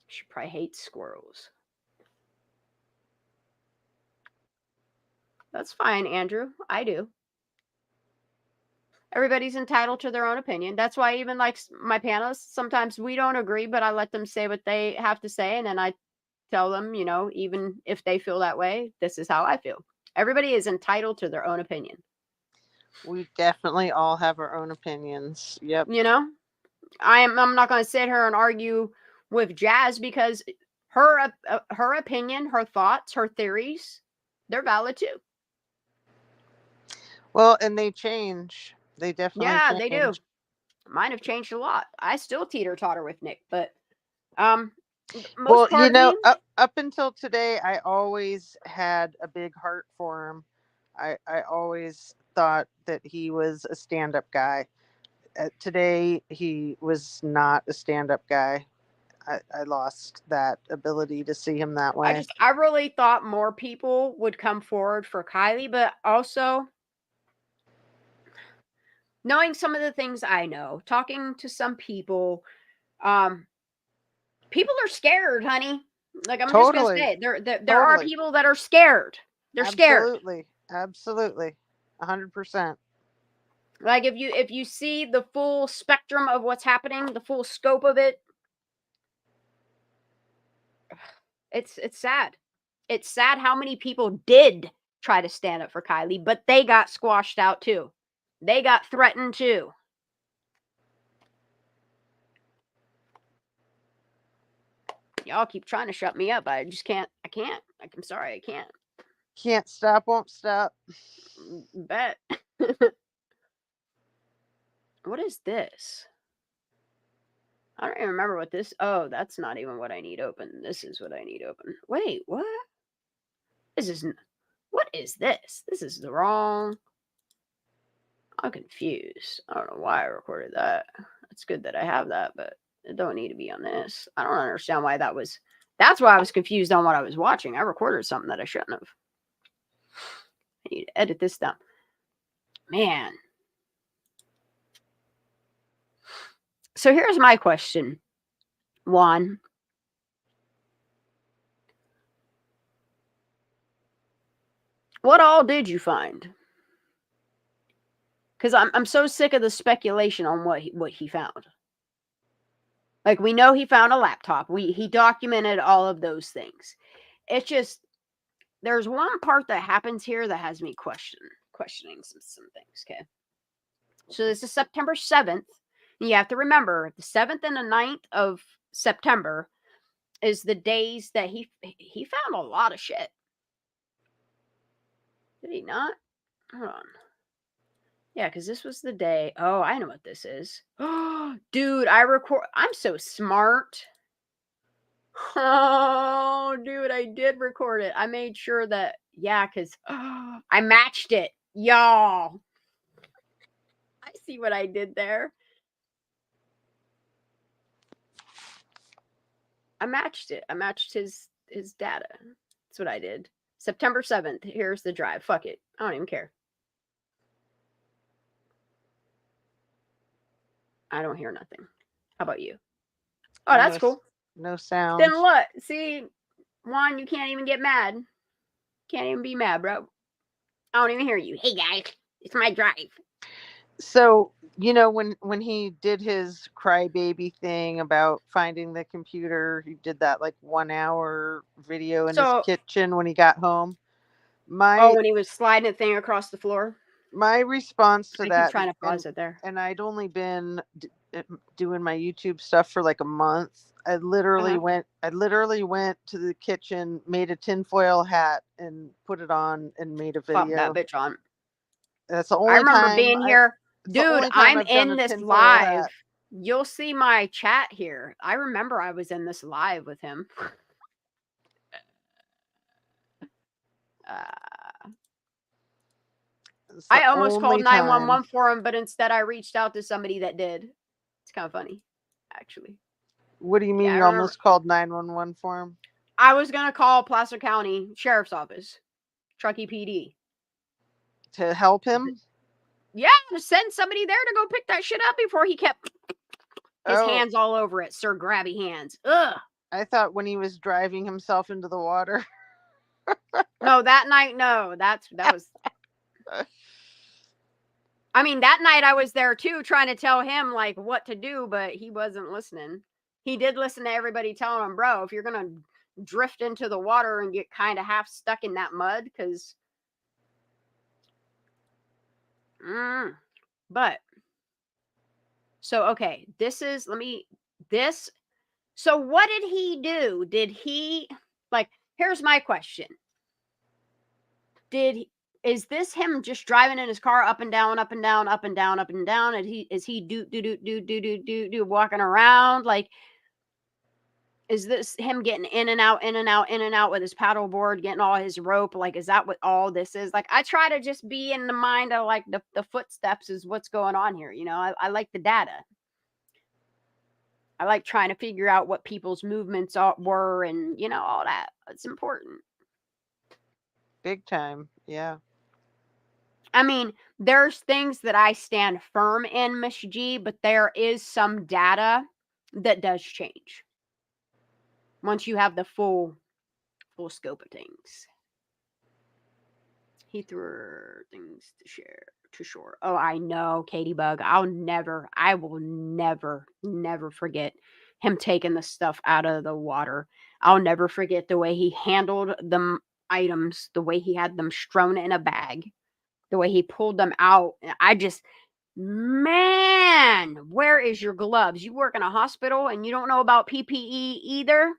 Speaker 1: She probably hates squirrels. That's fine, Andrew. I do. Everybody's entitled to their own opinion. That's why even like my panelists, sometimes we don't agree, but I let them say what they have to say. And then I tell them, you know, even if they feel that way, this is how I feel. Everybody is entitled to their own opinion.
Speaker 11: We definitely all have our own opinions. Yep.
Speaker 1: You know, I'm not going to sit here and argue with Jazz because her opinion, her thoughts, her theories, they're valid too.
Speaker 11: Well, and they change. They definitely change.
Speaker 1: They do. Mine have changed a lot. I still teeter-totter with Nick, but
Speaker 11: well, you know, up until today, I always had a big heart for him. I always thought that he was a stand-up guy. Today, he was not a stand-up guy. I lost that ability to see him that way.
Speaker 1: I really thought more people would come forward for Kiely, but also knowing some of the things I know, talking to some people, people are scared, honey. Like I'm just gonna say, there are people that are scared. They're scared.
Speaker 11: Absolutely, 100%.
Speaker 1: Like if you see the full spectrum of what's happening, the full scope of it, it's sad. It's sad how many people did try to stand up for Kiely, but they got squashed out too. They got threatened too. Y'all keep trying to shut me up. I just can't. I can't. I'm sorry. I can't.
Speaker 11: Can't stop, won't stop.
Speaker 1: Bet. What is this? I don't even remember what this. Oh, that's not even what I need open. This is what I need open. Wait, what? This is. What is this? This is the wrong. I'm confused. I don't know why I recorded that. It's good that I have that, but it don't need to be on this. I don't understand why that was. That's why I was confused on what I was watching. I recorded something that I shouldn't have. I need to edit this down. Man. So here's my question, Juan. What all did you find? Because I'm so sick of the speculation on what he found. Like, we know he found a laptop. He documented all of those things. It's just, there's one part that happens here that has me questioning some things, okay? So this is September 7th. And you have to remember, the 7th and the 9th of September is the days that he found a lot of shit. Did he not? Hold on. Yeah, because this was the day. Oh, I know what this is. Oh, dude, I'm so smart. Oh, dude, I did record it. I made sure that, yeah, because I matched it. Y'all. I see what I did there. I matched it. I matched his data. That's what I did. September 7th. Here's the drive. Fuck it. I don't even care. I don't hear nothing. How about you? Oh, that's cool.
Speaker 11: No sound.
Speaker 1: Then what? See, Juan, you can't even get mad. Can't even be mad, bro. I don't even hear you. Hey, guys. It's my drive.
Speaker 11: So, you know, when he did his crybaby thing about finding the computer, he did that like 1 hour video in his kitchen when he got home.
Speaker 1: when he was sliding the thing across the floor.
Speaker 11: My response to
Speaker 1: I
Speaker 11: that,
Speaker 1: keep trying to pause it there.
Speaker 11: And I'd only been doing my YouTube stuff for like a month. I literally went to the kitchen, made a tinfoil hat, and put it on and made a video.
Speaker 1: Pop that bitch on.
Speaker 11: That's the only
Speaker 1: I remember
Speaker 11: time
Speaker 1: being here. Dude, I'm
Speaker 11: I've done
Speaker 1: in
Speaker 11: a
Speaker 1: this
Speaker 11: tinfoil
Speaker 1: live.
Speaker 11: hat.
Speaker 1: You'll see my chat here. I remember I was in this live with him. I almost called 911 for him, but instead I reached out to somebody that did. It's kind of funny, actually.
Speaker 11: What do you mean you almost called 911 for him?
Speaker 1: I was going to call Placer County Sheriff's Office, Truckee PD.
Speaker 11: To help him?
Speaker 1: Yeah, to send somebody there to go pick that shit up before he kept his hands all over it. Sir Grabby hands. Ugh.
Speaker 11: I thought when he was driving himself into the water.
Speaker 1: No, that night, no. That was... I mean, that night I was there too, trying to tell him like what to do, but he wasn't listening. He did listen to everybody telling him, bro, if you're going to drift into the water and get kind of half stuck in that mud, because... But... So, okay, so what did he do? Did he, like, here's my question. Is this him just driving in his car up and down, up and down, up and down, up and down? And is he do walking around? Like, is this him getting in and out, in and out, in and out with his paddleboard, getting all his rope? Like, is that what all this is? Like, I try to just be in the mind of like the footsteps is what's going on here. You know, I like the data. I like trying to figure out what people's movements were and, you know, all that. It's important.
Speaker 11: Big time. Yeah.
Speaker 1: I mean, there's things that I stand firm in, Miss G, but there is some data that does change once you have the full scope of things. He threw things to shore. Oh, I know, Katie Bug. I will never forget him taking the stuff out of the water. I'll never forget the way he handled the items, the way he had them strewn in a bag, the way he pulled them out. Man, where is your gloves? You work in a hospital and you don't know about PPE either?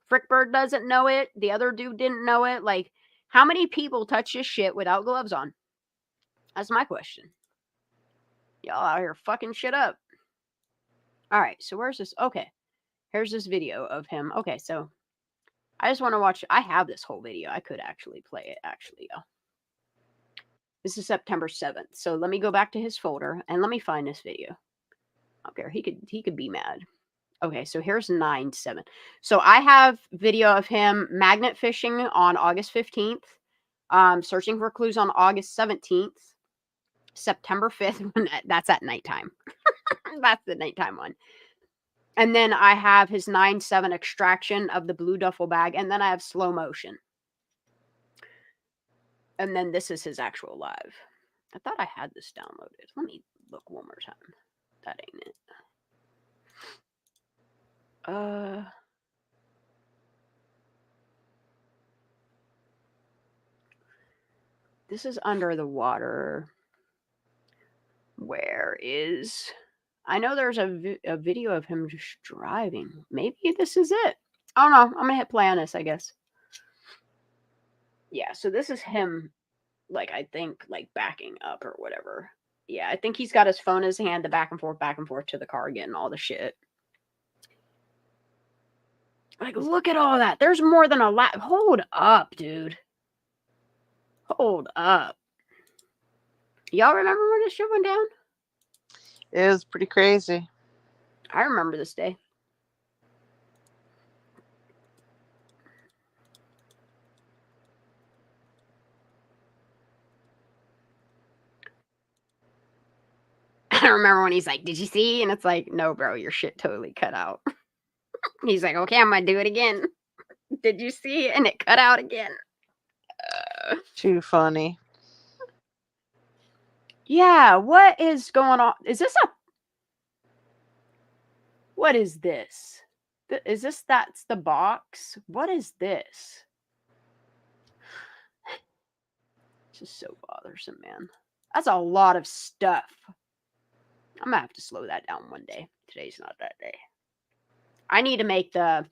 Speaker 1: Frickbird doesn't know it. The other dude didn't know it. Like, how many people touch this shit without gloves on? That's my question. Y'all out here fucking shit up. All right, so where's this? Okay, here's this video of him. Okay, so I just want to watch. I have this whole video. I could actually play it, actually. This is September 7th. So let me go back to his folder and let me find this video. Okay, he could be mad. Okay, so here's 9/7. So I have video of him magnet fishing on August 15th, searching for clues on August 17th, September 5th. That's at nighttime. That's the nighttime one. And then I have his 9/7 extraction of the blue duffel bag, and then I have slow motion. And then this is his actual live. I thought I had this downloaded. Let me look one more time. That ain't it. This is under the water. Where is... I know there's a video of him just driving. Maybe this is it. I don't know. I'm going to hit play on this, I guess. Yeah, so this is him, like, I think, like, backing up or whatever. Yeah, I think he's got his phone in his hand, the back and forth to the car, getting all the shit. Like, look at all that. There's more than a lot. Hold up, dude. Hold up. Y'all remember when this shit went down?
Speaker 11: It was pretty crazy.
Speaker 1: I remember this day. I remember when he's like, did you see? And it's like, no, bro, your shit totally cut out. He's like, okay, I'm going to do it again. Did you see? And it cut out again.
Speaker 11: Too funny.
Speaker 1: Yeah, what is going on? Is this a... What is this? Is this... That's the box? What is this? This is so bothersome, man. That's a lot of stuff. I'm gonna have to slow that down one day. Today's not that day. I need to make the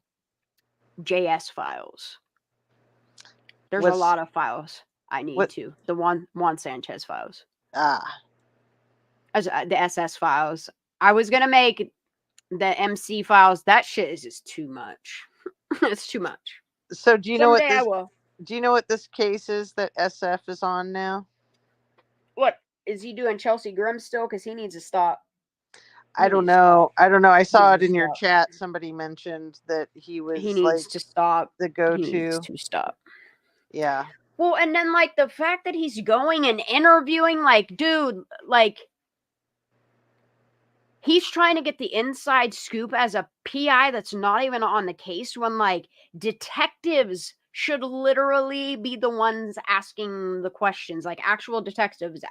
Speaker 1: JS files. There's a lot of files I need to. The Juan Sanchez files. As the SS files. I was gonna make the MC files. That shit is just too much. It's too much.
Speaker 11: So do you know
Speaker 1: Someday
Speaker 11: what this?
Speaker 1: I will.
Speaker 11: Do you know what this case is that SF is on now?
Speaker 1: What is he doing, Chelsea Grimm still? Because he needs to stop.
Speaker 11: I don't know. I saw it in your chat. Somebody mentioned that he was.
Speaker 1: He needs to stop.
Speaker 11: The go-to.
Speaker 1: He needs to stop.
Speaker 11: Yeah.
Speaker 1: Well, and then like the fact that he's going and interviewing, like, dude, like he's trying to get the inside scoop as a PI that's not even on the case when like detectives should literally be the ones asking the questions, like actual detectives,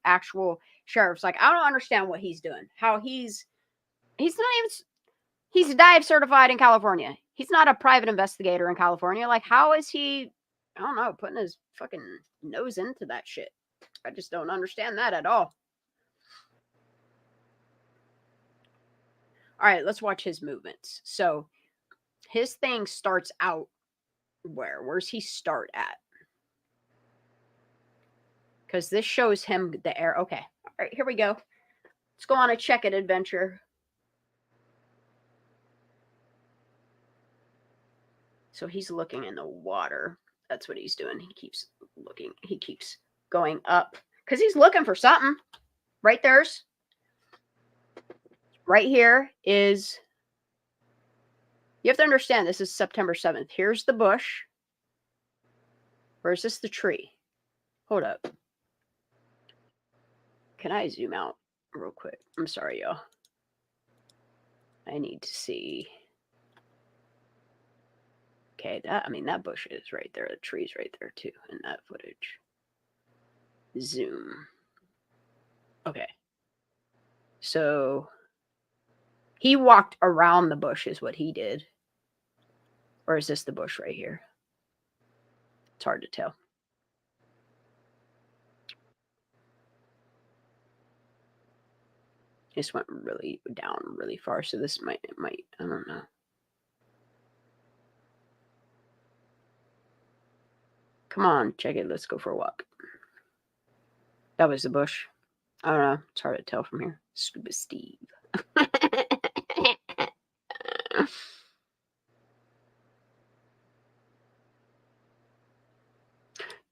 Speaker 1: actual sheriffs. Like, I don't understand what he's doing. How he's not even, he's dive certified in California. He's not a private investigator in California. Like, how is he, I don't know, putting his fucking nose into that shit? I just don't understand that at all. All right, let's watch his movements. So his thing starts out where? Where's he start at? Because this shows him the air. Okay. All right, here we go. Let's go on a check-it adventure. So he's looking in the water. That's what he's doing. He keeps looking. He keeps going up because he's looking for something. Right there's. Right here is. You have to understand, this is September 7th. Here's the bush. Or is this the tree? Hold up. Can I zoom out real quick? I'm sorry, y'all. I need to see. Okay, that bush is right there. The tree's right there too in that footage. Zoom. Okay. So he walked around the bush is what he did. Or is this the bush right here? It's hard to tell. This went really down really far, so this might, I don't know. Come on, check it. Let's go for a walk. That was the bush. I don't know. It's hard to tell from here. Scuba Steve.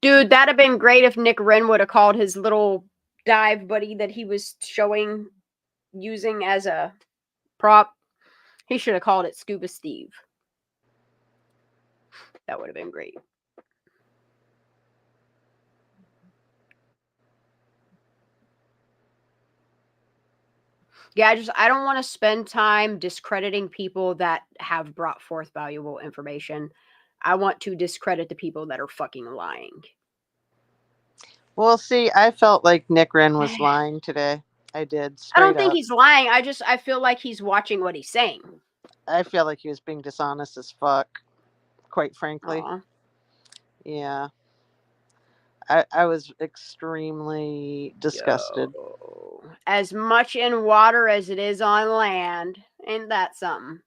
Speaker 1: Dude, that'd have been great if Nick Wren would have called his little dive buddy that he was showing using as a prop. He should have called it Scuba Steve. That would have been great. Yeah, I don't want to spend time discrediting people that have brought forth valuable information. I want to discredit the people that are fucking lying.
Speaker 11: Well, see, I felt like Nick Wren was lying today. I did.
Speaker 1: I don't think he's lying. I feel like he's watching what he's saying.
Speaker 11: I feel like he was being dishonest as fuck, quite frankly.
Speaker 1: Aww.
Speaker 11: Yeah. I was extremely disgusted.
Speaker 1: Yo. As much in water as it is on land. Ain't that something?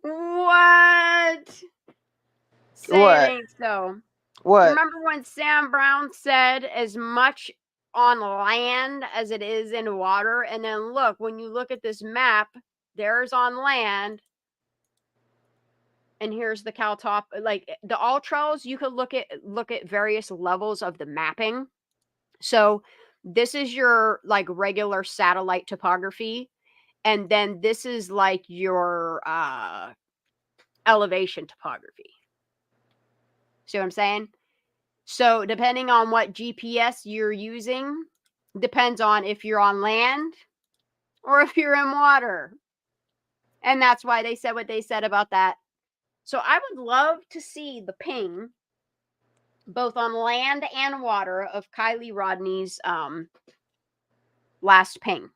Speaker 1: What? Say
Speaker 11: What?
Speaker 1: it ain't so.
Speaker 11: What?
Speaker 1: Remember when Sam Brown said as much on land as it is in water? And then look, when you look at this map, there's on land. And here's the Caltop. Like the Alltrails, you could look at various levels of the mapping. So this is your like regular satellite topography. And then this is like your elevation topography. See what I'm saying? So depending on what GPS you're using, depends on if you're on land or if you're in water. And that's why they said what they said about that. So I would love to see the ping, both on land and water, of Kiely Rodni's last ping.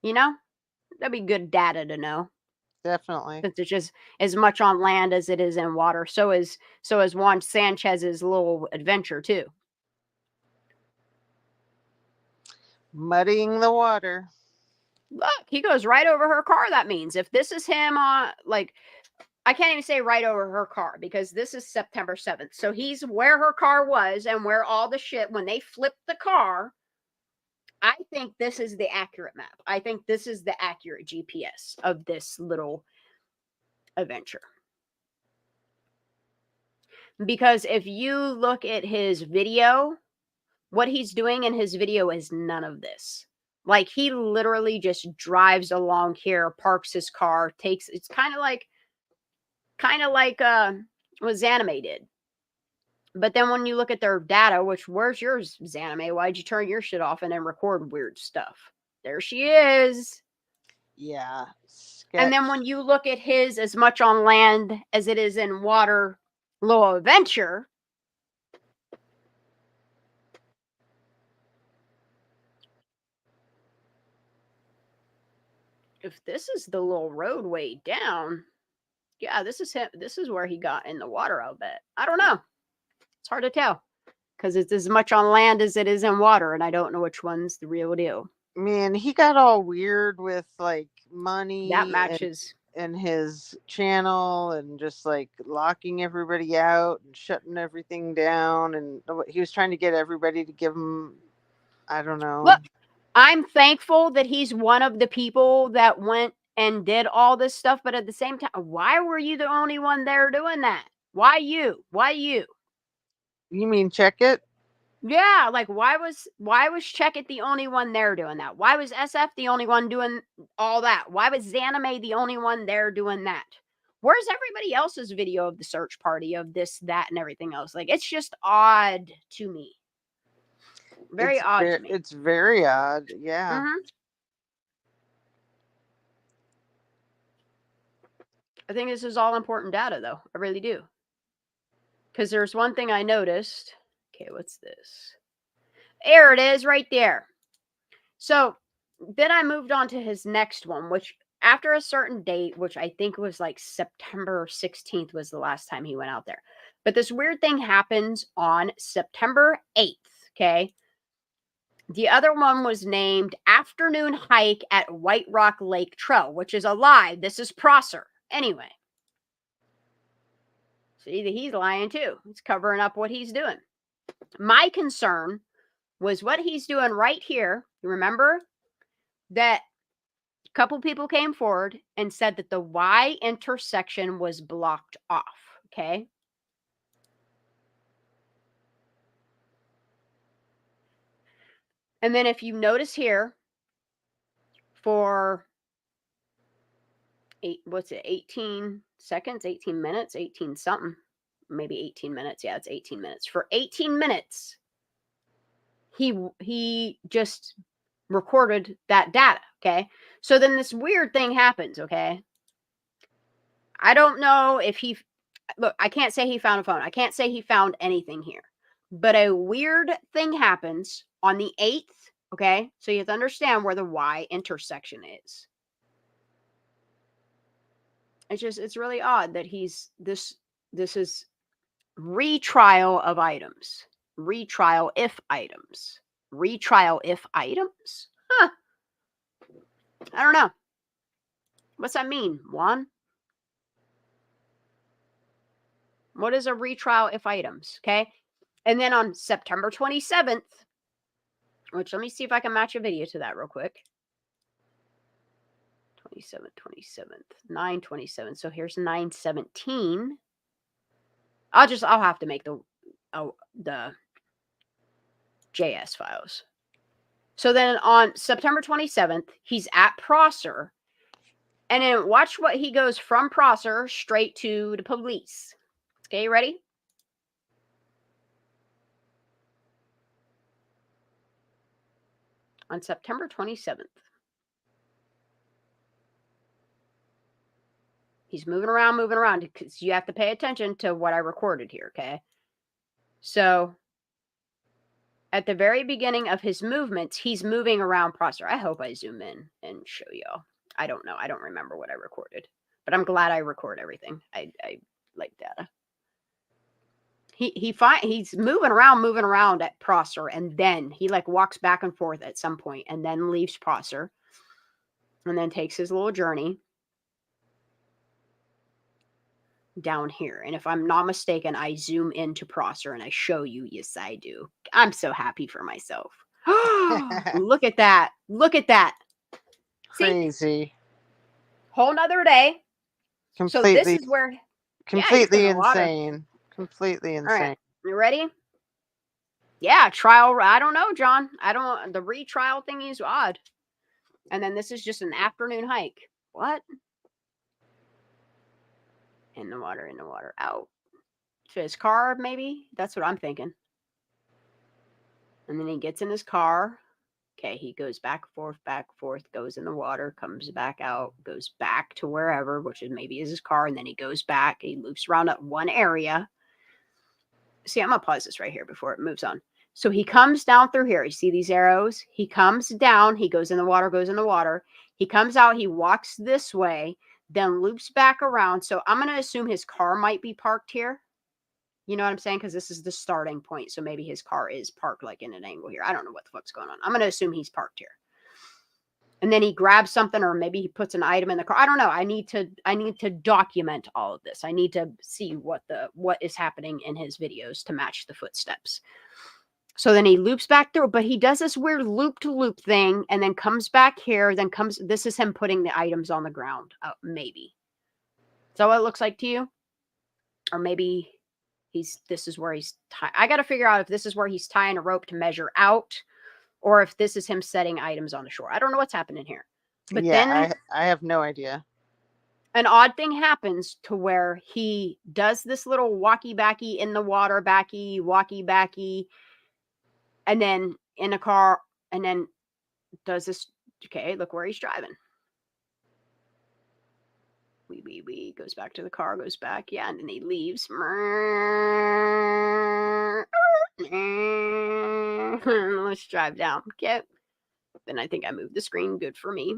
Speaker 1: You know? That'd be good data to know.
Speaker 11: Definitely.
Speaker 1: Since it's just as much on land as it is in water. So is Juan Sanchez's little adventure too.
Speaker 11: Muddying the water.
Speaker 1: Look, he goes right over her car. That means if this is him on, like, I can't even say right over her car because this is September 7th. So he's where her car was and where all the shit, when they flipped the car, I think this is the accurate map. I think this is the accurate GPS of this little adventure. Because if you look at his video, what he's doing in his video is none of this. Like, he literally just drives along here, parks his car, takes, it's kind of like what Zanime did. But then when you look at their data, which, where's yours, Zanime? Why'd you turn your shit off and then record weird stuff? There she is.
Speaker 11: Yeah. Sketch.
Speaker 1: And then when you look at his as much on land as it is in water, little adventure, if this is the little roadway down, yeah, this is him. This is where he got in the water, I'll bet. I don't know. It's hard to tell because it's as much on land as it is in water, and I don't know which one's the real deal.
Speaker 11: Man, he got all weird with like money.
Speaker 1: That matches.
Speaker 11: And his channel and just like locking everybody out and shutting everything down. And he was trying to get everybody to give him, I don't know.
Speaker 1: Look, I'm thankful that he's one of the people that went and did all this stuff. But at the same time, why were you the only one there doing that? Why you? Why you?
Speaker 11: You mean Check It?
Speaker 1: Yeah, like why was Check It the only one there doing that? Why was SF the only one doing all that? Why was Zanime the only one there doing that? Where's everybody else's video of the search party of this, that, and everything else? Like, it's just odd to me. Very odd to me.
Speaker 11: It's very odd, yeah.
Speaker 1: Mm-hmm. I think this is all important data, though. I really do. Because there's one thing I noticed. Okay, what's this? There it is, right there. So then I moved on to his next one, which after a certain date, which I think was like September 16th was the last time he went out there. But this weird thing happens on September 8th, okay? The other one was named Afternoon Hike at White Rock Lake Trail, which is a lie. This is Prosser. Anyway. See, he's lying too. He's covering up what he's doing. My concern was what he's doing right here. You remember that a couple people came forward and said that the Y intersection was blocked off, okay? And then if you notice here, for 18 seconds, 18 minutes, 18 something, maybe 18 minutes. Yeah, it's 18 minutes. For 18 minutes, he just recorded that data, okay? So then this weird thing happens, okay? I don't know if look, I can't say he found a phone. I can't say he found anything here. But a weird thing happens on the 8th, okay? So you have to understand where the Y intersection is. It's really odd that this is retrial of items. Retrial if items. Retrial if items? Huh. I don't know. What's that mean, Juan? What is a retrial if items? Okay. And then on September 27th, which let me see if I can match a video to that real quick. 27th, 9/27. So here's 9/17. I'll have to make the JS files. So then on September 27th, he's at Prosser. And then watch what he goes from Prosser straight to the police. Okay, you ready? On September 27th. He's moving around because you have to pay attention to what I recorded here, okay? So at the very beginning of his movements, he's moving around Prosser. I hope I zoom in and show y'all. I don't know. I don't remember what I recorded. But I'm glad I record everything. I like data. He's moving around at Prosser, and then he like walks back and forth at some point, and then leaves Prosser, and then takes his little journey down here. And if I'm not mistaken, I zoom into Prosser and I show you. Yes, I do. I'm so happy for myself. Look at that. Look at that.
Speaker 11: Crazy.
Speaker 1: See? Whole nother day.
Speaker 11: Completely.
Speaker 1: So this is where
Speaker 11: completely insane. Completely insane.
Speaker 1: All right. You ready? Yeah, trial. I don't know, John. The retrial thingy is odd. And then this is just an afternoon hike. What? In the water, out. To his car, maybe? That's what I'm thinking. And then he gets in his car. Okay, he goes back, forth, goes in the water, comes back out, goes back to wherever, which is maybe his car, and then he goes back. He loops around at one area. See, I'm going to pause this right here before it moves on. So he comes down through here. You see these arrows? He comes down. He goes in the water, He comes out. He walks this way, then loops back around. So I'm going to assume his car might be parked here. You know what I'm saying? Because this is the starting point. So maybe his car is parked like in an angle here. I don't know what the fuck's going on. I'm going to assume he's parked here. And then he grabs something, or maybe he puts an item in the car. I don't know. I need to document all of this. I need to see what is happening in his videos to match the footsteps. So then he loops back through, but he does this weird loop to loop thing, and then comes back here. This is him putting the items on the ground. Maybe. Is that what it looks like to you? Or maybe this is where he's I got to figure out if this is where he's tying a rope to measure out, or if this is him setting items on the shore. I don't know what's happening here. But then
Speaker 11: I have no idea.
Speaker 1: An odd thing happens to where he does this little walkie-backy in the water, walkie-backy, and then in a car, and then does this. Okay, look where he's driving. Wee goes back to the car, goes back, yeah, and then he leaves. Let's drive down. Okay. Then I think I moved the screen. Good for me.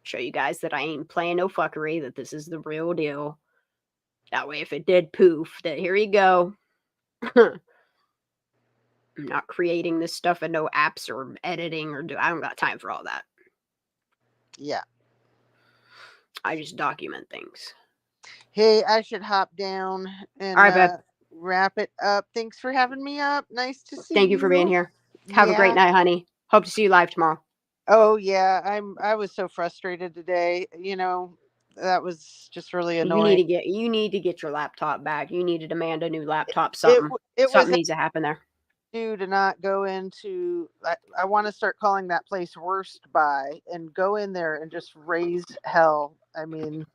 Speaker 1: Show you guys that I ain't playing no fuckery, that this is the real deal. That way, if it did poof, that here you go. I'm not creating this stuff and no apps or editing I don't got time for all that.
Speaker 11: Yeah.
Speaker 1: I just document things.
Speaker 11: Hey, I should hop down and
Speaker 1: all right,
Speaker 11: wrap it up. Thanks for having me up. Nice to see you.
Speaker 1: Thank you for being here. Have a great night, honey. Hope to see you live tomorrow.
Speaker 11: Oh yeah, I was so frustrated today. That was just really annoying.
Speaker 1: You need to get your laptop back. You need to demand a new laptop. Something needs to happen there.
Speaker 11: To not go into. I want to start calling that place Worst Buy and go in there and just raise hell. I mean,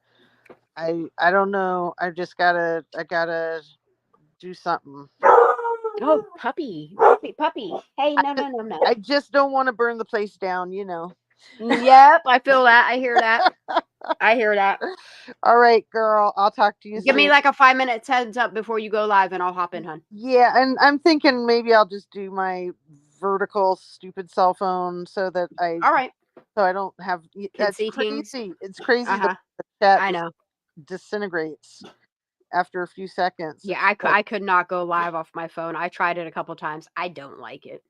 Speaker 11: I don't know. I gotta do something.
Speaker 1: Oh, puppy. Hey, no.
Speaker 11: I just don't want to burn the place down,
Speaker 1: Yep, I feel that. I hear that.
Speaker 11: All right, girl. I'll talk to you soon.
Speaker 1: Give me like a 5-minute heads up before you go live, and I'll hop in, hon.
Speaker 11: Yeah, and I'm thinking maybe I'll just do my vertical stupid cell phone so that
Speaker 1: all right.
Speaker 11: So I don't have. That's crazy.
Speaker 1: Things.
Speaker 11: It's crazy.
Speaker 1: Uh-huh.
Speaker 11: The chat
Speaker 1: I know.
Speaker 11: Disintegrates after a few seconds.
Speaker 1: Yeah, I could not go live off my phone. I tried it a couple times. I don't like it.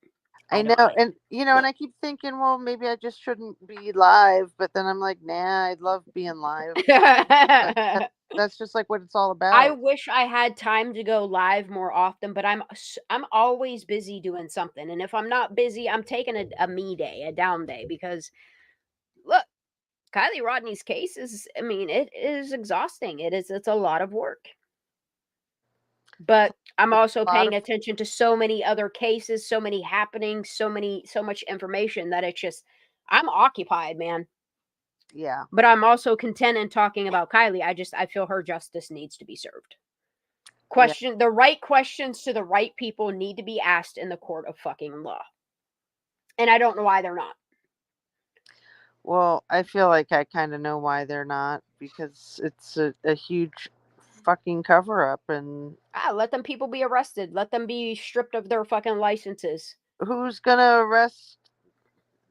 Speaker 11: I know, and and I keep thinking, well, maybe I just shouldn't be live, but then I'm like, nah, I love being live. That's just like what it's all about.
Speaker 1: I wish I had time to go live more often, but I'm always busy doing something, and if I'm not busy, I'm taking a me day, a down day, because look, Kiely Rodni's case is, it is exhausting. It's a lot of work. But I'm also paying attention to so many other cases, so many happenings, so much information that it's just, I'm occupied, man.
Speaker 11: Yeah.
Speaker 1: But I'm also content in talking about Kiely. I feel her justice needs to be served. The right questions to the right people need to be asked in the court of fucking law. And I don't know why they're not.
Speaker 11: Well, I feel like I kind of know why they're not, because it's a huge fucking cover up, and
Speaker 1: let them people be arrested. Let them be stripped of their fucking licenses.
Speaker 11: Who's gonna arrest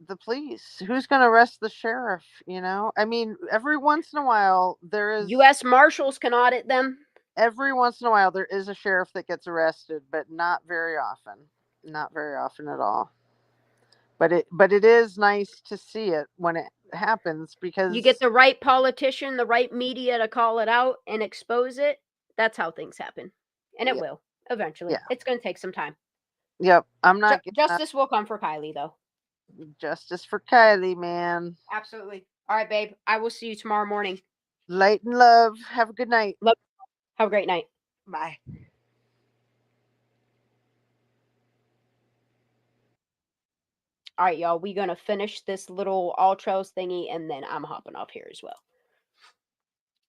Speaker 11: the police? Who's going to arrest the sheriff? You know, I mean, every once in a while there is
Speaker 1: U.S. Marshals can audit them.
Speaker 11: Every once in a while there is a sheriff that gets arrested, but not very often. Not very often at all. But it is nice to see it when it happens, because
Speaker 1: you get the right politician, the right media to call it out and expose it. That's how things happen. And it will eventually.
Speaker 11: Yeah.
Speaker 1: It's going to take some time.
Speaker 11: Yep. I'm not
Speaker 1: justice will come for Kiely, though.
Speaker 11: Justice for Kiely, man.
Speaker 1: Absolutely. All right, babe. I will see you tomorrow morning.
Speaker 11: Light and love. Have a good night.
Speaker 1: Love. Have a great night.
Speaker 11: Bye.
Speaker 1: All right, y'all. We're going to finish this little all trails thingy, and then I'm hopping off here as well.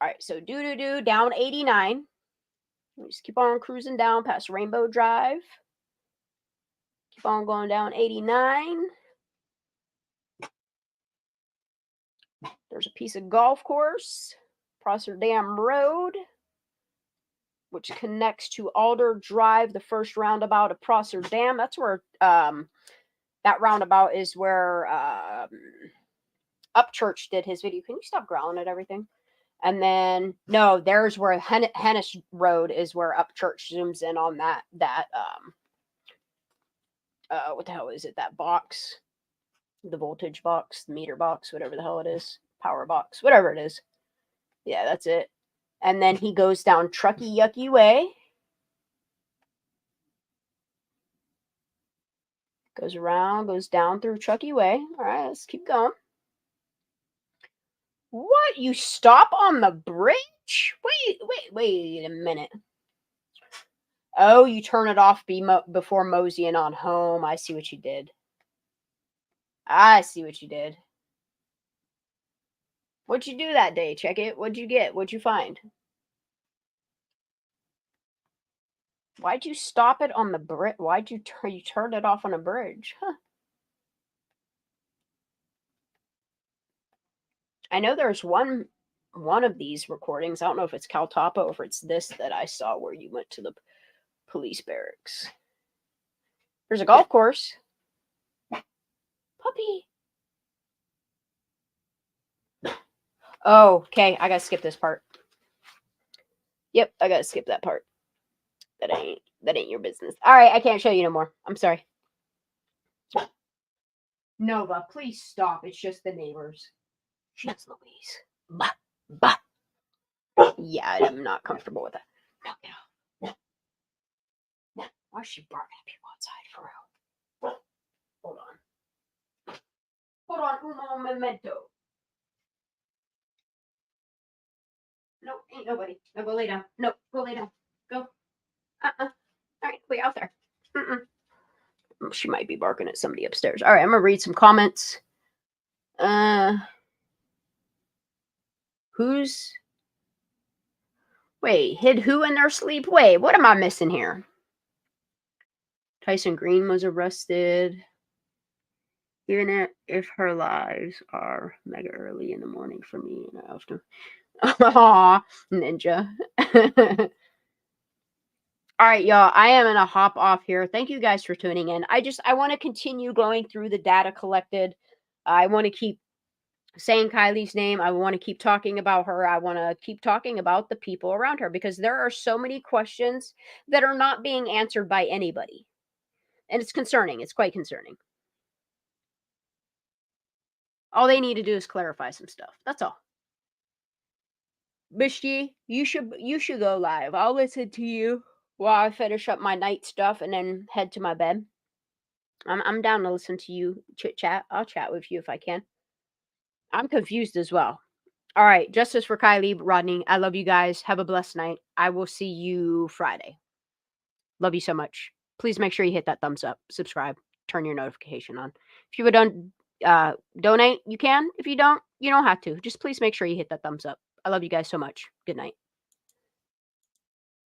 Speaker 1: All right, so down 89. We just keep on cruising down past Rainbow Drive. Keep on going down 89. There's a piece of golf course, Prosser Dam Road, which connects to Alder Drive, the first roundabout of Prosser Dam. That's where that roundabout is where Upchurch did his video. Can you stop growling at everything? And then no, there's where Hennis Road is, where Upchurch zooms in on that what the hell is it? That box, the voltage box, the meter box, whatever the hell it is, power box, whatever it is. Yeah, that's it. And then he goes down Truckee Yucky Way. Goes around, goes down through Truckee Way. All right, let's keep going. What? You stop on the bridge? Wait a minute. Oh, you turn it off before moseying on home. I see what you did. I see what you did. What'd you do that day? Check it. What'd you get? What'd you find? Why'd you stop it on the bridge? Why'd you turn it off on a bridge? Huh. I know there's one of these recordings. I don't know if it's Cal Tapa or if it's this that I saw where you went to the police barracks. There's a golf course. Puppy. Oh, okay. I gotta skip this part. Yep, I gotta skip that part. That ain't your business. All right, I can't show you no more. I'm sorry. Nova, please stop. It's just the neighbors. Jeez Louise. Bah, bah. Yeah, I'm not comfortable with that. No, get off. No. Why is she barking at people outside for real? Hold on. Hold on, un momento. No, ain't nobody. No, go lay down. No, go lay down. Go. All right, wait out there. She might be barking at somebody upstairs. All right, I'm gonna read some comments. Wait, hid who in their sleep? Wait, what am I missing here? Tyson Green was arrested. Even if her lives are mega early in the morning for me and after. Aw, Ninja. All right, y'all. I am going to hop off here. Thank you guys for tuning in. I want to continue going through the data collected. I want to keep saying Kiely's name. I want to keep talking about her. I want to keep talking about the people around her, because there are so many questions that are not being answered by anybody. And it's concerning. It's quite concerning. All they need to do is clarify some stuff. That's all. Bishti, you should go live. I'll listen to you while I finish up my night stuff and then head to my bed. I'm down to listen to you chit chat. I'll chat with you if I can. I'm confused as well. All right, justice for Kiely, Rodney. I love you guys. Have a blessed night. I will see you Friday. Love you so much. Please make sure you hit that thumbs up, subscribe, turn your notification on. If you would donate, you can. If you don't have to. Just please make sure you hit that thumbs up. I love you guys so much. Good night.